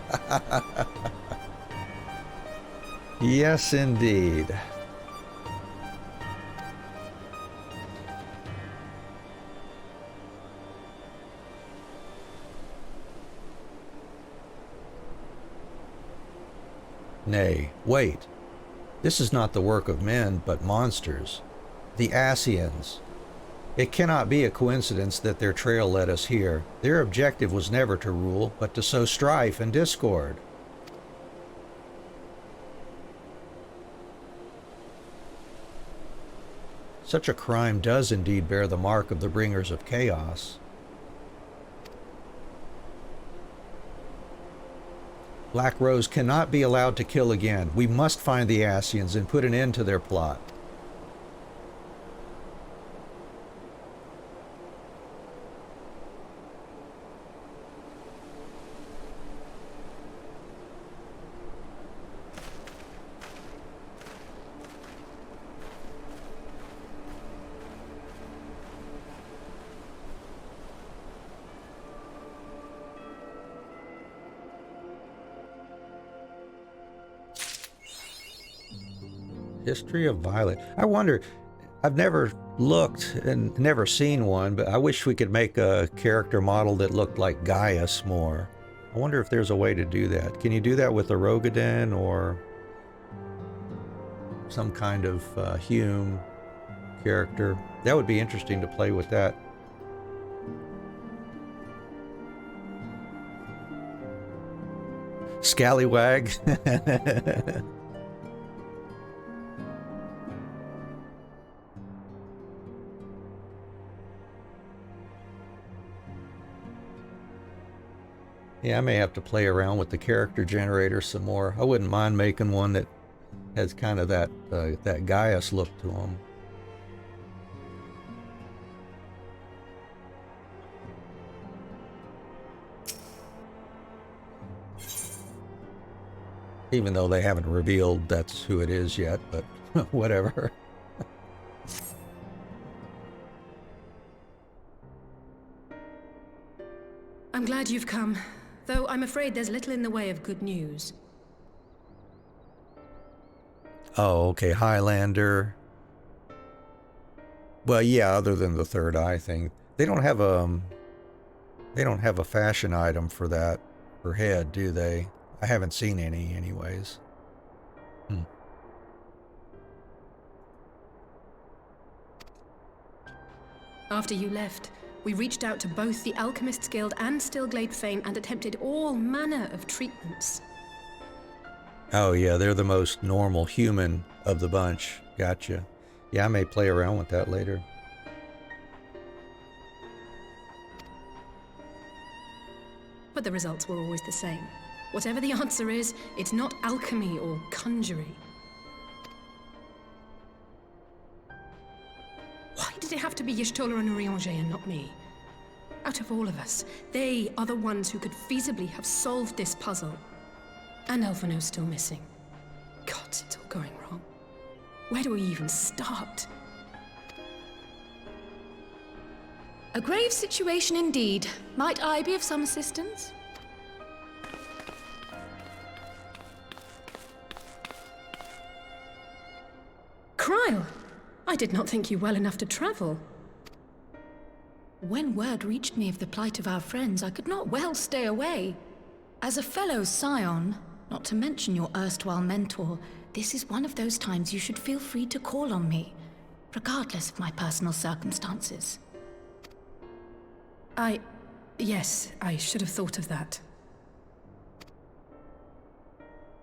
Yes, indeed. Nay, wait. This is not the work of men, but monsters. The Ascians. It cannot be a coincidence that their trail led us here. Their objective was never to rule, but to sow strife and discord. Such a crime does indeed bear the mark of the bringers of chaos. Black Rose cannot be allowed to kill again. We must find the Ascians and put an end to their plot. History of Violet. I wonder, I've never looked and never seen one, but I wish we could make a character model that looked like Gaius more. I wonder if there's a way to do that. Can you do that with a Rogadin or some kind of Hume character? That would be interesting to play with that. Scallywag. Yeah, I may have to play around with the character generator some more. I wouldn't mind making one that has kind of that Gaius look to him. Even though they haven't revealed that's who it is yet, but whatever. I'm glad you've come, though I'm afraid there's little in the way of good news. Oh, okay, Highlander. Well, yeah, other than the third eye thing. They don't have a fashion item for that, for head, do they? I haven't seen any anyways. After you left, we reached out to both the Alchemists Guild and Stillglade Fane and attempted all manner of treatments. Oh yeah, they're the most normal human of the bunch. Gotcha. Yeah, I may play around with that later. But the results were always the same. Whatever the answer is, it's not alchemy or conjuring. Why did it have to be Y'shtola and Urianger and not me? Out of all of us, they are the ones who could feasibly have solved this puzzle. And Elfino's still missing. God, it's all going wrong. Where do we even start? A grave situation indeed. Might I be of some assistance? Kryle! I did not think you well enough to travel. When word reached me of the plight of our friends, I could not well stay away. As a fellow scion, not to mention your erstwhile mentor, this is one of those times you should feel free to call on me, regardless of my personal circumstances. Yes, I should have thought of that.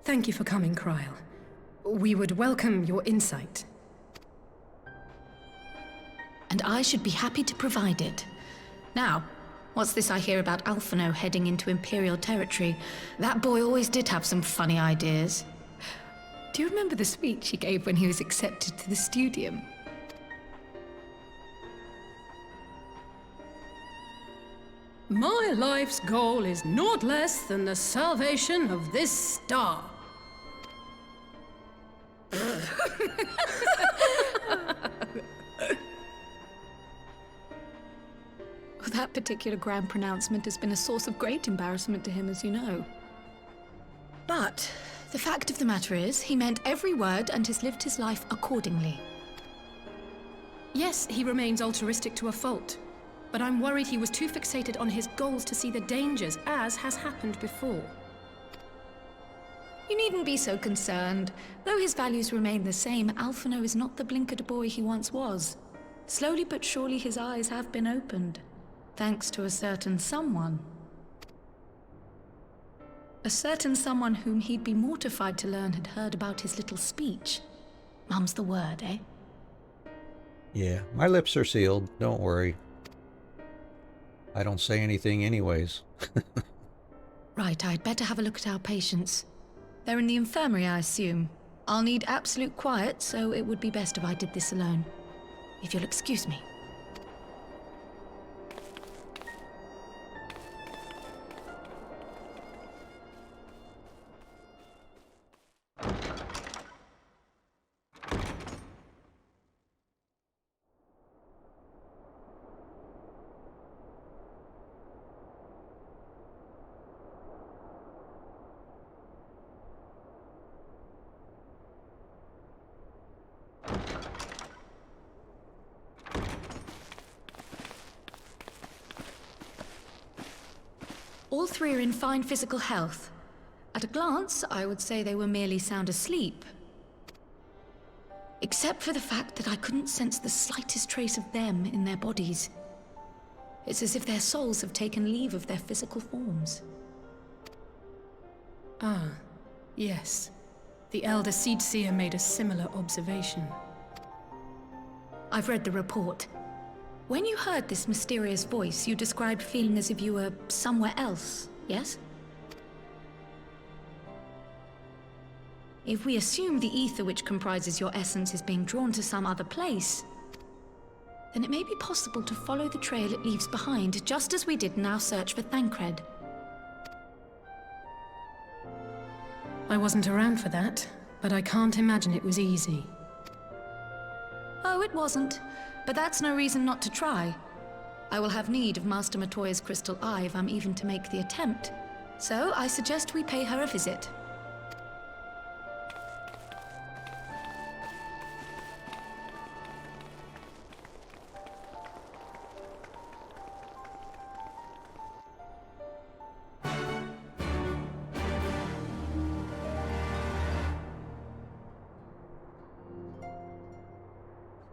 Thank you for coming, Kryle. We would welcome your insight. And I should be happy to provide it. Now, what's this I hear about Alphino heading into Imperial territory? That boy always did have some funny ideas. Do you remember the speech he gave when he was accepted to the Studium? My life's goal is naught less than the salvation of this star. That particular grand pronouncement has been a source of great embarrassment to him, as you know. But the fact of the matter is, he meant every word and has lived his life accordingly. Yes, he remains altruistic to a fault, but I'm worried he was too fixated on his goals to see the dangers, as has happened before. You needn't be so concerned. Though his values remain the same, Alphino is not the blinkered boy he once was. Slowly but surely his eyes have been opened, thanks to a certain someone. A certain someone whom he'd be mortified to learn had heard about his little speech. Mum's the word, eh? Yeah, my lips are sealed. Don't worry. I don't say anything anyways. Right, I'd better have a look at our patients. They're in the infirmary, I assume. I'll need absolute quiet, so it would be best if I did this alone. If you'll excuse me. All three are in fine physical health. At a glance, I would say they were merely sound asleep. Except for the fact that I couldn't sense the slightest trace of them in their bodies. It's as if their souls have taken leave of their physical forms. Ah, yes. The Elder Seedseer made a similar observation. I've read the report. When you heard this mysterious voice, you described feeling as if you were somewhere else, yes? If we assume the ether which comprises your essence is being drawn to some other place, then it may be possible to follow the trail it leaves behind, just as we did in our search for Thancred. I wasn't around for that, but I can't imagine it was easy. Oh, it wasn't. But that's no reason not to try. I will have need of Master Matoya's crystal eye if I'm even to make the attempt. So I suggest we pay her a visit.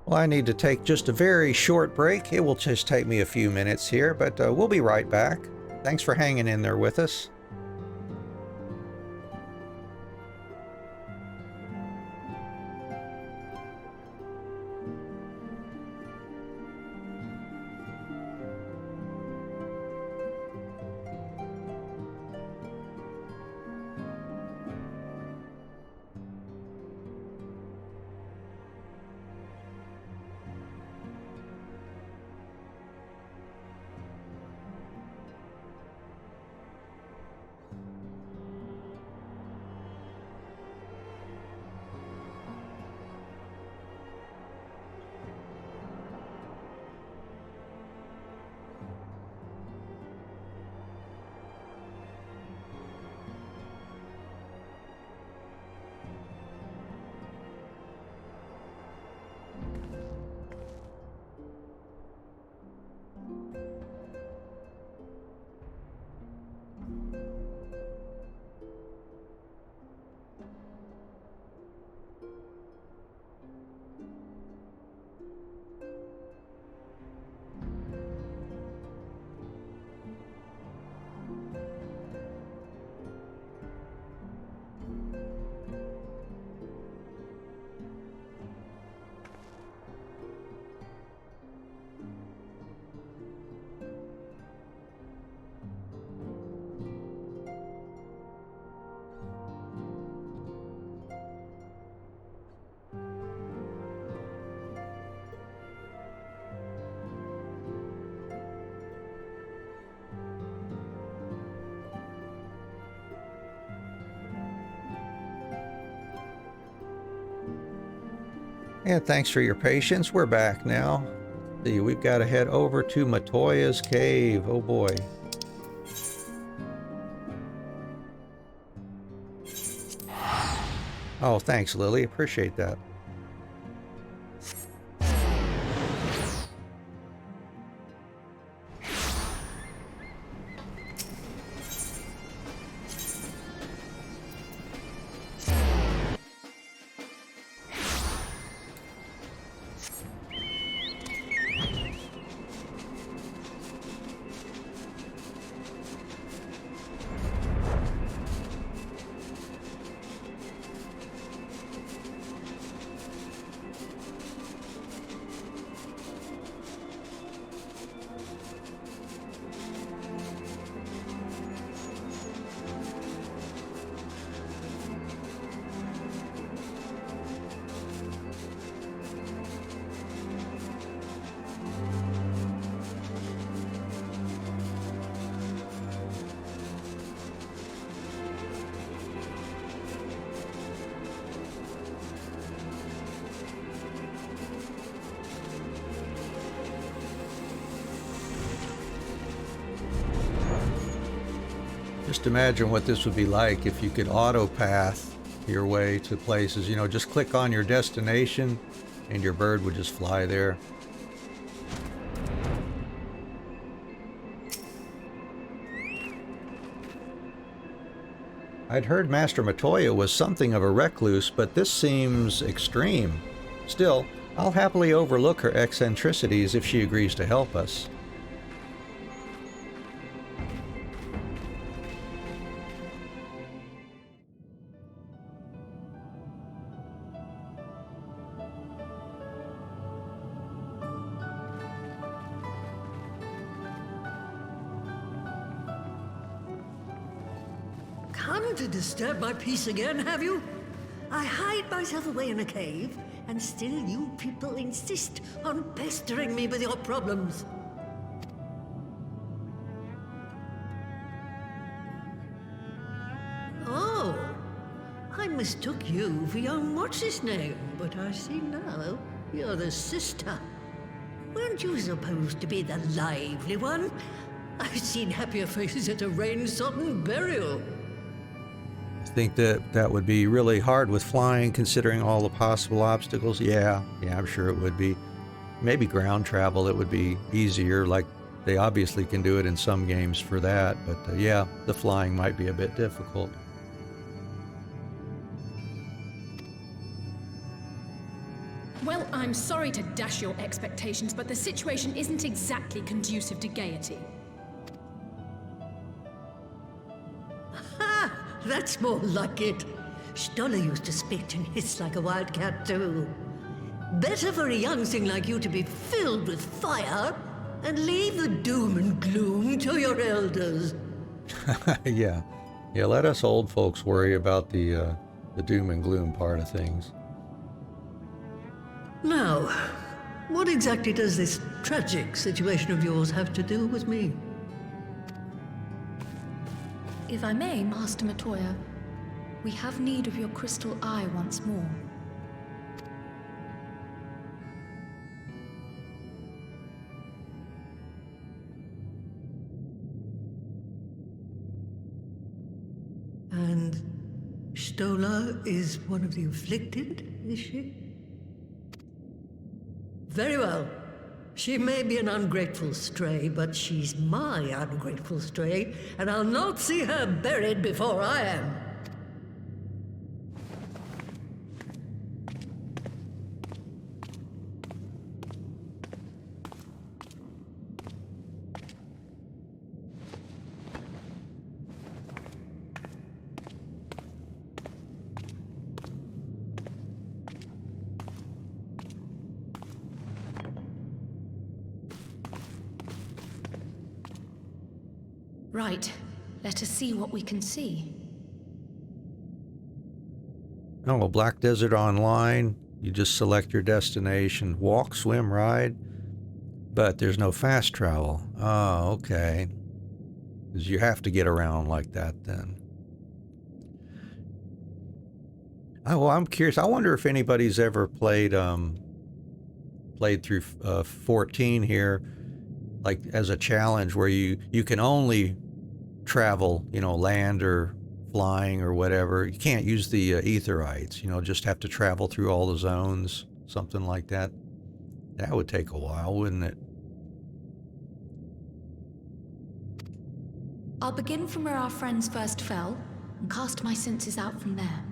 Well, I need to take just a very short break. It will just take me a few minutes here, but we'll be right back. Thanks for hanging in there with us. And thanks for your patience. We're back now. See, we've got to head over to Matoya's cave. Oh boy. Oh, thanks, Lily. Appreciate that. Just imagine what this would be like if you could auto path your way to places. You know, just click on your destination and your bird would just fly there. I'd heard Master Matoya was something of a recluse, but this seems extreme. Still, I'll happily overlook her eccentricities if she agrees to help us. Come to disturb my peace again, have you? I hide myself away in a cave, and still you people insist on pestering me with your problems. Oh, I mistook you for young what's-his-name, but I see now you're the sister. Weren't you supposed to be the lively one? I've seen happier faces at a rain-sodden burial. I think that would be really hard with flying, considering all the possible obstacles. Yeah, I'm sure it would be. Maybe ground travel, it would be easier, like they obviously can do it in some games for that, but yeah, the flying might be a bit difficult. Well, I'm sorry to dash your expectations, but the situation isn't exactly conducive to gaiety. That's more like it. Stoller used to spit and hiss like a wildcat too. Better for a young thing like you to be filled with fire and leave the doom and gloom to your elders. Yeah, let us old folks worry about the doom and gloom part of things. Now, what exactly does this tragic situation of yours have to do with me? If I may, Master Matoya, we have need of your crystal eye once more. And Stoller is one of the afflicted, is she? Very well. She may be an ungrateful stray, but she's my ungrateful stray, and I'll not see her buried before I am. Right. Let us see what we can see. Oh, Black Desert Online. You just select your destination. Walk, swim, ride. But there's no fast travel. Oh, okay. Because you have to get around like that then. Oh, well, I'm curious. I wonder if anybody's ever played through 14 here, like as a challenge where you can only travel, land or flying or whatever. You can't use the etherites, just have to travel through all the zones, something like that. That would take a while, wouldn't it? I'll begin from where our friends first fell and cast my senses out from there.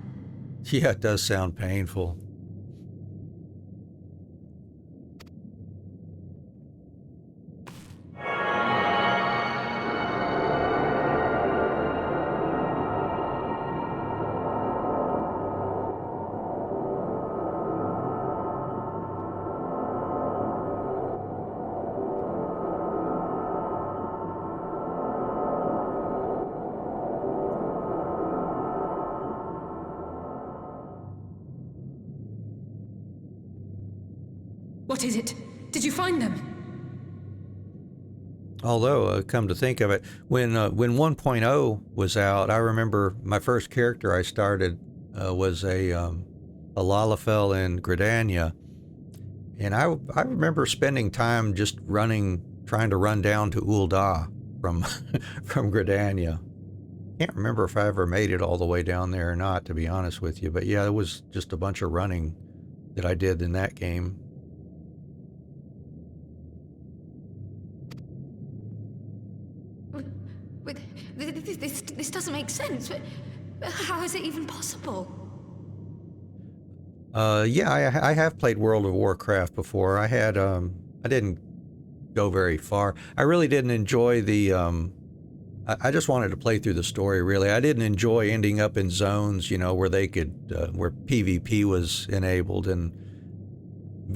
Yeah, it does sound painful. What is it? Did you find them? Although, come to think of it, when 1.0 was out, I remember my first character I started was a Lalafell in Gridania, and I remember spending time just trying to run down to Ul'dah from from Gridania. Can't remember if I ever made it all the way down there or not, to be honest with you. But yeah, it was just a bunch of running that I did in that game. This doesn't make sense. How is it even possible? Yeah, I have played World of Warcraft before. I didn't go very far. I really didn't enjoy the, I just wanted to play through the story, really. I didn't enjoy ending up in zones, where they could, where PvP was enabled and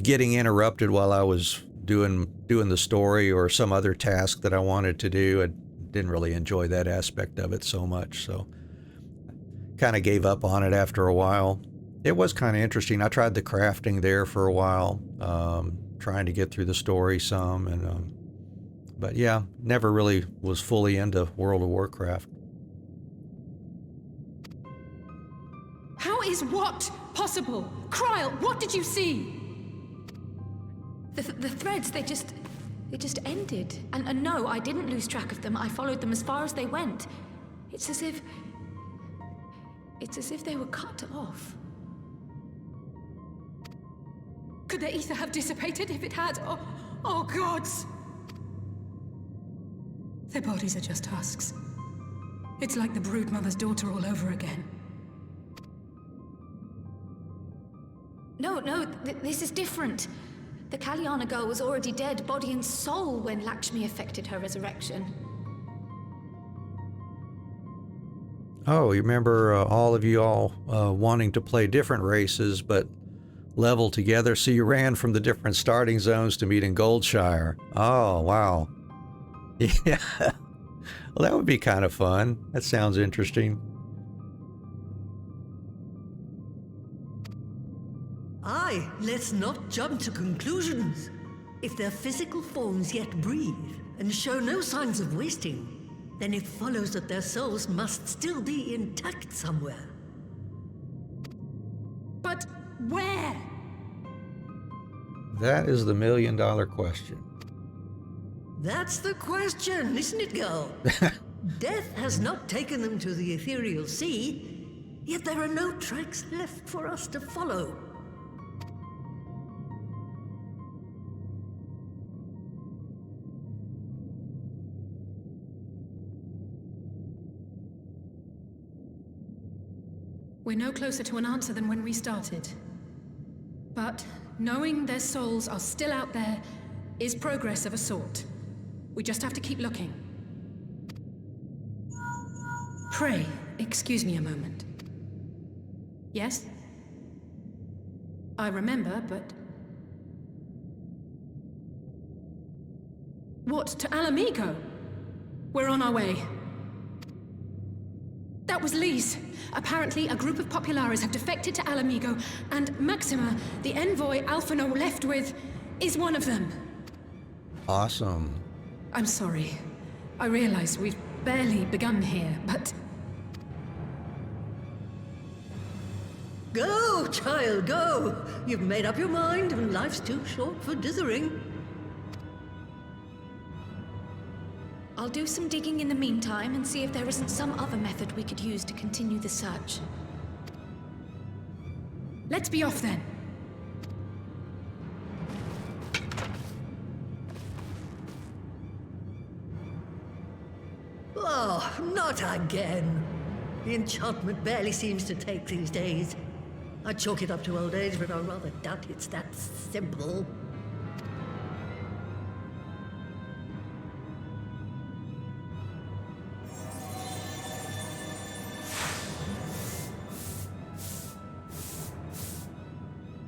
getting interrupted while I was doing the story or some other task that I wanted to do. I didn't really enjoy that aspect of it so much, so kind of gave up on it after a while. It was kind of interesting. I tried the crafting there for a while, trying to get through the story some, and but yeah, never really was fully into World of Warcraft. How is what possible? Kryl, what did you see? The threads, they just ended. And no, I didn't lose track of them. I followed them as far as they went. It's as if they were cut off. Could the ether have dissipated? If it had, oh gods! Their bodies are just husks. It's like the Broodmother's daughter all over again. No, this is different. The Kalyana girl was already dead, body and soul, when Lakshmi effected her resurrection. Oh, you remember all of you wanting to play different races, but level together, so you ran from the different starting zones to meet in Goldshire. Oh, wow. Yeah. Well, that would be kind of fun. That sounds interesting. Aye, let's not jump to conclusions. If their physical forms yet breathe and show no signs of wasting, then it follows that their souls must still be intact somewhere. But where? That is the million-dollar question. That's the question, isn't it, girl? Death has not taken them to the ethereal sea, yet there are no tracks left for us to follow. We're no closer to an answer than when we started. But knowing their souls are still out there is progress of a sort. We just have to keep looking. Pray, excuse me a moment. Yes? I remember, but... What, to Alamigo? We're on our way. That was Lee's. Apparently, a group of Populares have defected to Alamigo, and Maxima, the envoy Alphino left with, is one of them. Awesome. I'm sorry. I realize we've barely begun here, but... Go, child, go! You've made up your mind, and life's too short for dithering. I'll do some digging in the meantime and see if there isn't some other method we could use to continue the search. Let's be off then. Oh, not again. The enchantment barely seems to take these days. I chalk it up to old age, but I rather doubt it's that simple.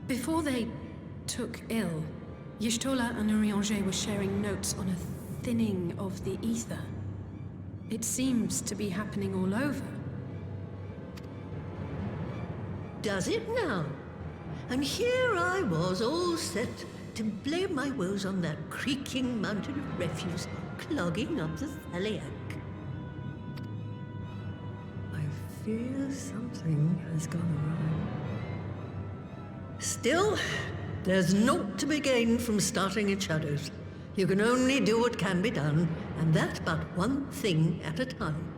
Before they took ill, Y'shtola and Urianger were sharing notes on a thinning of the ether. It seems to be happening all over. Does it now? And here I was, all set to blame my woes on that creaking mountain of refuse clogging up the Thaliac. I fear something has gone awry. Still, there's naught to be gained from starting in shadows. You can only do what can be done, and that but one thing at a time.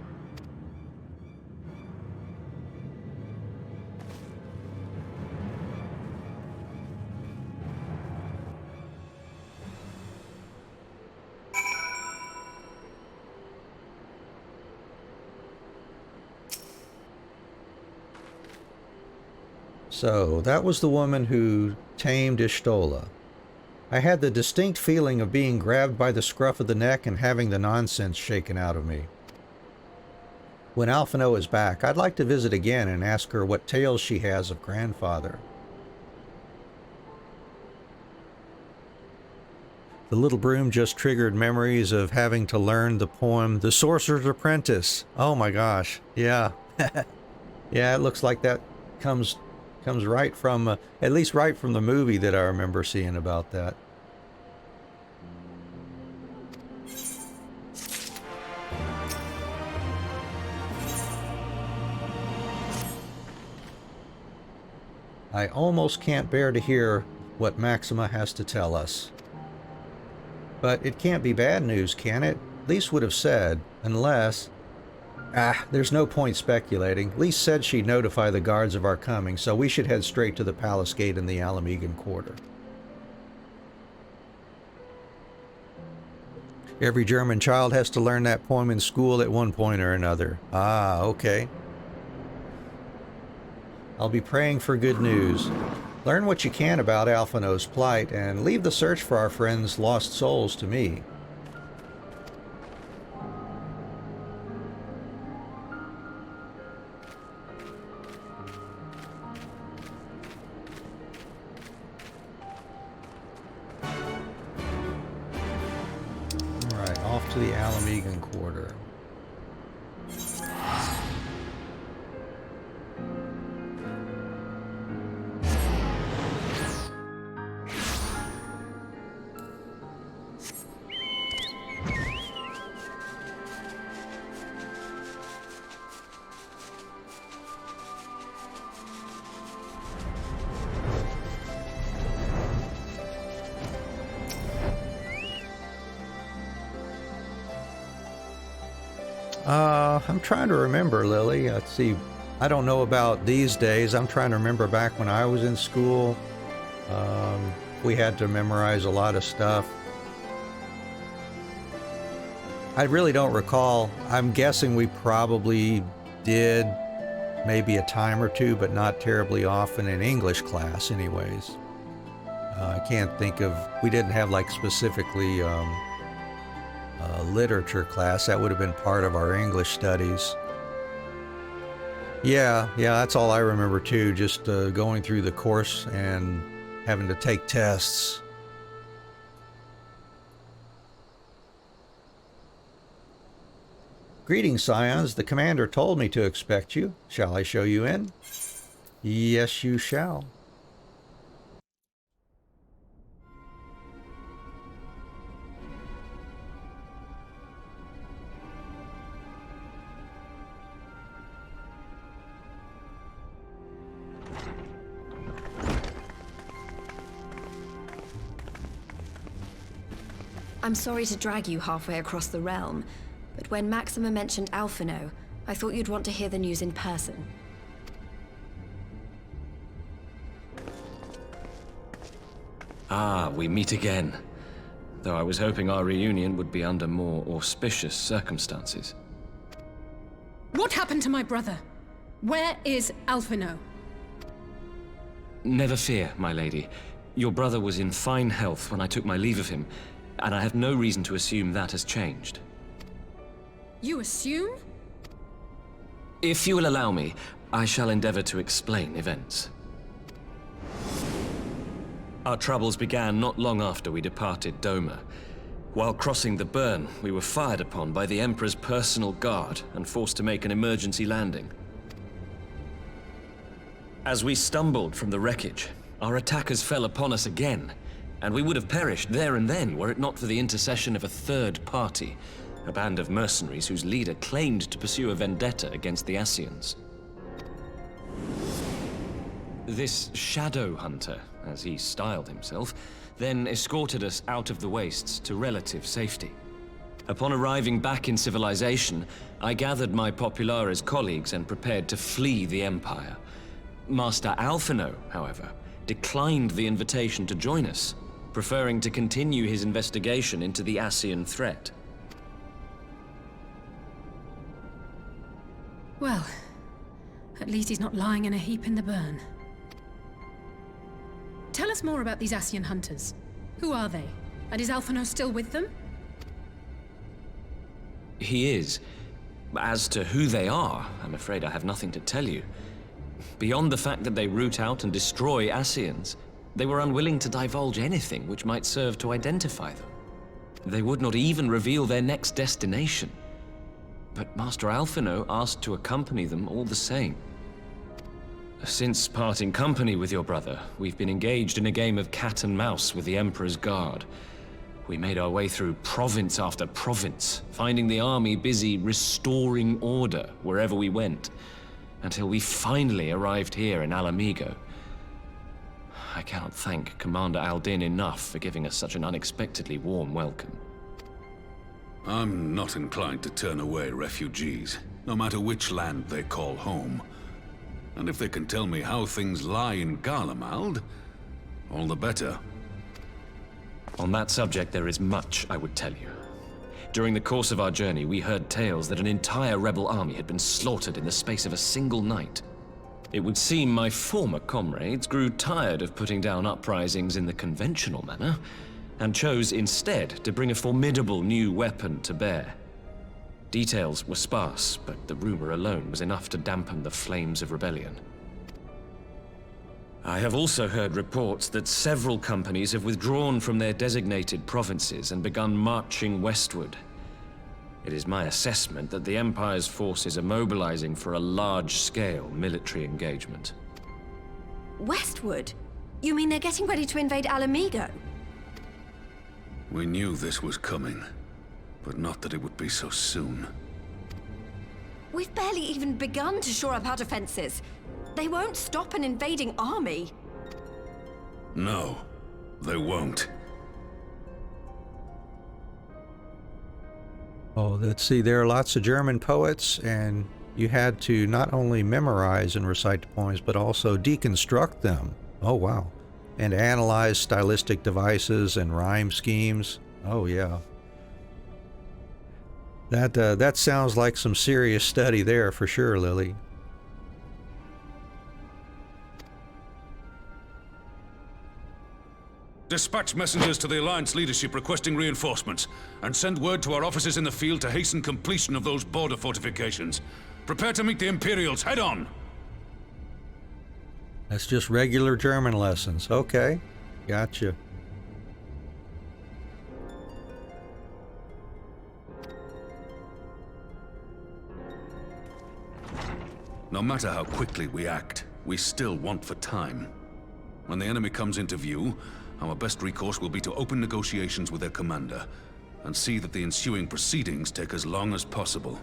So, that was the woman who tamed Y'shtola. I had the distinct feeling of being grabbed by the scruff of the neck and having the nonsense shaken out of me. When Alphino is back, I'd like to visit again and ask her what tales she has of Grandfather. The little broom just triggered memories of having to learn the poem The Sorcerer's Apprentice. Oh my gosh, yeah. Yeah, it looks like that comes right from, at least right from the movie that I remember seeing about that. I almost can't bear to hear what Maxima has to tell us. But it can't be bad news, can it? Lys would have said, unless... there's no point speculating. Lys said she'd notify the guards of our coming, so we should head straight to the palace gate in the Alamegan Quarter. Every German child has to learn that poem in school at one point or another. Ah, okay. I'll be praying for good news. Learn what you can about Alphino's plight, and leave the search for our friends' lost souls to me. Alright, off to the Alamegan Quarter. I'm trying to remember, Lily. Let's see. I don't know about these days. I'm trying to remember back when I was in school. We had to memorize a lot of stuff. I really don't recall. I'm guessing we probably did maybe a time or two, but not terribly often in English class anyways. I can't think of, we didn't have like specifically literature class. That would have been part of our English studies. Yeah, that's all I remember too, just going through the course and having to take tests. Greetings, Scions. The commander told me to expect you. Shall I show you in? Yes, you shall. I'm sorry to drag you halfway across the realm, but when Maxima mentioned Alphino, I thought you'd want to hear the news in person. Ah, we meet again. Though I was hoping our reunion would be under more auspicious circumstances. What happened to my brother? Where is Alphino? Never fear, my lady. Your brother was in fine health when I took my leave of him, and I have no reason to assume that has changed. You assume? If you will allow me, I shall endeavor to explain events. Our troubles began not long after we departed Doma. While crossing the burn, we were fired upon by the Emperor's personal guard and forced to make an emergency landing. As we stumbled from the wreckage, our attackers fell upon us again, and we would have perished there and then were it not for the intercession of a third party, a band of mercenaries whose leader claimed to pursue a vendetta against the Ascians. This shadow hunter, as he styled himself, then escorted us out of the wastes to relative safety. Upon arriving back in civilization, I gathered my Populares colleagues and prepared to flee the Empire. Master Alphino, however, declined the invitation to join us, preferring to continue his investigation into the Ascian threat. Well, at least he's not lying in a heap in the burn. Tell us more about these Ascian hunters. Who are they? And is Alphino still with them? He is. As to who they are, I'm afraid I have nothing to tell you. Beyond the fact that they root out and destroy Ascians, they were unwilling to divulge anything which might serve to identify them. They would not even reveal their next destination. But Master Alphino asked to accompany them all the same. Since parting company with your brother, we've been engaged in a game of cat and mouse with the Emperor's guard. We made our way through province after province, finding the army busy restoring order wherever we went, until we finally arrived here in Alamigo. I cannot thank Commander Aldin enough for giving us such an unexpectedly warm welcome. I'm not inclined to turn away refugees, no matter which land they call home. And if they can tell me how things lie in Garlemald, all the better. On that subject, there is much I would tell you. During the course of our journey, we heard tales that an entire rebel army had been slaughtered in the space of a single night. It would seem my former comrades grew tired of putting down uprisings in the conventional manner, and chose instead to bring a formidable new weapon to bear. Details were sparse, but the rumor alone was enough to dampen the flames of rebellion. I have also heard reports that several companies have withdrawn from their designated provinces and begun marching westward. It is my assessment that the Empire's forces are mobilizing for a large-scale military engagement. Westward? You mean they're getting ready to invade Alamigo? We knew this was coming, but not that it would be so soon. We've barely even begun to shore up our defenses. They won't stop an invading army. No, they won't. Oh, let's see, there are lots of German poets, and you had to not only memorize and recite the poems, but also deconstruct them. Oh, wow. And analyze stylistic devices and rhyme schemes. Oh, yeah. That sounds like some serious study there for sure, Lily. Dispatch messengers to the Alliance leadership requesting reinforcements, and send word to our officers in the field to hasten completion of those border fortifications. Prepare to meet the Imperials head on! That's just regular German lessons. Okay, gotcha. No matter how quickly we act, we still want for time. When the enemy comes into view, our best recourse will be to open negotiations with their commander, and see that the ensuing proceedings take as long as possible.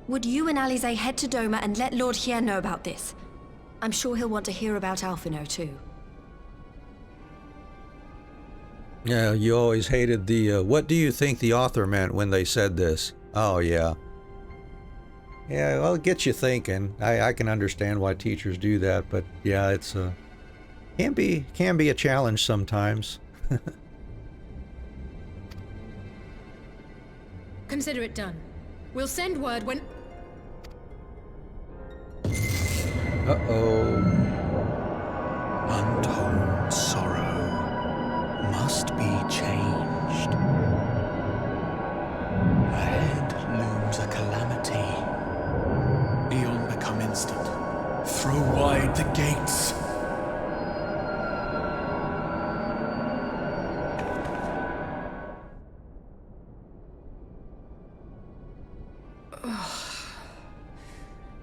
Would you and Alize head to Doma and let Lord Hier know about this? I'm sure he'll want to hear about Alphino too. Yeah, you always hated the, what do you think the author meant when they said this? Oh, yeah. Yeah, well, it gets you thinking. I can understand why teachers do that, but yeah, it's can be a challenge sometimes. Consider it done. We'll send word when... Uh-oh. Untold sorrow must be changed. Ahead looms a calamity. Eon become instant. Throw wide the gates.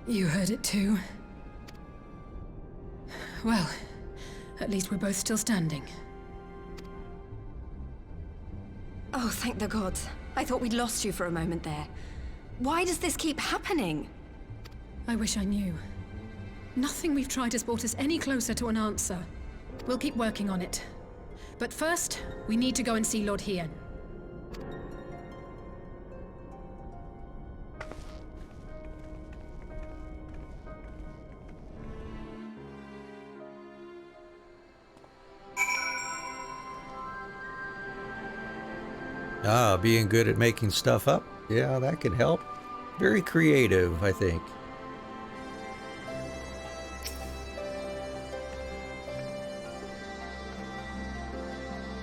You heard it too. Well, at least we're both still standing. Oh, thank the gods. I thought we'd lost you for a moment there. Why does this keep happening? I wish I knew. Nothing we've tried has brought us any closer to an answer. We'll keep working on it. But first, we need to go and see Lord Hien. Ah, being good at making stuff up. Yeah, that could help. Very creative, I think.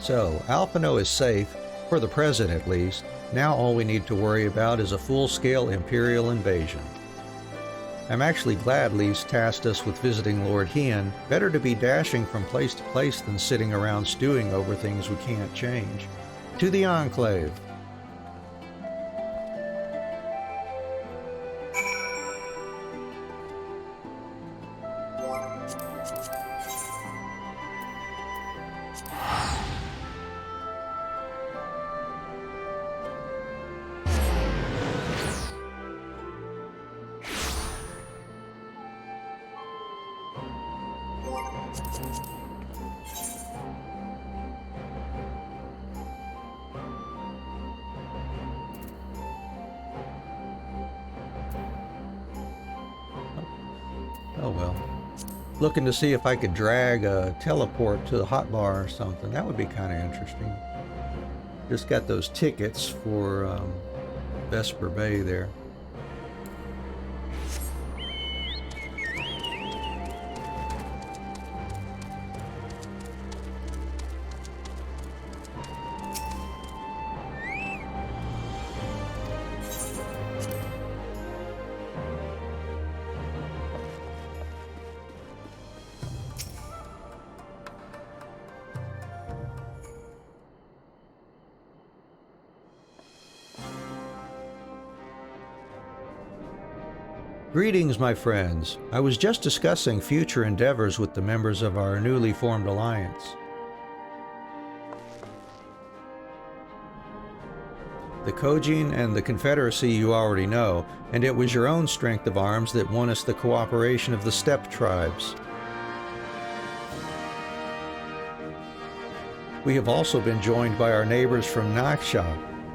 So, Alphino is safe, for the present at least. Now all we need to worry about is a full-scale Imperial invasion. I'm actually glad Lise tasked us with visiting Lord Hien. Better to be dashing from place to place than sitting around stewing over things we can't change. To the Enclave. Oh well. Looking to see if I could drag a teleport to the hotbar or something. That would be kind of interesting. Just got those tickets for Vesper Bay there. Greetings, my friends. I was just discussing future endeavors with the members of our newly formed alliance. The Kojin and the Confederacy you already know, and it was your own strength of arms that won us the cooperation of the steppe tribes. We have also been joined by our neighbors from Naksha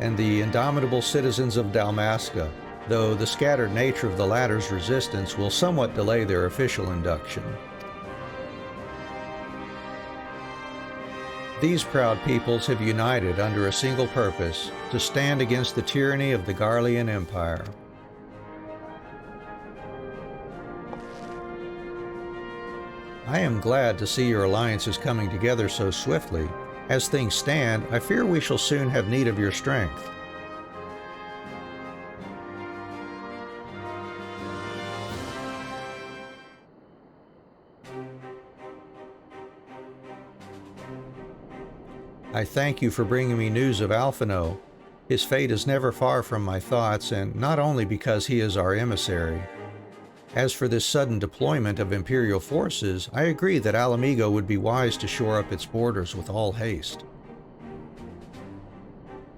and the indomitable citizens of Dalmasca, though the scattered nature of the latter's resistance will somewhat delay their official induction. These proud peoples have united under a single purpose, to stand against the tyranny of the Garlean Empire. I am glad to see your alliance is coming together so swiftly. As things stand, I fear we shall soon have need of your strength. I thank you for bringing me news of Alphino. His fate is never far from my thoughts, and not only because he is our emissary. As for this sudden deployment of Imperial forces, I agree that Alamigo would be wise to shore up its borders with all haste.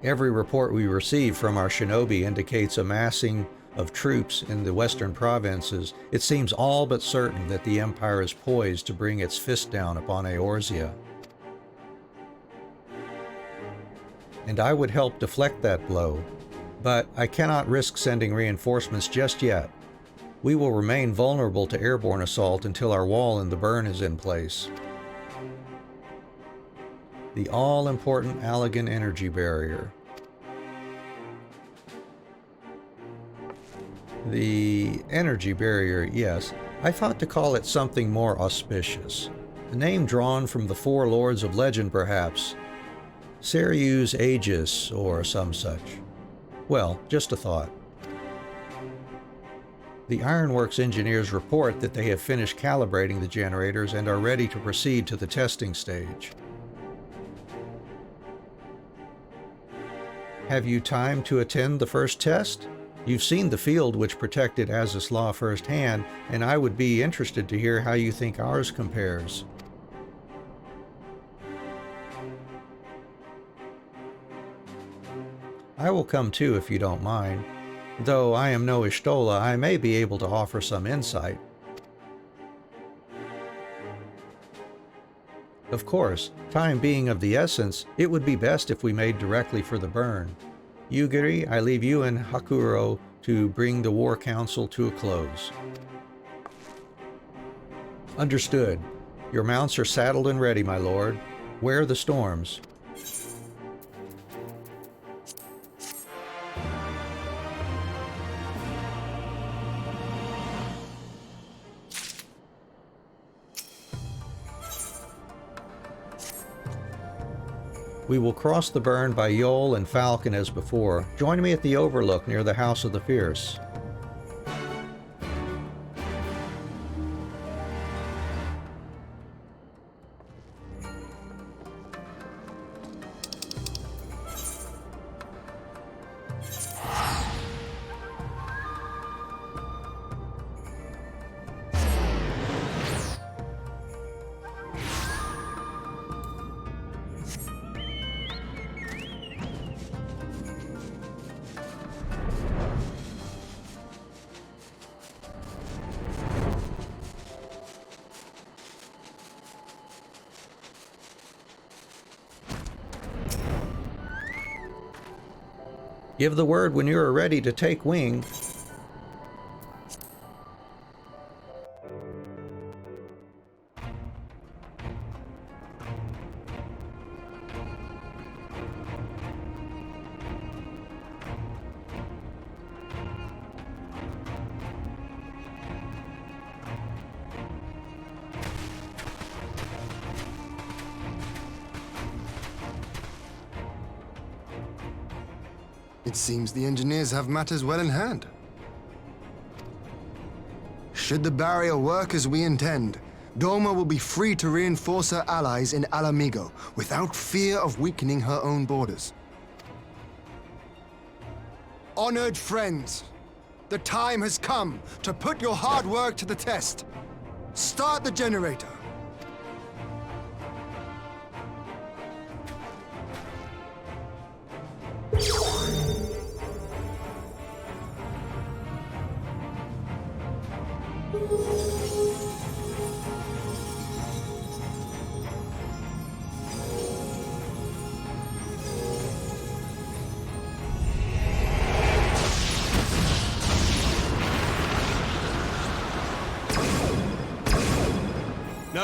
Every report we receive from our shinobi indicates a massing of troops in the western provinces. It seems all but certain that the Empire is poised to bring its fist down upon Eorzea. and I would help deflect that blow. But I cannot risk sending reinforcements just yet. We will remain vulnerable to airborne assault until our wall in the burn is in place. The all-important Allegan energy barrier. The energy barrier, yes. I thought to call it something more auspicious. A name drawn from the four lords of legend, perhaps. Serious Aegis, or some such. Well, just a thought. The Ironworks engineers report that they have finished calibrating the generators and are ready to proceed to the testing stage. Have you time to attend the first test? You've seen the field which protected Azus Law firsthand, and I would be interested to hear how you think ours compares. I will come too if you don't mind. Though I am no Ishtola, I may be able to offer some insight. Of course, time being of the essence, it would be best if we made directly for the burn. Yugiri, I leave you and Hakuro to bring the War Council to a close. Understood. Your mounts are saddled and ready, my lord. Wear the storms. We will cross the burn by Yol and Falcon as before. Join me at the overlook near the House of the Fierce. Give the word when you are ready to take wing. It seems the engineers have matters well in hand. Should the barrier work as we intend, Doma will be free to reinforce her allies in Alamigo without fear of weakening her own borders. Honored friends, the time has come to put your hard work to the test. Start the generator.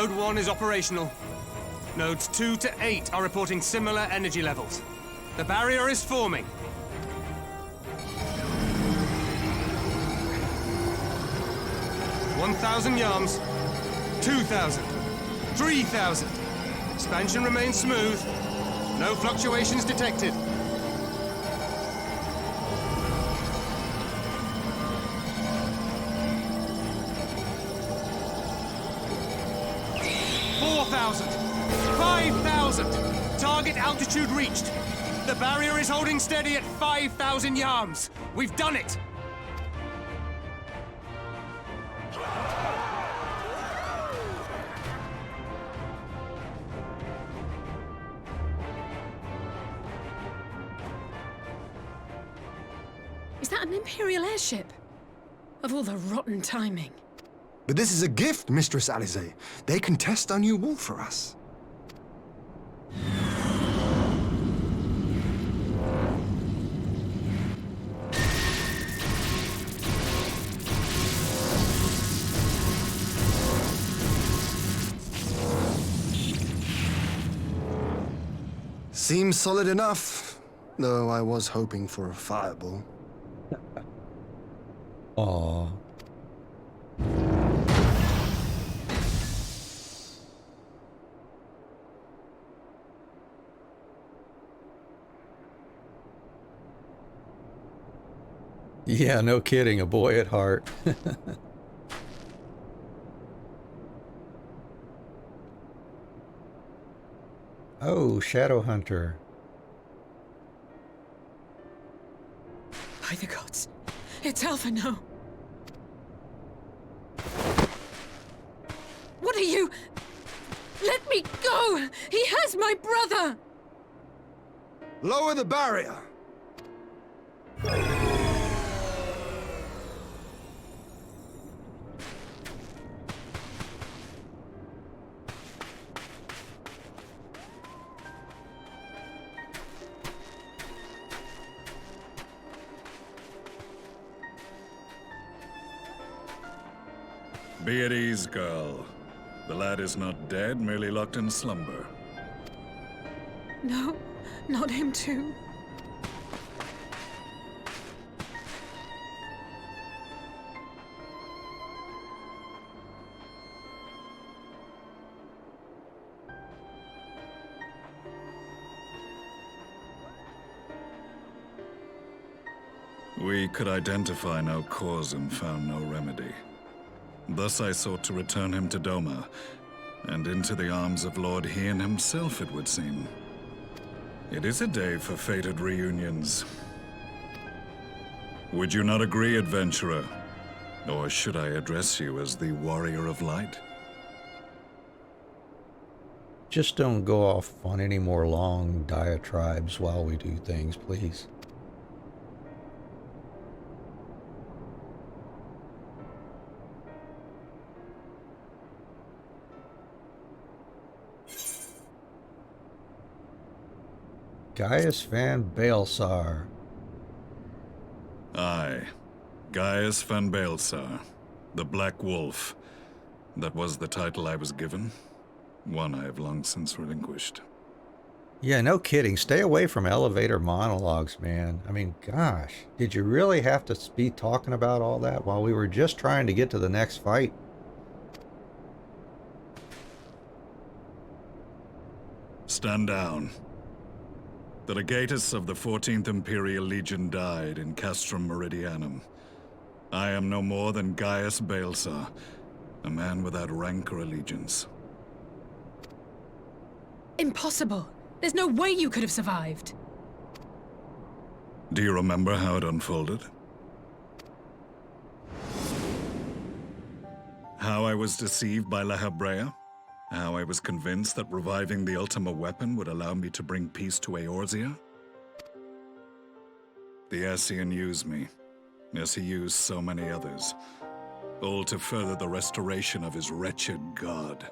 Node 1 is operational. Nodes 2 to 8 are reporting similar energy levels. The barrier is forming. $1,000 yards, 2,000, 3,000. Expansion remains smooth. No fluctuations detected. Target altitude reached. The barrier is holding steady at 5,000 yards. We've done it! Is that an Imperial airship? Of all the rotten timing. But this is a gift, Mistress Alize. They can test our new wall for us. Seems solid enough, though I was hoping for a fireball. Aww. Yeah, no kidding, a boy at heart. Oh, Shadow Hunter. By the gods, it's Alphino. What are you? Let me go! He has my brother! Lower the barrier! Be at ease, girl. The lad is not dead, merely locked in slumber. No, not him too. We could identify no cause and found no remedy. Thus I sought to return him to Doma, and into the arms of Lord Hien himself, it would seem. It is a day for fated reunions. Would you not agree, adventurer? Or should I address you as the Warrior of Light? Just don't go off on any more long diatribes while we do things, please. Gaius van Baelsar. Aye. Gaius van Baelsar. The Black Wolf. That was the title I was given. One I have long since relinquished. Yeah, no kidding. Stay away from elevator monologues, man. I mean, gosh. Did you really have to be talking about all that while we were just trying to get to the next fight? Stand down. The legatus of the 14th Imperial Legion died in Castrum Meridianum. I am no more than Gaius Baelsar, a man without rank or allegiance. Impossible! There's no way you could have survived! Do you remember how it unfolded? How I was deceived by La Habrea? How I was convinced that reviving the Ultima weapon would allow me to bring peace to Eorzea? The Ascian used me, as he used so many others, all to further the restoration of his wretched god.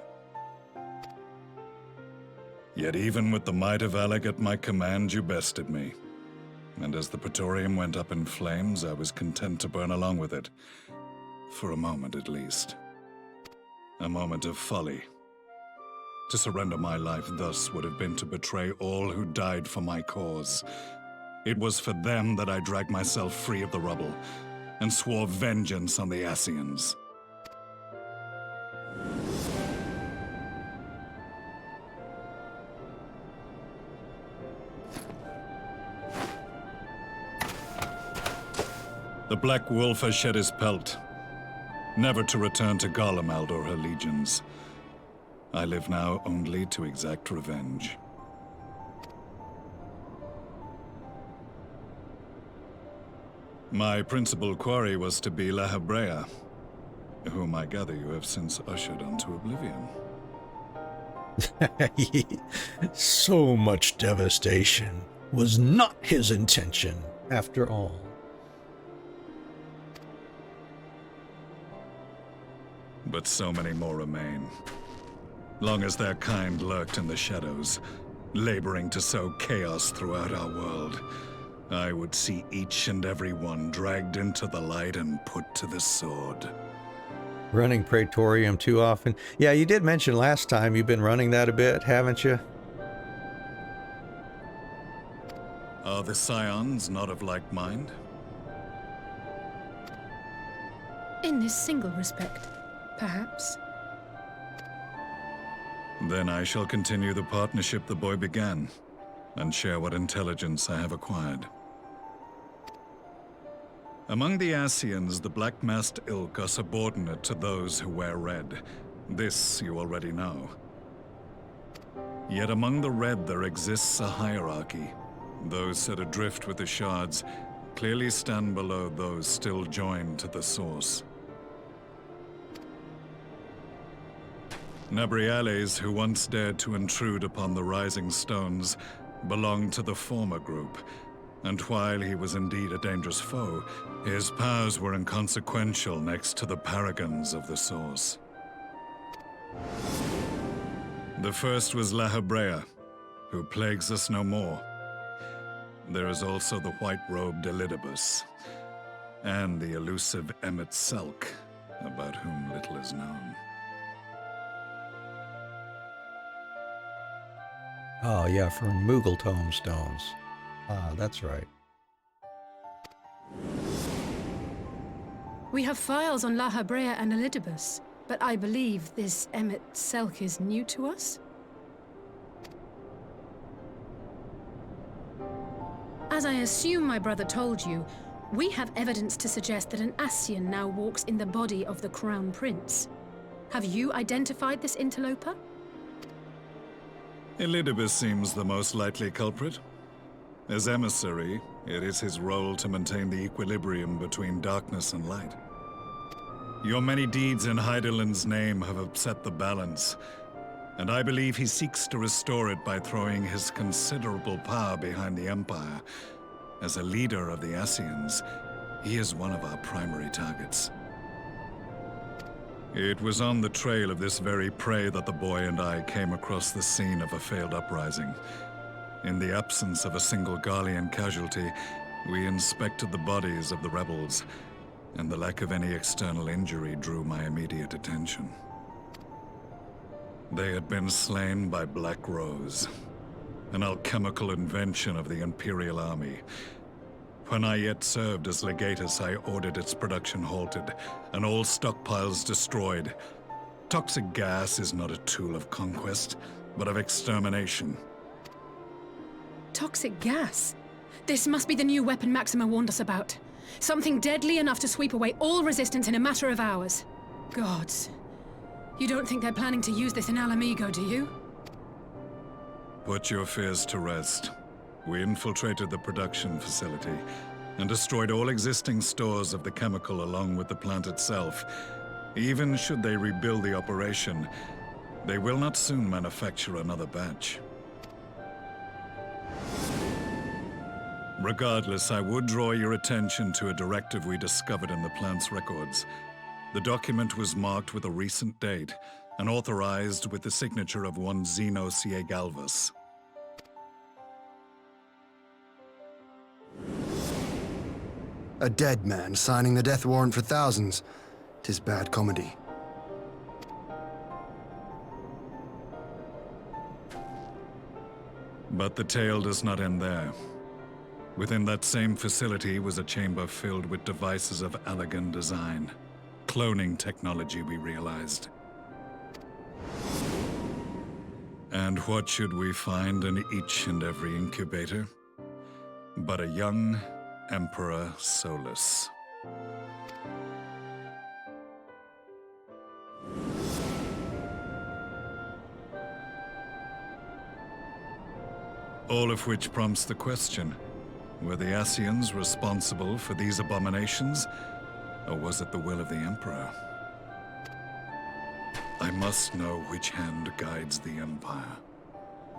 Yet even with the might of Alec at my command, you bested me. And as the Praetorium went up in flames, I was content to burn along with it. For a moment at least. A moment of folly. To surrender my life thus would have been to betray all who died for my cause. It was for them that I dragged myself free of the rubble, and swore vengeance on the Ascians. The Black Wolf has shed his pelt, never to return to Garlemald or her legions. I live now only to exact revenge. My principal quarry was to be La Habrea, whom I gather you have since ushered onto oblivion. So much devastation was not his intention, after all. But so many more remain. Long as their kind lurked in the shadows, laboring to sow chaos throughout our world, I would see each and every one dragged into the light and put to the sword. Running Praetorium too often. Yeah, you did mention last time you've been running that a bit, haven't you? Are the Scions not of like mind? In this single respect, perhaps. Then I shall continue the partnership the boy began, and share what intelligence I have acquired. Among the Ascians, the black-masked ilk are subordinate to those who wear red. This you already know. Yet among the red there exists a hierarchy. Those set adrift with the shards clearly stand below those still joined to the source. Nabriales, who once dared to intrude upon the Rising Stones, belonged to the former group, and while he was indeed a dangerous foe, his powers were inconsequential next to the paragons of the Source. The first was La Hebrea, who plagues us no more. There is also the white-robed Elidibus, and the elusive Emmet Selk, about whom little is known. Oh, yeah, from Moogle tombstones. Ah, that's right. We have files on La Hebrea and Elidibus, but I believe this Emmet Selk is new to us? As I assume my brother told you, we have evidence to suggest that an Ascian now walks in the body of the Crown Prince. Have you identified this interloper? Elidibus seems the most likely culprit. As emissary, it is his role to maintain the equilibrium between darkness and light. Your many deeds in Hydaelyn's name have upset the balance, and I believe he seeks to restore it by throwing his considerable power behind the Empire. As a leader of the Ascians, he is one of our primary targets. It was on the trail of this very prey that the boy and I came across the scene of a failed uprising. In the absence of a single Garlean casualty, we inspected the bodies of the rebels, and the lack of any external injury drew my immediate attention. They had been slain by Black Rose, an alchemical invention of the Imperial Army. When I yet served as legatus, I ordered its production halted, and all stockpiles destroyed. Toxic gas is not a tool of conquest, but of extermination. Toxic gas? This must be the new weapon Maxima warned us about. Something deadly enough to sweep away all resistance in a matter of hours. Gods. You don't think they're planning to use this in Alamigo, do you? Put your fears to rest. We infiltrated the production facility and destroyed all existing stores of the chemical along with the plant itself. Even should they rebuild the operation, they will not soon manufacture another batch. Regardless, I would draw your attention to a directive we discovered in the plant's records. The document was marked with a recent date and authorized with the signature of one Zeno C. Galvus. A dead man signing the death warrant for thousands. 'Tis bad comedy. But the tale does not end there. Within that same facility was a chamber filled with devices of elegant design. Cloning technology, we realized. And what should we find in each and every incubator? But a young Emperor Solus. All of which prompts the question, were the Ascians responsible for these abominations, or was it the will of the Emperor? I must know which hand guides the Empire.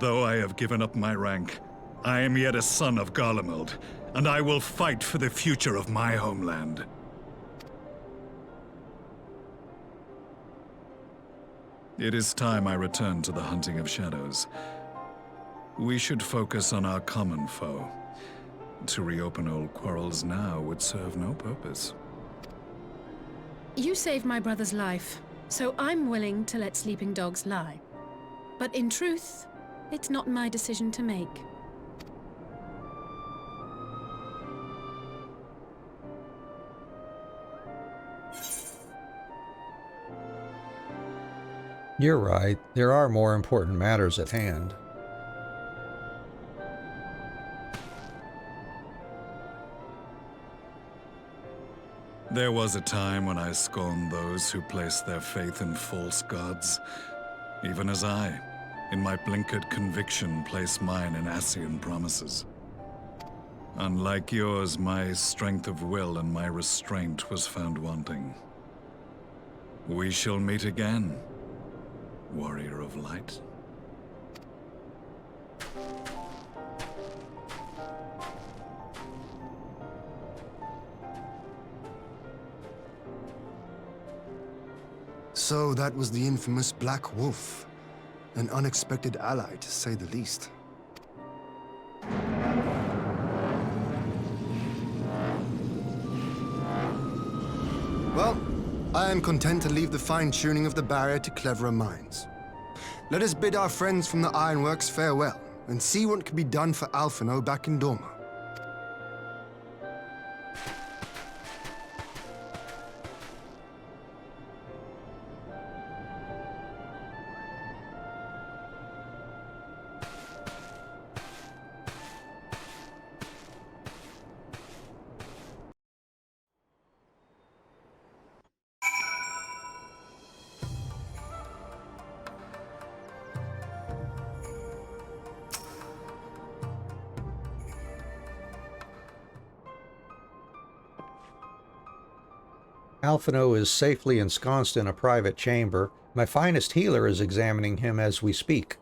Though I have given up my rank, I am yet a son of Garlemald, and I will fight for the future of my homeland. It is time I return to the hunting of shadows. We should focus on our common foe. To reopen old quarrels now would serve no purpose. You saved my brother's life, so I'm willing to let sleeping dogs lie. But in truth, it's not my decision to make. You're right. There are more important matters at hand. There was a time when I scorned those who placed their faith in false gods, even as I, in my blinkered conviction, place mine in Ascian promises. Unlike yours, my strength of will and my restraint was found wanting. We shall meet again, warrior of light. So that was the infamous Black Wolf. An unexpected ally, to say the least. Well, I am content to leave the fine-tuning of the barrier to cleverer minds. Let us bid our friends from the Ironworks farewell, and see what can be done for Alphino back in Dorma. Alphino is safely ensconced in a private chamber. My finest healer is examining him as we speak.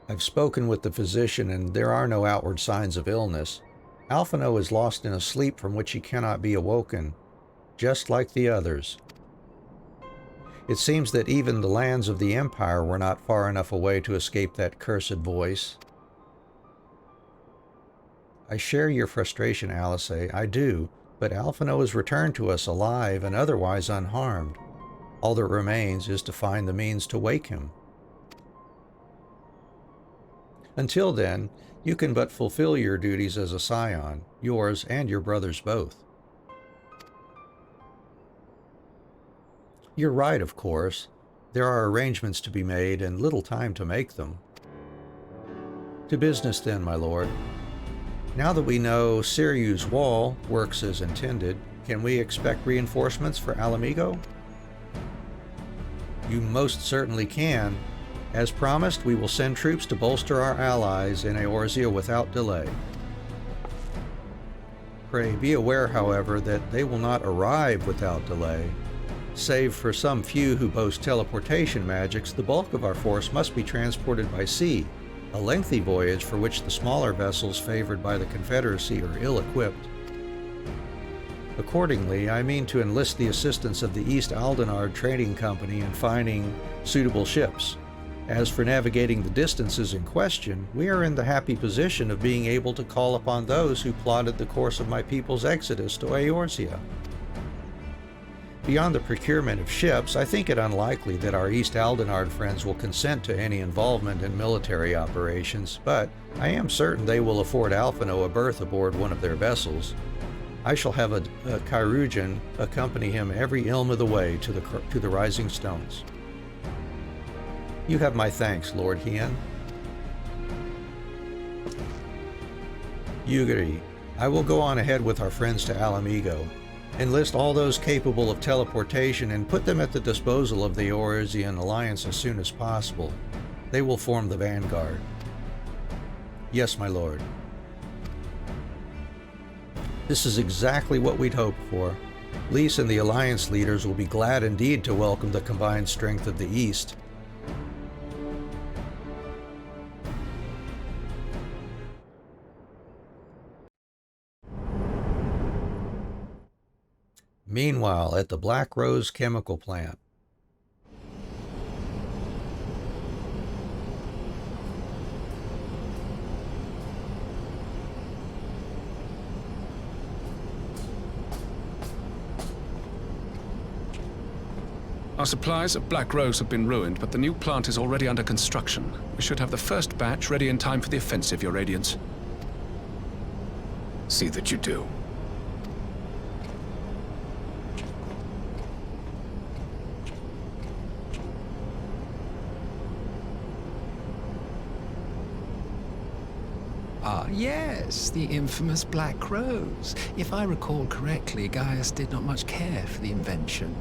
I've spoken with the physician, and there are no outward signs of illness. Alphino is lost in a sleep from which he cannot be awoken, just like the others. It seems that even the lands of the Empire were not far enough away to escape that cursed voice. I share your frustration, Alice. I do, but Alphino is returned to us alive and otherwise unharmed. All that remains is to find the means to wake him. Until then, you can but fulfill your duties as a scion, yours and your brother's both. You're right, of course. There are arrangements to be made and little time to make them. To business then, my lord. Now that we know Siryu's wall works as intended, can we expect reinforcements for Alamigo? You most certainly can. As promised, we will send troops to bolster our allies in Eorzea without delay. Pray be aware, however, that they will not arrive without delay. Save for some few who boast teleportation magics, the bulk of our force must be transported by sea, a lengthy voyage for which the smaller vessels favored by the Confederacy are ill-equipped. Accordingly, I mean to enlist the assistance of the East Aldenard Trading Company in finding suitable ships. As for navigating the distances in question, we are in the happy position of being able to call upon those who plotted the course of my people's exodus to Eorzea. Beyond the procurement of ships, I think it unlikely that our East Aldenard friends will consent to any involvement in military operations, but I am certain they will afford Alphino a berth aboard one of their vessels. I shall have a Kyrujan accompany him every ilm of the way to the Rising Stones. You have my thanks, Lord Hien. Yugiri, I will go on ahead with our friends to Alamigo. Enlist all those capable of teleportation and put them at the disposal of the Eorzean Alliance as soon as possible. They will form the vanguard. Yes, my lord. This is exactly what we'd hoped for. Lys and the Alliance leaders will be glad indeed to welcome the combined strength of the East. Meanwhile, at the Black Rose chemical plant. Our supplies of Black Rose have been ruined, but the new plant is already under construction. We should have the first batch ready in time for the offensive, Your Radiance. See that you do. Ah, yes, the infamous Black Rose. If I recall correctly, Gaius did not much care for the invention.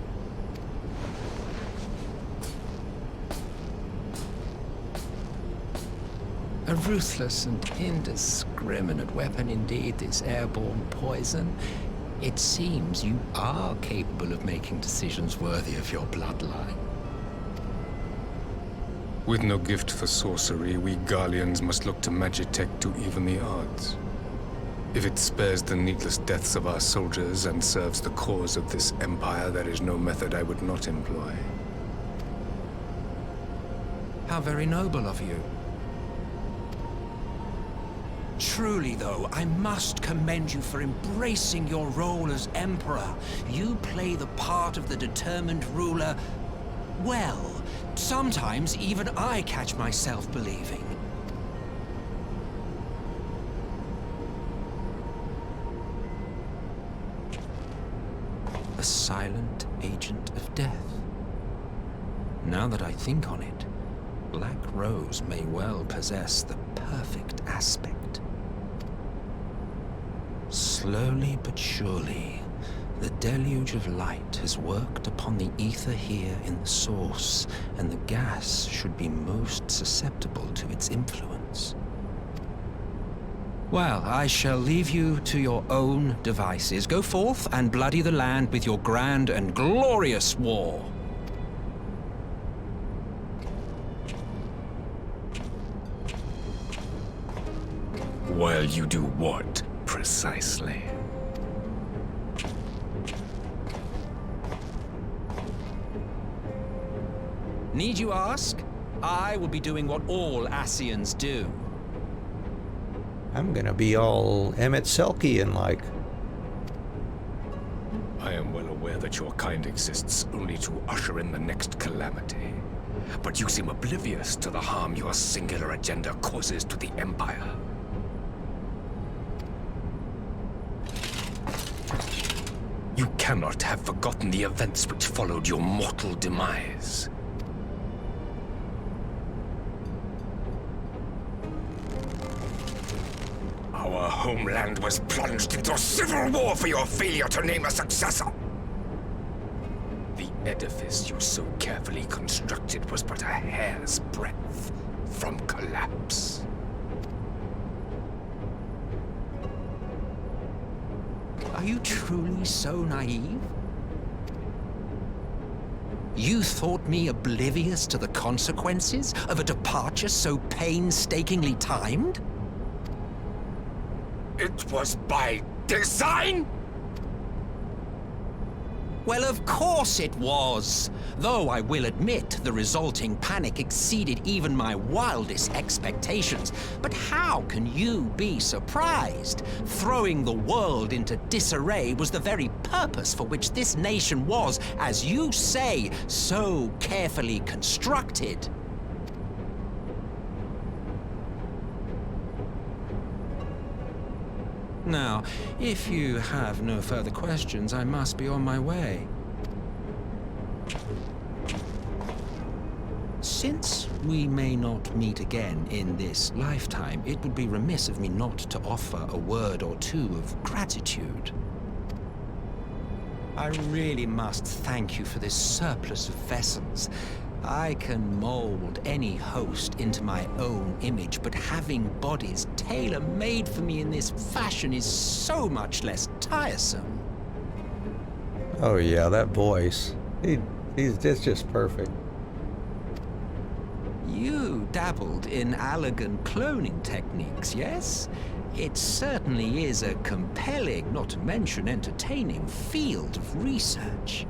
A ruthless and indiscriminate weapon indeed, this airborne poison. It seems you are capable of making decisions worthy of your bloodline. With no gift for sorcery, we Garleans must look to Magitech to even the odds. If it spares the needless deaths of our soldiers and serves the cause of this empire, there is no method I would not employ. How very noble of you. Truly, though, I must commend you for embracing your role as Emperor. You play the part of the determined ruler well. Sometimes even I catch myself believing. A silent agent of death. Now that I think on it, Black Rose may well possess the perfect aspect. Slowly but surely, the deluge of light has worked upon the ether here in the source, and the gas should be most susceptible to its influence. Well, I shall leave you to your own devices. Go forth and bloody the land with your grand and glorious war. While you do what, precisely? Need you ask? I will be doing what all Ascians do. I'm gonna be all Emmett Selkie-and like. I am well aware that your kind exists only to usher in the next calamity. But you seem oblivious to the harm your singular agenda causes to the Empire. You cannot have forgotten the events which followed your mortal demise. Our homeland was plunged into civil war for your failure to name a successor. The edifice you so carefully constructed was but a hair's breadth from collapse. Are you truly so naive? You thought me oblivious to the consequences of a departure so painstakingly timed? It was by design? Well, of course it was. Though I will admit the resulting panic exceeded even my wildest expectations. But how can you be surprised? Throwing the world into disarray was the very purpose for which this nation was, as you say, so carefully constructed. Now, if you have no further questions, I must be on my way. Since we may not meet again in this lifetime, it would be remiss of me not to offer a word or two of gratitude. I really must thank you for this surplus of vessels. I can mold any host into my own image, but having bodies tailor-made for me in this fashion is so much less tiresome. Oh yeah, that voice. It's just perfect. You dabbled in Allagan cloning techniques, yes? It certainly is a compelling, not to mention entertaining, field of research.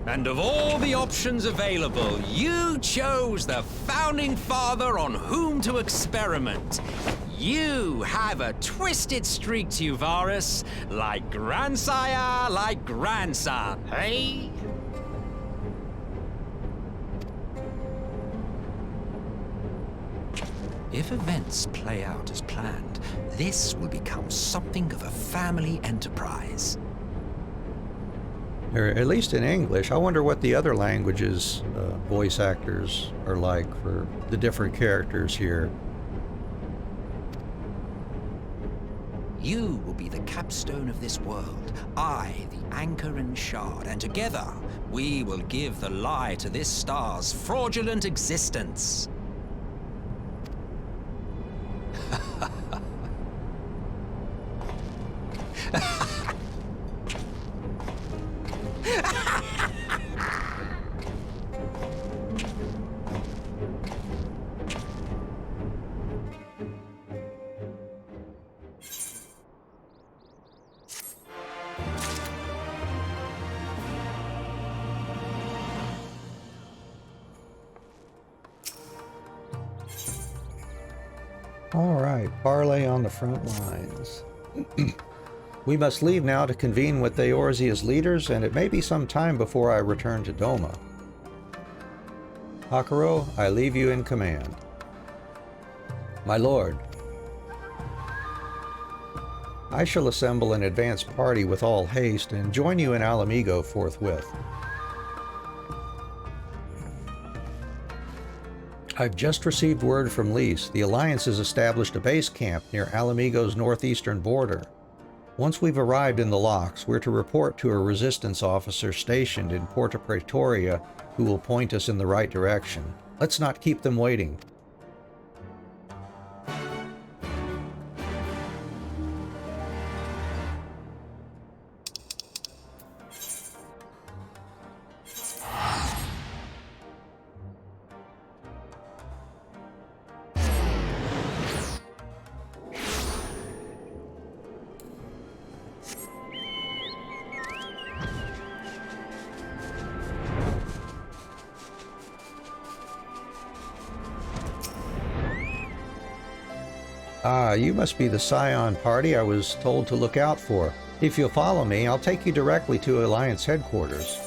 And of all the options available, you chose the founding father on whom to experiment. You have a twisted streak to you, Varus. Like grandsire, like grandson, hey? If events play out as planned, this will become something of a family enterprise. Or at least in English. I wonder what the other languages voice actors are like for the different characters here. You will be the capstone of this world, I the anchor and shard, and together we will give the lie to this star's fraudulent existence. All right, parley on the front lines. We must leave now to convene with Eorzea's leaders, and it may be some time before I return to Doma. Hakuro, I leave you in command. My lord, I shall assemble an advance party with all haste and join you in Alamigo forthwith. I've just received word from Lys. The Alliance has established a base camp near Alamigo's northeastern border. Once we've arrived in the locks, we're to report to a resistance officer stationed in Porta Praetoria who will point us in the right direction. Let's not keep them waiting. Ah, you must be the Scion party I was told to look out for. If you'll follow me, I'll take you directly to Alliance headquarters.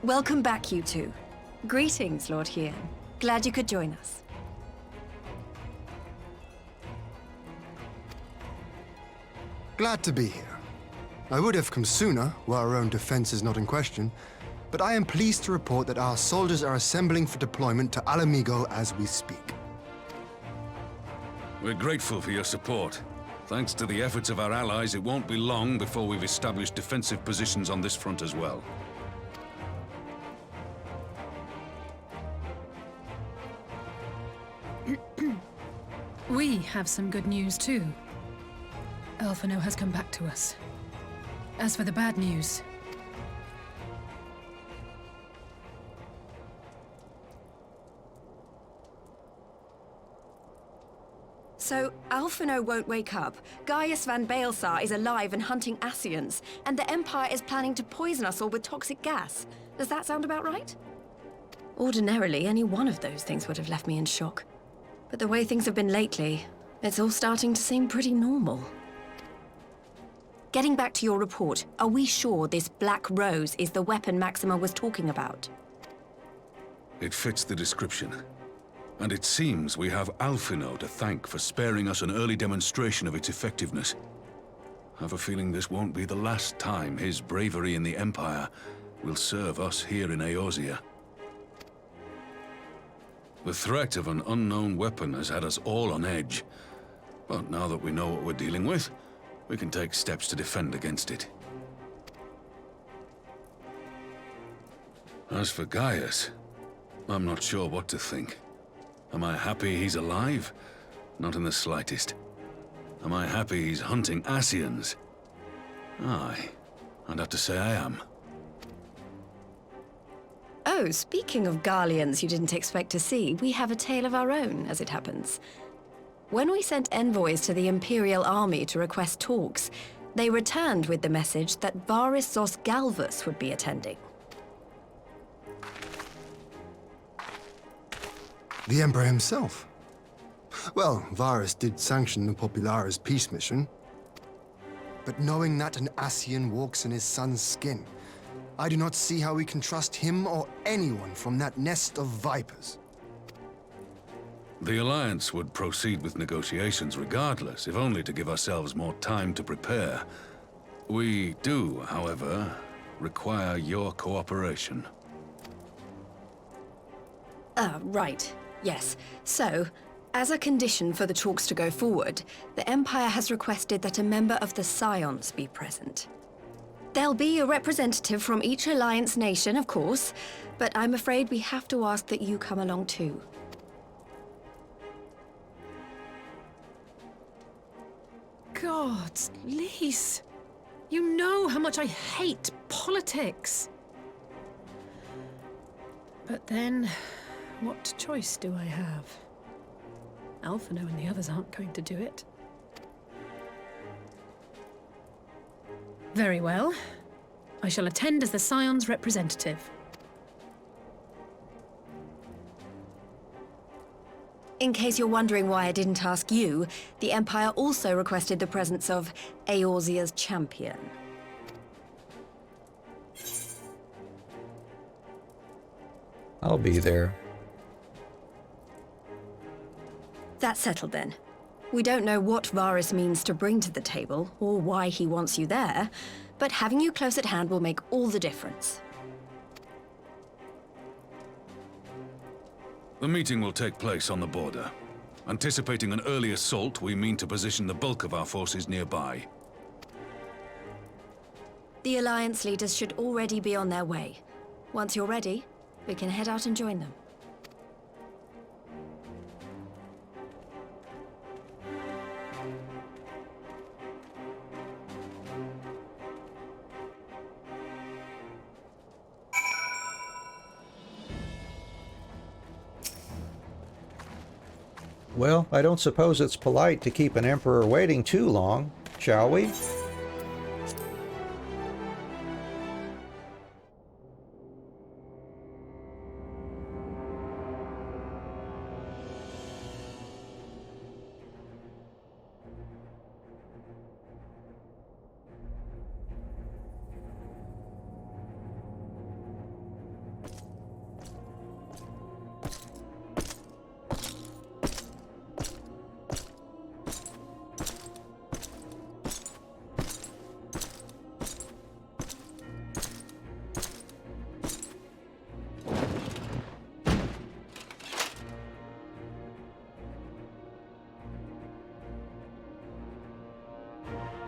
Welcome back, you two. Greetings, Lord Hien. Glad you could join us. Glad to be here. I would have come sooner, were our own defense is not in question, but I am pleased to report that our soldiers are assembling for deployment to Alamigo as we speak. We're grateful for your support. Thanks to the efforts of our allies, it won't be long before we've established defensive positions on this front as well. We have some good news, too. Alphino has come back to us. As for the bad news... So, Alphino won't wake up. Gaius van Baelsar is alive and hunting Ascians, and the Empire is planning to poison us all with toxic gas. Does that sound about right? Ordinarily, any one of those things would have left me in shock. But the way things have been lately, it's all starting to seem pretty normal. Getting back to your report, are we sure this Black Rose is the weapon Maxima was talking about? It fits the description. And it seems we have Alphino to thank for sparing us an early demonstration of its effectiveness. I have a feeling this won't be the last time his bravery in the Empire will serve us here in Eorzea. The threat of an unknown weapon has had us all on edge. But now that we know what we're dealing with, we can take steps to defend against it. As for Gaius, I'm not sure what to think. Am I happy he's alive? Not in the slightest. Am I happy he's hunting Ascians? Aye, I'd have to say I am. Oh, speaking of Garleans you didn't expect to see, we have a tale of our own, as it happens. When we sent envoys to the Imperial Army to request talks, They returned with the message that Varys Zos Galvus would be attending. The Emperor himself. Well, Varys did sanction the Popularis peace mission. But knowing that an Ascian walks in his son's skin, I do not see how we can trust him or anyone from that nest of vipers. The Alliance would proceed with negotiations regardless, if only to give ourselves more time to prepare. We do, however, require your cooperation. Right. Yes. So, as a condition for the talks to go forward, the Empire has requested that a member of the Scions be present. There'll be a representative from each Alliance nation, of course, but I'm afraid we have to ask that you come along too. God, Lise, you know how much I hate politics. But then, what choice do I have? Alphino and the others aren't going to do it. Very well. I shall attend as the Scions' representative. In case you're wondering why I didn't ask you, the Empire also requested the presence of Eorzea's champion. I'll be there. That's settled then. We don't know what Varys means to bring to the table, or why he wants you there, but having you close at hand will make all the difference. The meeting will take place on the border. Anticipating an early assault, we mean to position the bulk of our forces nearby. The Alliance leaders should already be on their way. Once you're ready, we can head out and join them. Well, I don't suppose it's polite to keep an emperor waiting too long, shall we?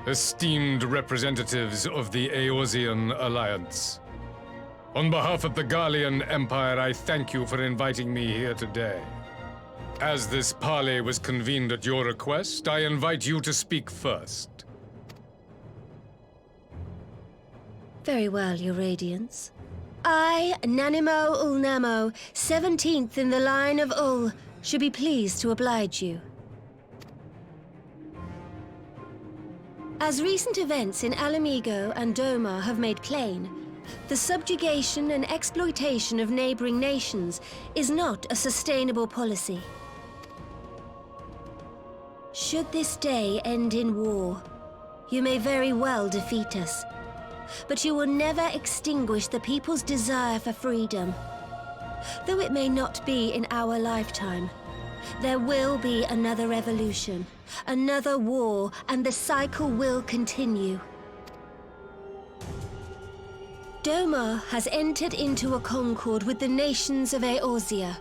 Esteemed representatives of the Eorzean Alliance, on behalf of the Garlean Empire, I thank you for inviting me here today. As this parley was convened at your request, I invite you to speak first. Very well, Your Radiance. I, Nanimo Ulnamo, 17th in the line of Ul, should be pleased to oblige you. As recent events in Alamigo and Doma have made plain, the subjugation and exploitation of neighboring nations is not a sustainable policy. Should this day end in war, you may very well defeat us, but you will never extinguish the people's desire for freedom. Though it may not be in our lifetime, there will be another revolution, another war, and the cycle will continue. Doma has entered into a concord with the nations of Eorzea,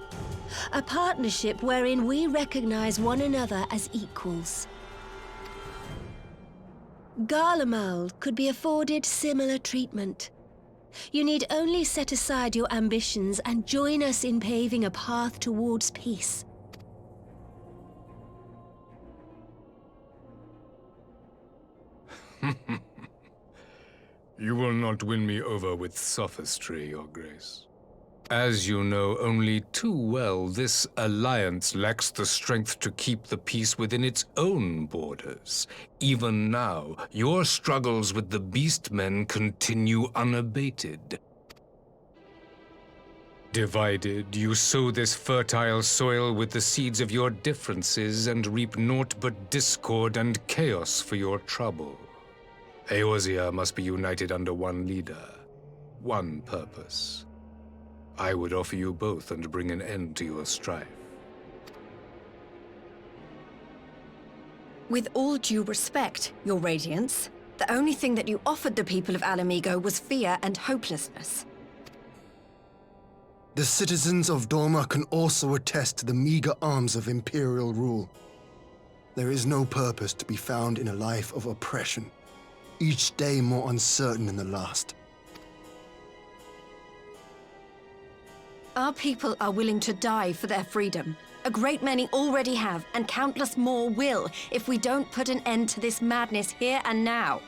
a partnership wherein we recognize one another as equals. Garlemald could be afforded similar treatment. You need only set aside your ambitions and join us in paving a path towards peace. You will not win me over with sophistry, Your Grace. As you know only too well, this alliance lacks the strength to keep the peace within its own borders. Even now, your struggles with the Beastmen continue unabated. Divided, you sow this fertile soil with the seeds of your differences and reap naught but discord and chaos for your trouble. Eorzea must be united under one leader, one purpose. I would offer you both and bring an end to your strife. With all due respect, Your Radiance, the only thing that you offered the people of Alamigo was fear and hopelessness. The citizens of Dorma can also attest to the meager arms of Imperial rule. There is no purpose to be found in a life of oppression, each day more uncertain than the last. Our people are willing to die for their freedom. A great many already have, and countless more will, if we don't put an end to this madness here and now.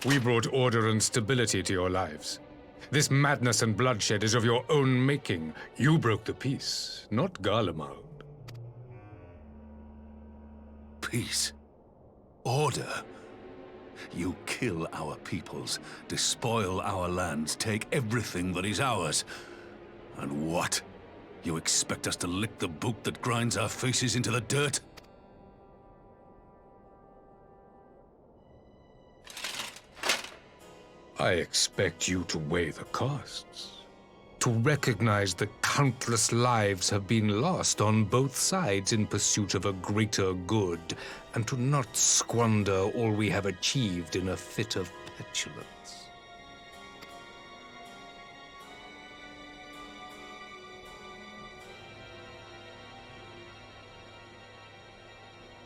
We brought order and stability to your lives. This madness and bloodshed is of your own making. You broke the peace, not Garlemald. Peace. Order. You kill our peoples, despoil our lands, take everything that is ours. And what? You expect us to lick the boot that grinds our faces into the dirt? I expect you to weigh the costs. To recognize that countless lives have been lost on both sides in pursuit of a greater good, and to not squander all we have achieved in a fit of petulance.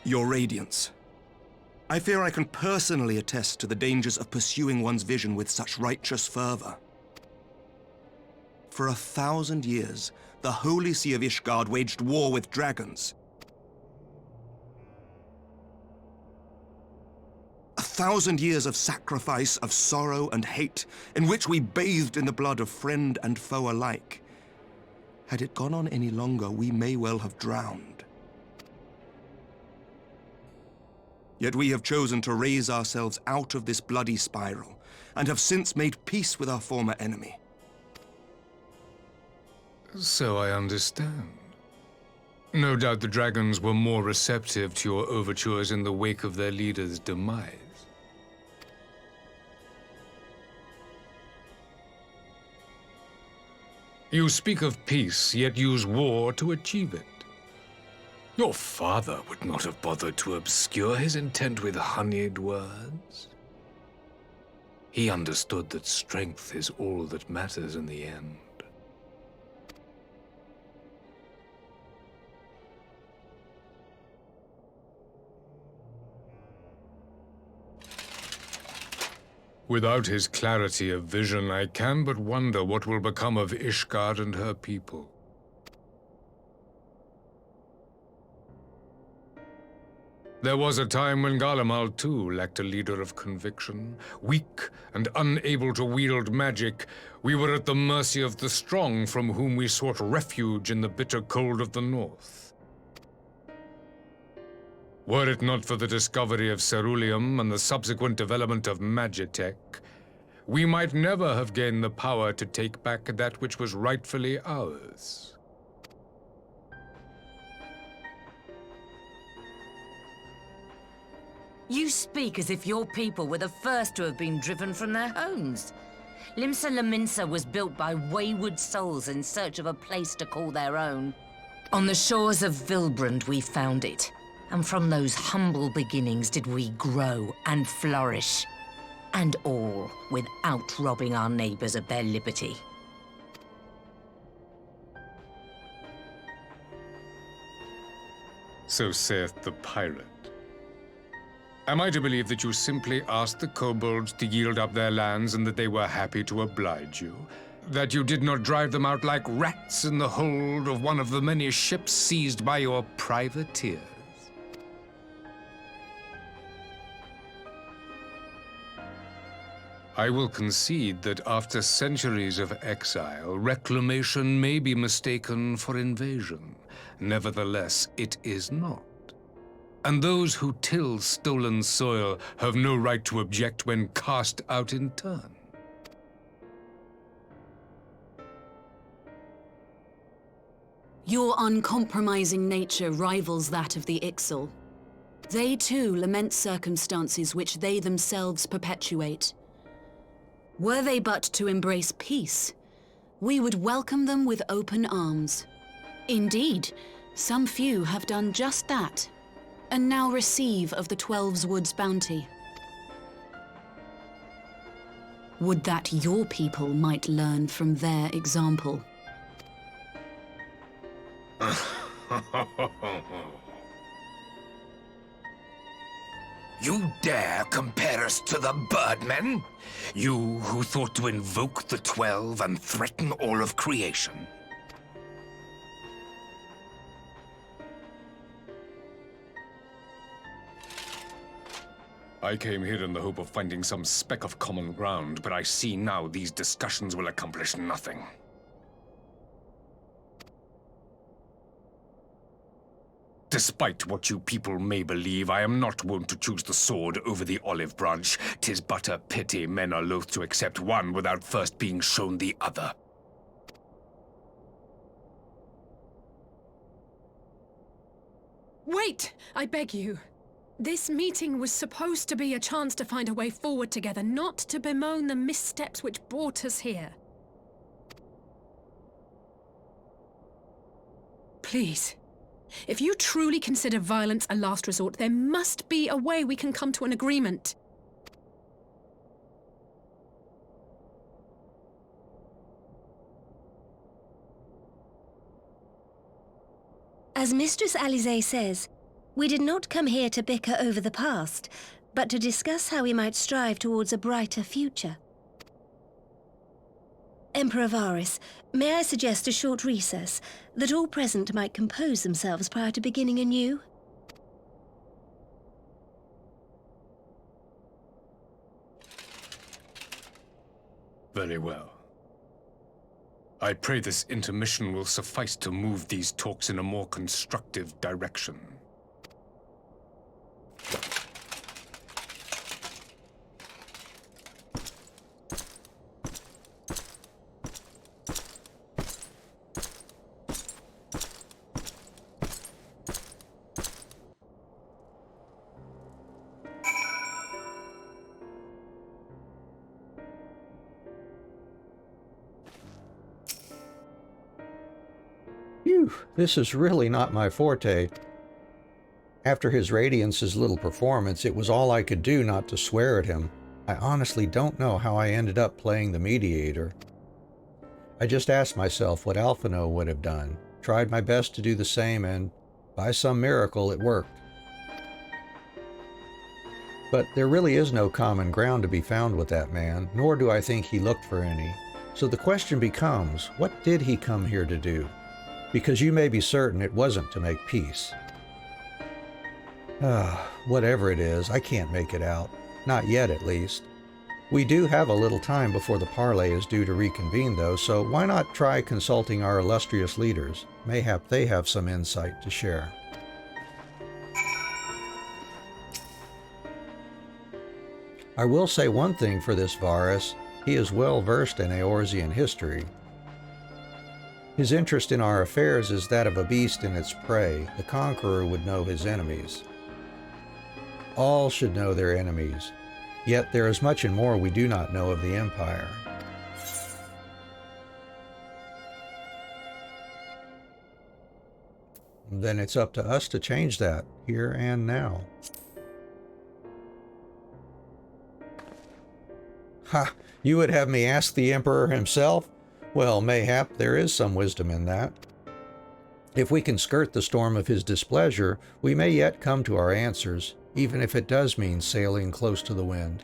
Your Radiance, I fear I can personally attest to the dangers of pursuing one's vision with such righteous fervor. For 1,000 years, the Holy See of Ishgard waged war with dragons. 1,000 years of sacrifice, of sorrow and hate, in which we bathed in the blood of friend and foe alike. Had it gone on any longer, we may well have drowned. Yet we have chosen to raise ourselves out of this bloody spiral, and have since made peace with our former enemy. So I understand. No doubt the dragons were more receptive to your overtures in the wake of their leader's demise. You speak of peace, yet use war to achieve it. Your father would not have bothered to obscure his intent with honeyed words. He understood that strength is all that matters in the end. Without his clarity of vision, I can but wonder what will become of Ishgard and her people. There was a time when Garlemald too lacked a leader of conviction. Weak and unable to wield magic, we were at the mercy of the strong from whom we sought refuge in the bitter cold of the north. Were it not for the discovery of ceruleum and the subsequent development of magitech, we might never have gained the power to take back that which was rightfully ours. You speak as if your people were the first to have been driven from their homes. Limsa Lominsa was built by wayward souls in search of a place to call their own. On the shores of Vilbrand we found it. And from those humble beginnings did we grow and flourish. And all without robbing our neighbors of their liberty. So saith the pirate. Am I to believe that you simply asked the kobolds to yield up their lands and that they were happy to oblige you? That you did not drive them out like rats in the hold of one of the many ships seized by your privateers. I will concede that after centuries of exile, reclamation may be mistaken for invasion. Nevertheless, it is not. And those who till stolen soil have no right to object when cast out in turn. Your uncompromising nature rivals that of the Ixal. They too lament circumstances which they themselves perpetuate. Were they but to embrace peace, we would welcome them with open arms. Indeed, some few have done just that, and now receive of the 12's Wood's bounty. Would that your people might learn from their example. You dare compare us to the Birdmen? You who thought to invoke the 12 and threaten all of creation? I came here in the hope of finding some speck of common ground, but I see now these discussions will accomplish nothing. Despite what you people may believe, I am not wont to choose the sword over the olive branch. 'Tis but a pity men are loath to accept one without first being shown the other. Wait! I beg you. This meeting was supposed to be a chance to find a way forward together, not to bemoan the missteps which brought us here. Please. If you truly consider violence a last resort, there must be a way we can come to an agreement. As Mistress Alisaie says, we did not come here to bicker over the past, but to discuss how we might strive towards a brighter future. Emperor Varys, may I suggest a short recess, that all present might compose themselves prior to beginning anew? Very well. I pray this intermission will suffice to move these talks in a more constructive direction. Phew, this is really not my forte. After his Radiance's little performance, it was all I could do not to swear at him. I honestly don't know how I ended up playing the mediator. I just asked myself what Alphino would have done, tried my best to do the same, and by some miracle it worked. But there really is no common ground to be found with that man, nor do I think he looked for any. So the question becomes, what did he come here to do? Because you may be certain it wasn't to make peace. Whatever it is, I can't make it out. Not yet, at least. We do have a little time before the parley is due to reconvene, though, so why not try consulting our illustrious leaders? Mayhap they have some insight to share. I will say one thing for this Varys. He is well versed in Eorzean history. His interest in our affairs is that of a beast in its prey. The conqueror would know his enemies. All should know their enemies. Yet there is much and more we do not know of the Empire. Then it's up to us to change that, here and now. Ha! You would have me ask the Emperor himself? Well, mayhap there is some wisdom in that. If we can skirt the storm of his displeasure, we may yet come to our answers, even if it does mean sailing close to the wind.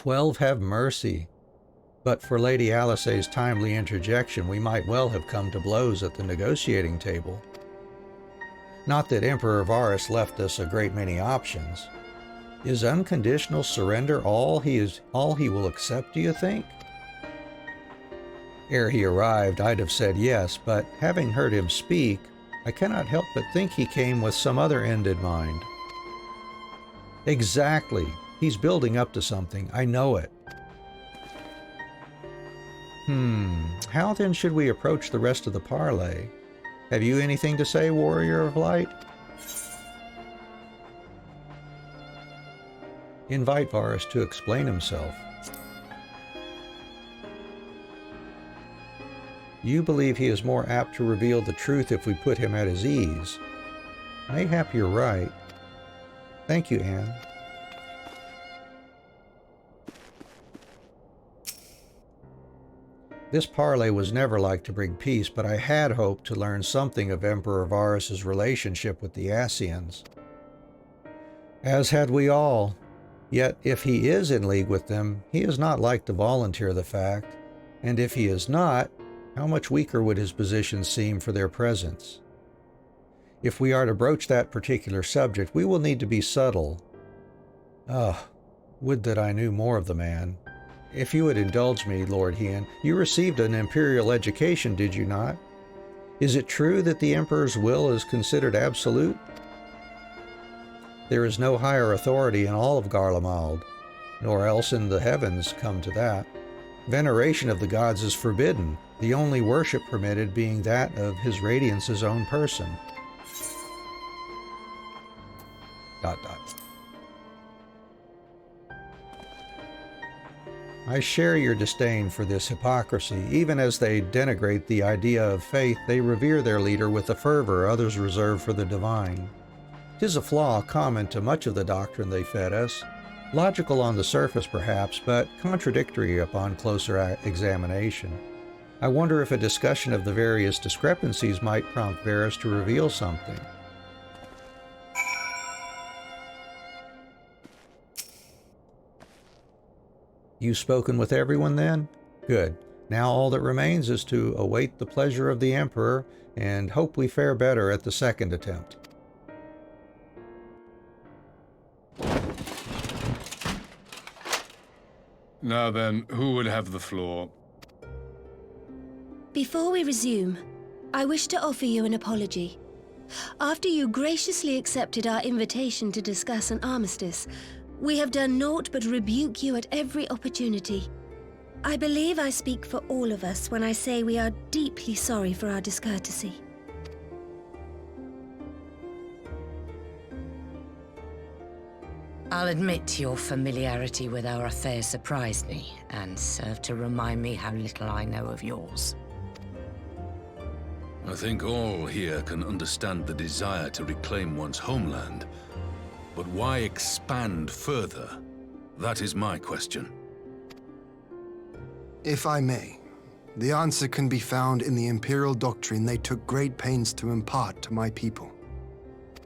12 have mercy. But for Lady Alice's timely interjection, we might well have come to blows at the negotiating table. Not that Emperor Varus left us a great many options. Is unconditional surrender all he will accept, do you think? Ere he arrived, I'd have said yes, but having heard him speak, I cannot help but think he came with some other end in mind. Exactly. He's building up to something. I know it. How then should we approach the rest of the parley? Have you anything to say, Warrior of Light? Invite Varus to explain himself. You believe he is more apt to reveal the truth if we put him at his ease. Mayhap you're right. Thank you, Anne. This parley was never like to bring peace, but I had hoped to learn something of Emperor Varus's relationship with the Ascians. As had we all. Yet if he is in league with them, he is not like to volunteer the fact, and if he is not, how much weaker would his position seem for their presence? If we are to broach that particular subject, we will need to be subtle. Would that I knew more of the man. If you would indulge me, Lord Hien, you received an imperial education, did you not? Is it true that the Emperor's will is considered absolute? There is no higher authority in all of Garlemald, nor else in the heavens come to that. Veneration of the gods is forbidden, the only worship permitted being that of His Radiance's own person. ... I share your disdain for this hypocrisy. Even as they denigrate the idea of faith, they revere their leader with the fervor others reserve for the divine. 'Tis a flaw common to much of the doctrine they fed us, logical on the surface perhaps, but contradictory upon closer examination. I wonder if a discussion of the various discrepancies might prompt Varus to reveal something. You've spoken with everyone then? Good. Now all that remains is to await the pleasure of the Emperor and hope we fare better at the second attempt. Now then, who would have the floor? Before we resume, I wish to offer you an apology. After you graciously accepted our invitation to discuss an armistice, we have done naught but rebuke you at every opportunity. I believe I speak for all of us when I say we are deeply sorry for our discourtesy. I'll admit your familiarity with our affair surprised me, and served to remind me how little I know of yours. I think all here can understand the desire to reclaim one's homeland. But why expand further? That is my question. If I may, the answer can be found in the Imperial doctrine they took great pains to impart to my people.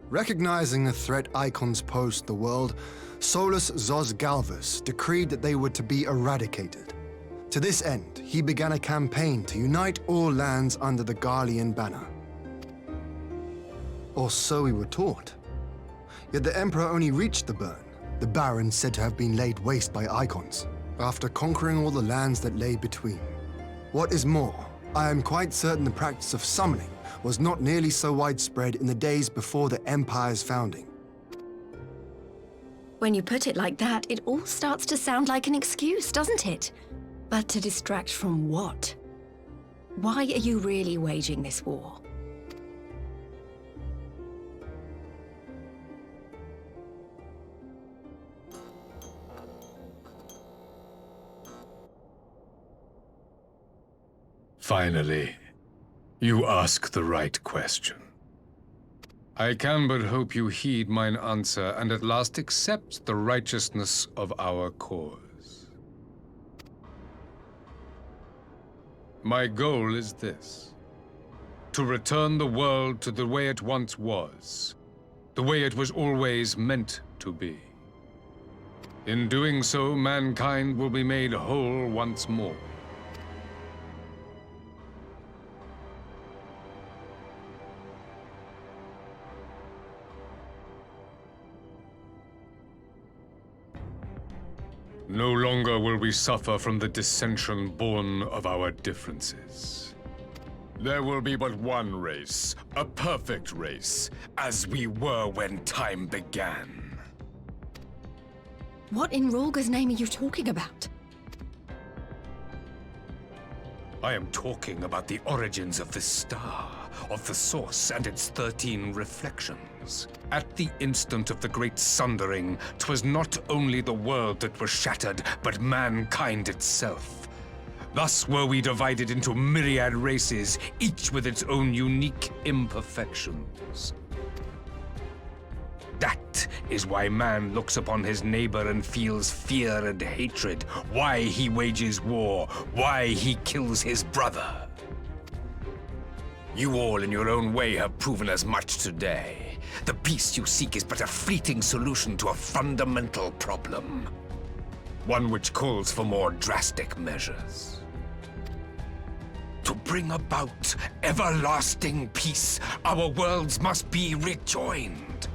Recognizing the threat icons posed to the world, Solus Zos Galvus decreed that they were to be eradicated. To this end, he began a campaign to unite all lands under the Garlean banner. Or so we were taught. Yet the Emperor only reached the burn, the Baron said to have been laid waste by icons, after conquering all the lands that lay between. What is more, I am quite certain the practice of summoning was not nearly so widespread in the days before the Empire's founding. When you put it like that, it all starts to sound like an excuse, doesn't it? But to distract from what? Why are you really waging this war? Finally, you ask the right question. I can but hope you heed mine answer and at last accept the righteousness of our cause. My goal is this: to return the world to the way it once was, the way it was always meant to be. In doing so, mankind will be made whole once more. No longer will we suffer from the dissension born of our differences. There will be but one race, a perfect race, as we were when time began. What in Rolga's name are you talking about? I am talking about the origins of this star, of the source and its 13 reflections. At the instant of the great sundering, 'twas not only the world that was shattered, but mankind itself. Thus were we divided into myriad races, each with its own unique imperfections. That is why man looks upon his neighbor and feels fear and hatred, why he wages war, why he kills his brother. You all in your own way have proven as much today. The peace you seek is but a fleeting solution to a fundamental problem. One which calls for more drastic measures. To bring about everlasting peace, our worlds must be rejoined.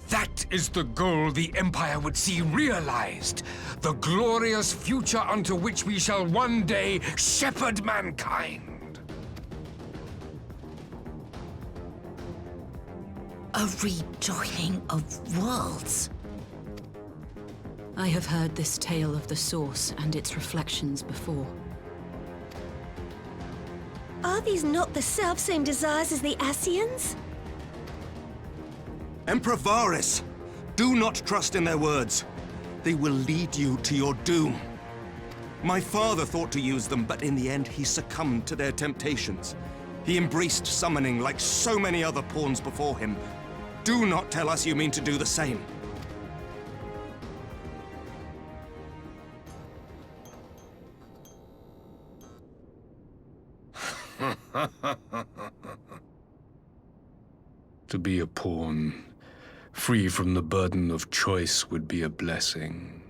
That is the goal the Empire would see realized. The glorious future unto which we shall one day shepherd mankind. A rejoining of worlds. I have heard this tale of the Source and its reflections before. Are these not the self-same desires as the Ascians? Emperor Varys, do not trust in their words. They will lead you to your doom. My father thought to use them, but in the end he succumbed to their temptations. He embraced summoning like so many other pawns before him. Do not tell us you mean to do the same. To be a pawn, free from the burden of choice, would be a blessing.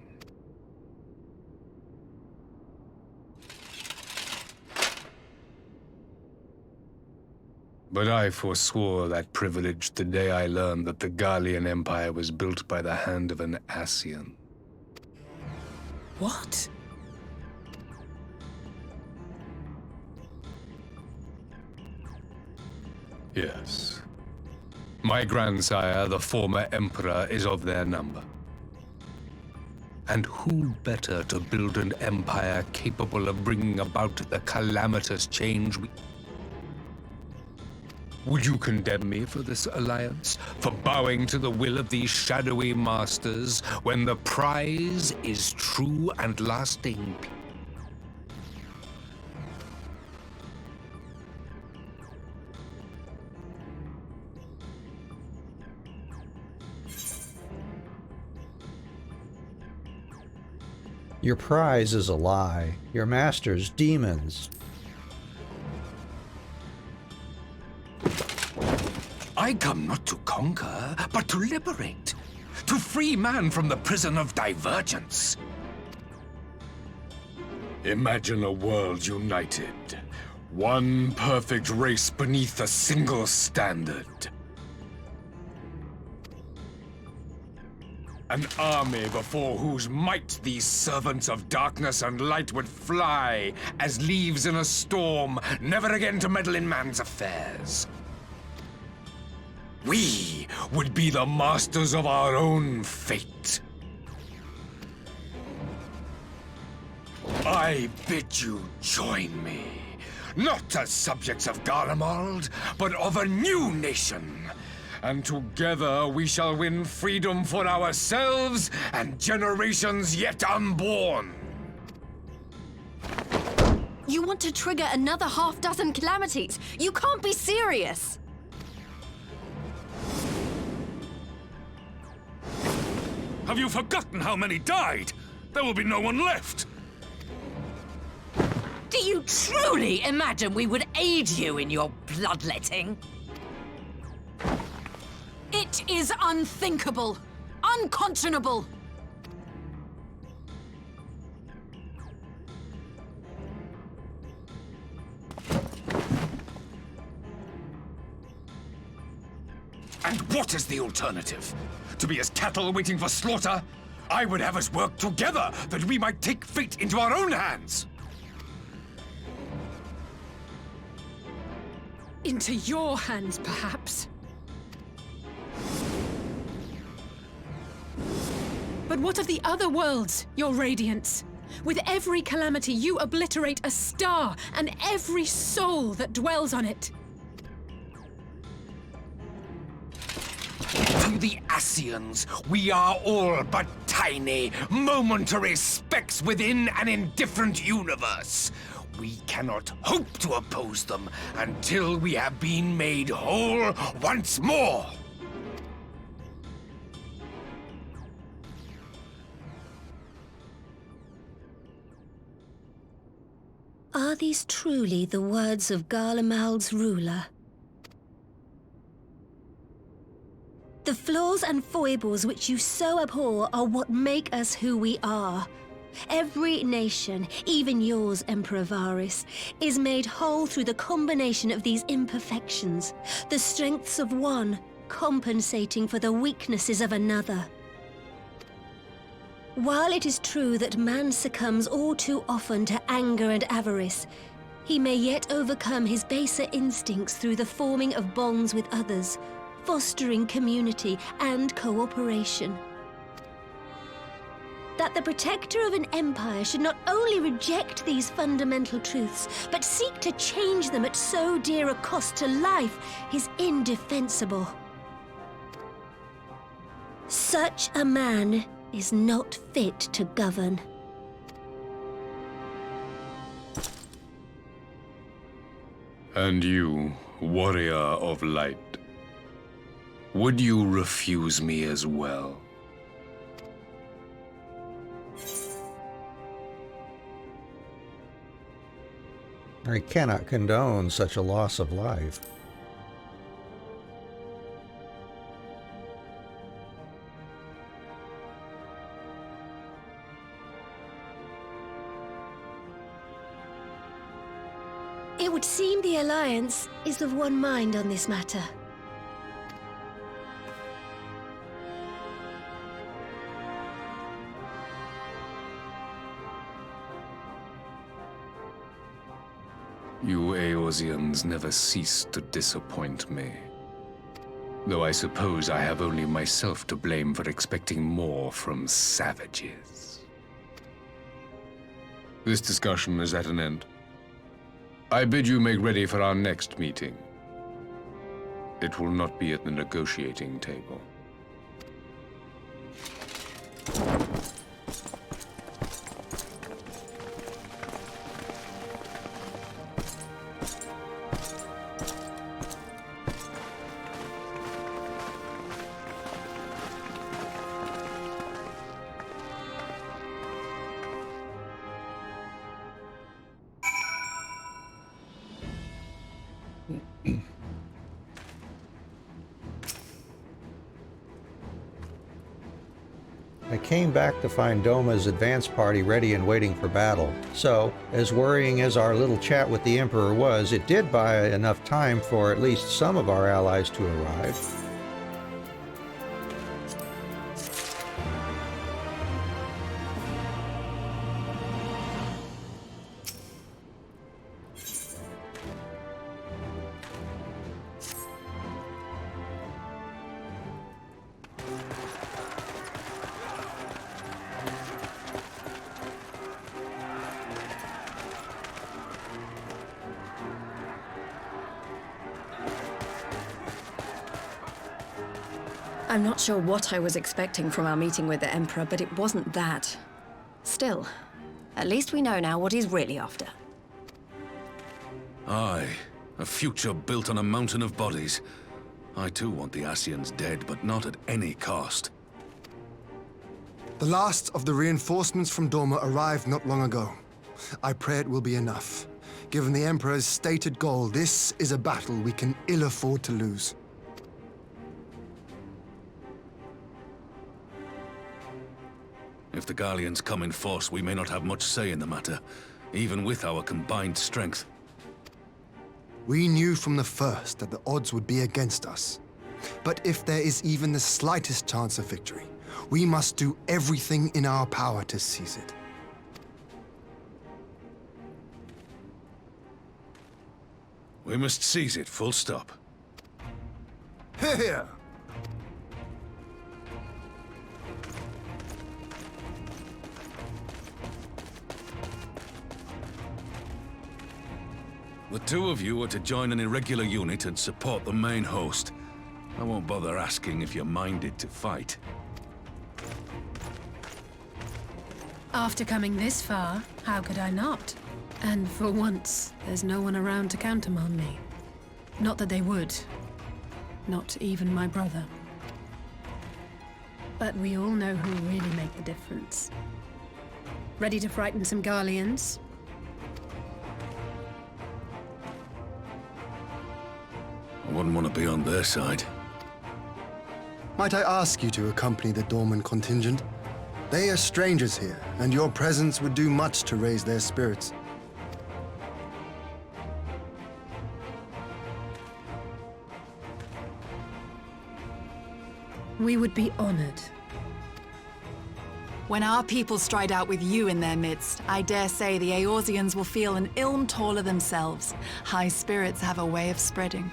But I forswore that privilege the day I learned that the Garlean Empire was built by the hand of an Ascian. What? Yes. My grandsire, the former emperor, is of their number. And who better to build an empire capable of bringing about the calamitous change we... Would you condemn me for this alliance? For bowing to the will of these shadowy masters, when the prize is true and lasting peace? Your prize is a lie. Your masters, demons. I come not to conquer, but to liberate. To free man from the prison of divergence. Imagine a world united. One perfect race beneath a single standard. An army before whose might these servants of darkness and light would fly as leaves in a storm, never again to meddle in man's affairs. We would be the masters of our own fate. I bid you join me, not as subjects of Garlemald, but of a new nation. And together we shall win freedom for ourselves and generations yet unborn. You want to trigger another half-dozen calamities? You can't be serious! Have you forgotten how many died? There will be no one left. Do you truly imagine we would aid you in your bloodletting? It It is unthinkable! Unconscionable! And what is the alternative? To be as cattle waiting for slaughter? I would have us work together, that we might take fate into our own hands! Into your hands, perhaps. But what of the other worlds, your radiance? With every calamity, you obliterate a star and every soul that dwells on it. To the Ascians, we are all but tiny, momentary specks within an indifferent universe. We cannot hope to oppose them until we have been made whole once more. Are these truly the words of Garlemald's ruler? The flaws and foibles which you so abhor are what make us who we are. Every nation, even yours, Emperor Varys, is made whole through the combination of these imperfections, the strengths of one compensating for the weaknesses of another. While it is true that man succumbs all too often to anger and avarice, he may yet overcome his baser instincts through the forming of bonds with others, fostering community and cooperation. That the protector of an empire should not only reject these fundamental truths, but seek to change them at so dear a cost to life is indefensible. Such a man is not fit to govern. And you, warrior of light, would you refuse me as well? I cannot condone such a loss of life. It would seem the Alliance is of one mind on this matter. You Eorzeans never cease to disappoint me. Though I suppose I have only myself to blame for expecting more from savages. This discussion is at an end. I bid you make ready for our next meeting. It will not be at the negotiating table. I came back to find Doma's advance party ready and waiting for battle. So, as worrying as our little chat with the Emperor was, it did buy enough time for at least some of our allies to arrive. I'm not sure what I was expecting from our meeting with the Emperor, but it wasn't that. Still, at least we know now what he's really after. Aye, a future built on a mountain of bodies. I too want the Ascians dead, but not at any cost. The last of the reinforcements from Doma arrived not long ago. I pray it will be enough. Given the Emperor's stated goal, this is a battle we can ill afford to lose. if the Garleans come in force, we may not have much say in the matter, even with our combined strength. We knew from the first that the odds would be against us. But if there is even the slightest chance of victory, we must do everything in our power to seize it. We must seize it, full stop. Here! The two of you are to join an irregular unit and support the main host. I won't bother asking if you're minded to fight. After coming this far, how could I not? And for once, there's no one around to countermand me. Not that they would. Not even my brother. But we all know who really make the difference. Ready to frighten some Garleans? I wouldn't want to be on their side. Might I ask you to accompany the Dorman contingent? They are strangers here, and your presence would do much to raise their spirits. We would be honored. When our people stride out with you in their midst, I dare say the Eorzeans will feel an ilm taller themselves. High spirits have a way of spreading.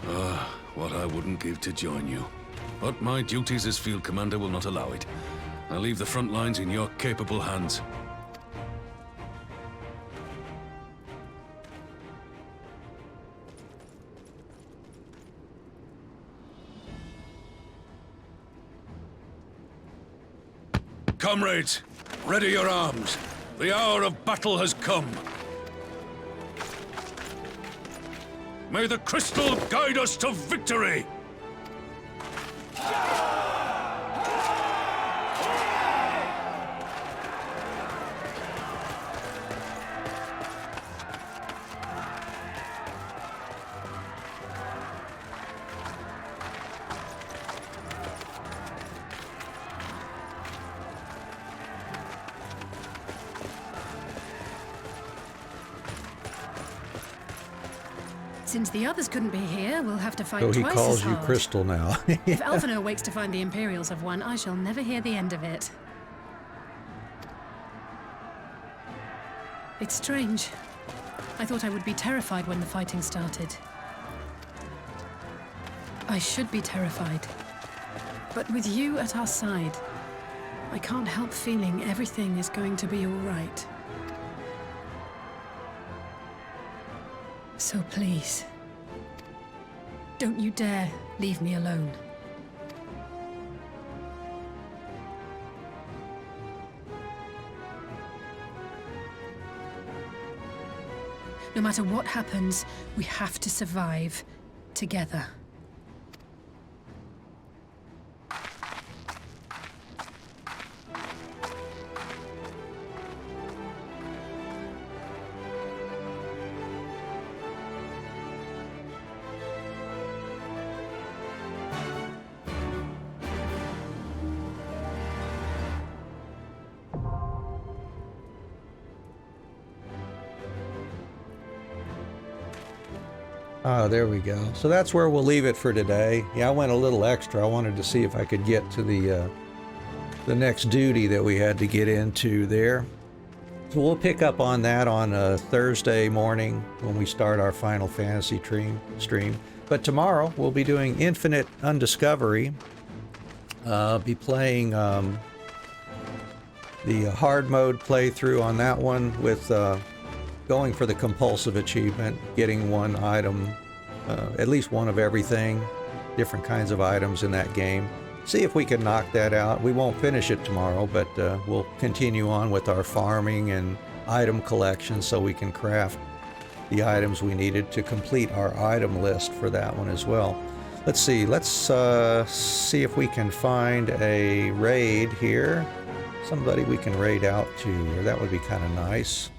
Ah, what I wouldn't give to join you. But my duties as field commander will not allow it. I'll leave the front lines in your capable hands. Comrades, ready your arms. The hour of battle has come. May the crystal guide us to victory! Since the others couldn't be here, we'll have to fight So he twice as calls you hard. Crystal now. If Alphinaud wakes to find the Imperials have won, I shall never hear the end of it. It's strange. I thought I would be terrified when the fighting started. I should be terrified. But with you at our side, I can't help feeling everything is going to be all right. So please, don't you dare leave me alone. No matter what happens, we have to survive together. Ah, there we go. So that's where we'll leave it for today. Yeah, I went a little extra. I wanted to see if I could get to the next duty that we had to get into there. So we'll pick up on that on Thursday morning when we start our Final Fantasy stream. But tomorrow we'll be doing Infinite Undiscovery. Be playing the hard mode playthrough on that one with going for the compulsive achievement, getting one item, at least one of everything, different kinds of items in that game. See if we can knock that out. We won't finish it tomorrow, but we'll continue on with our farming and item collection so we can craft the items we needed to complete our item list for that one as well. Let's see. Let's see if we can find a raid here. Somebody we can raid out to. That would be kind of nice.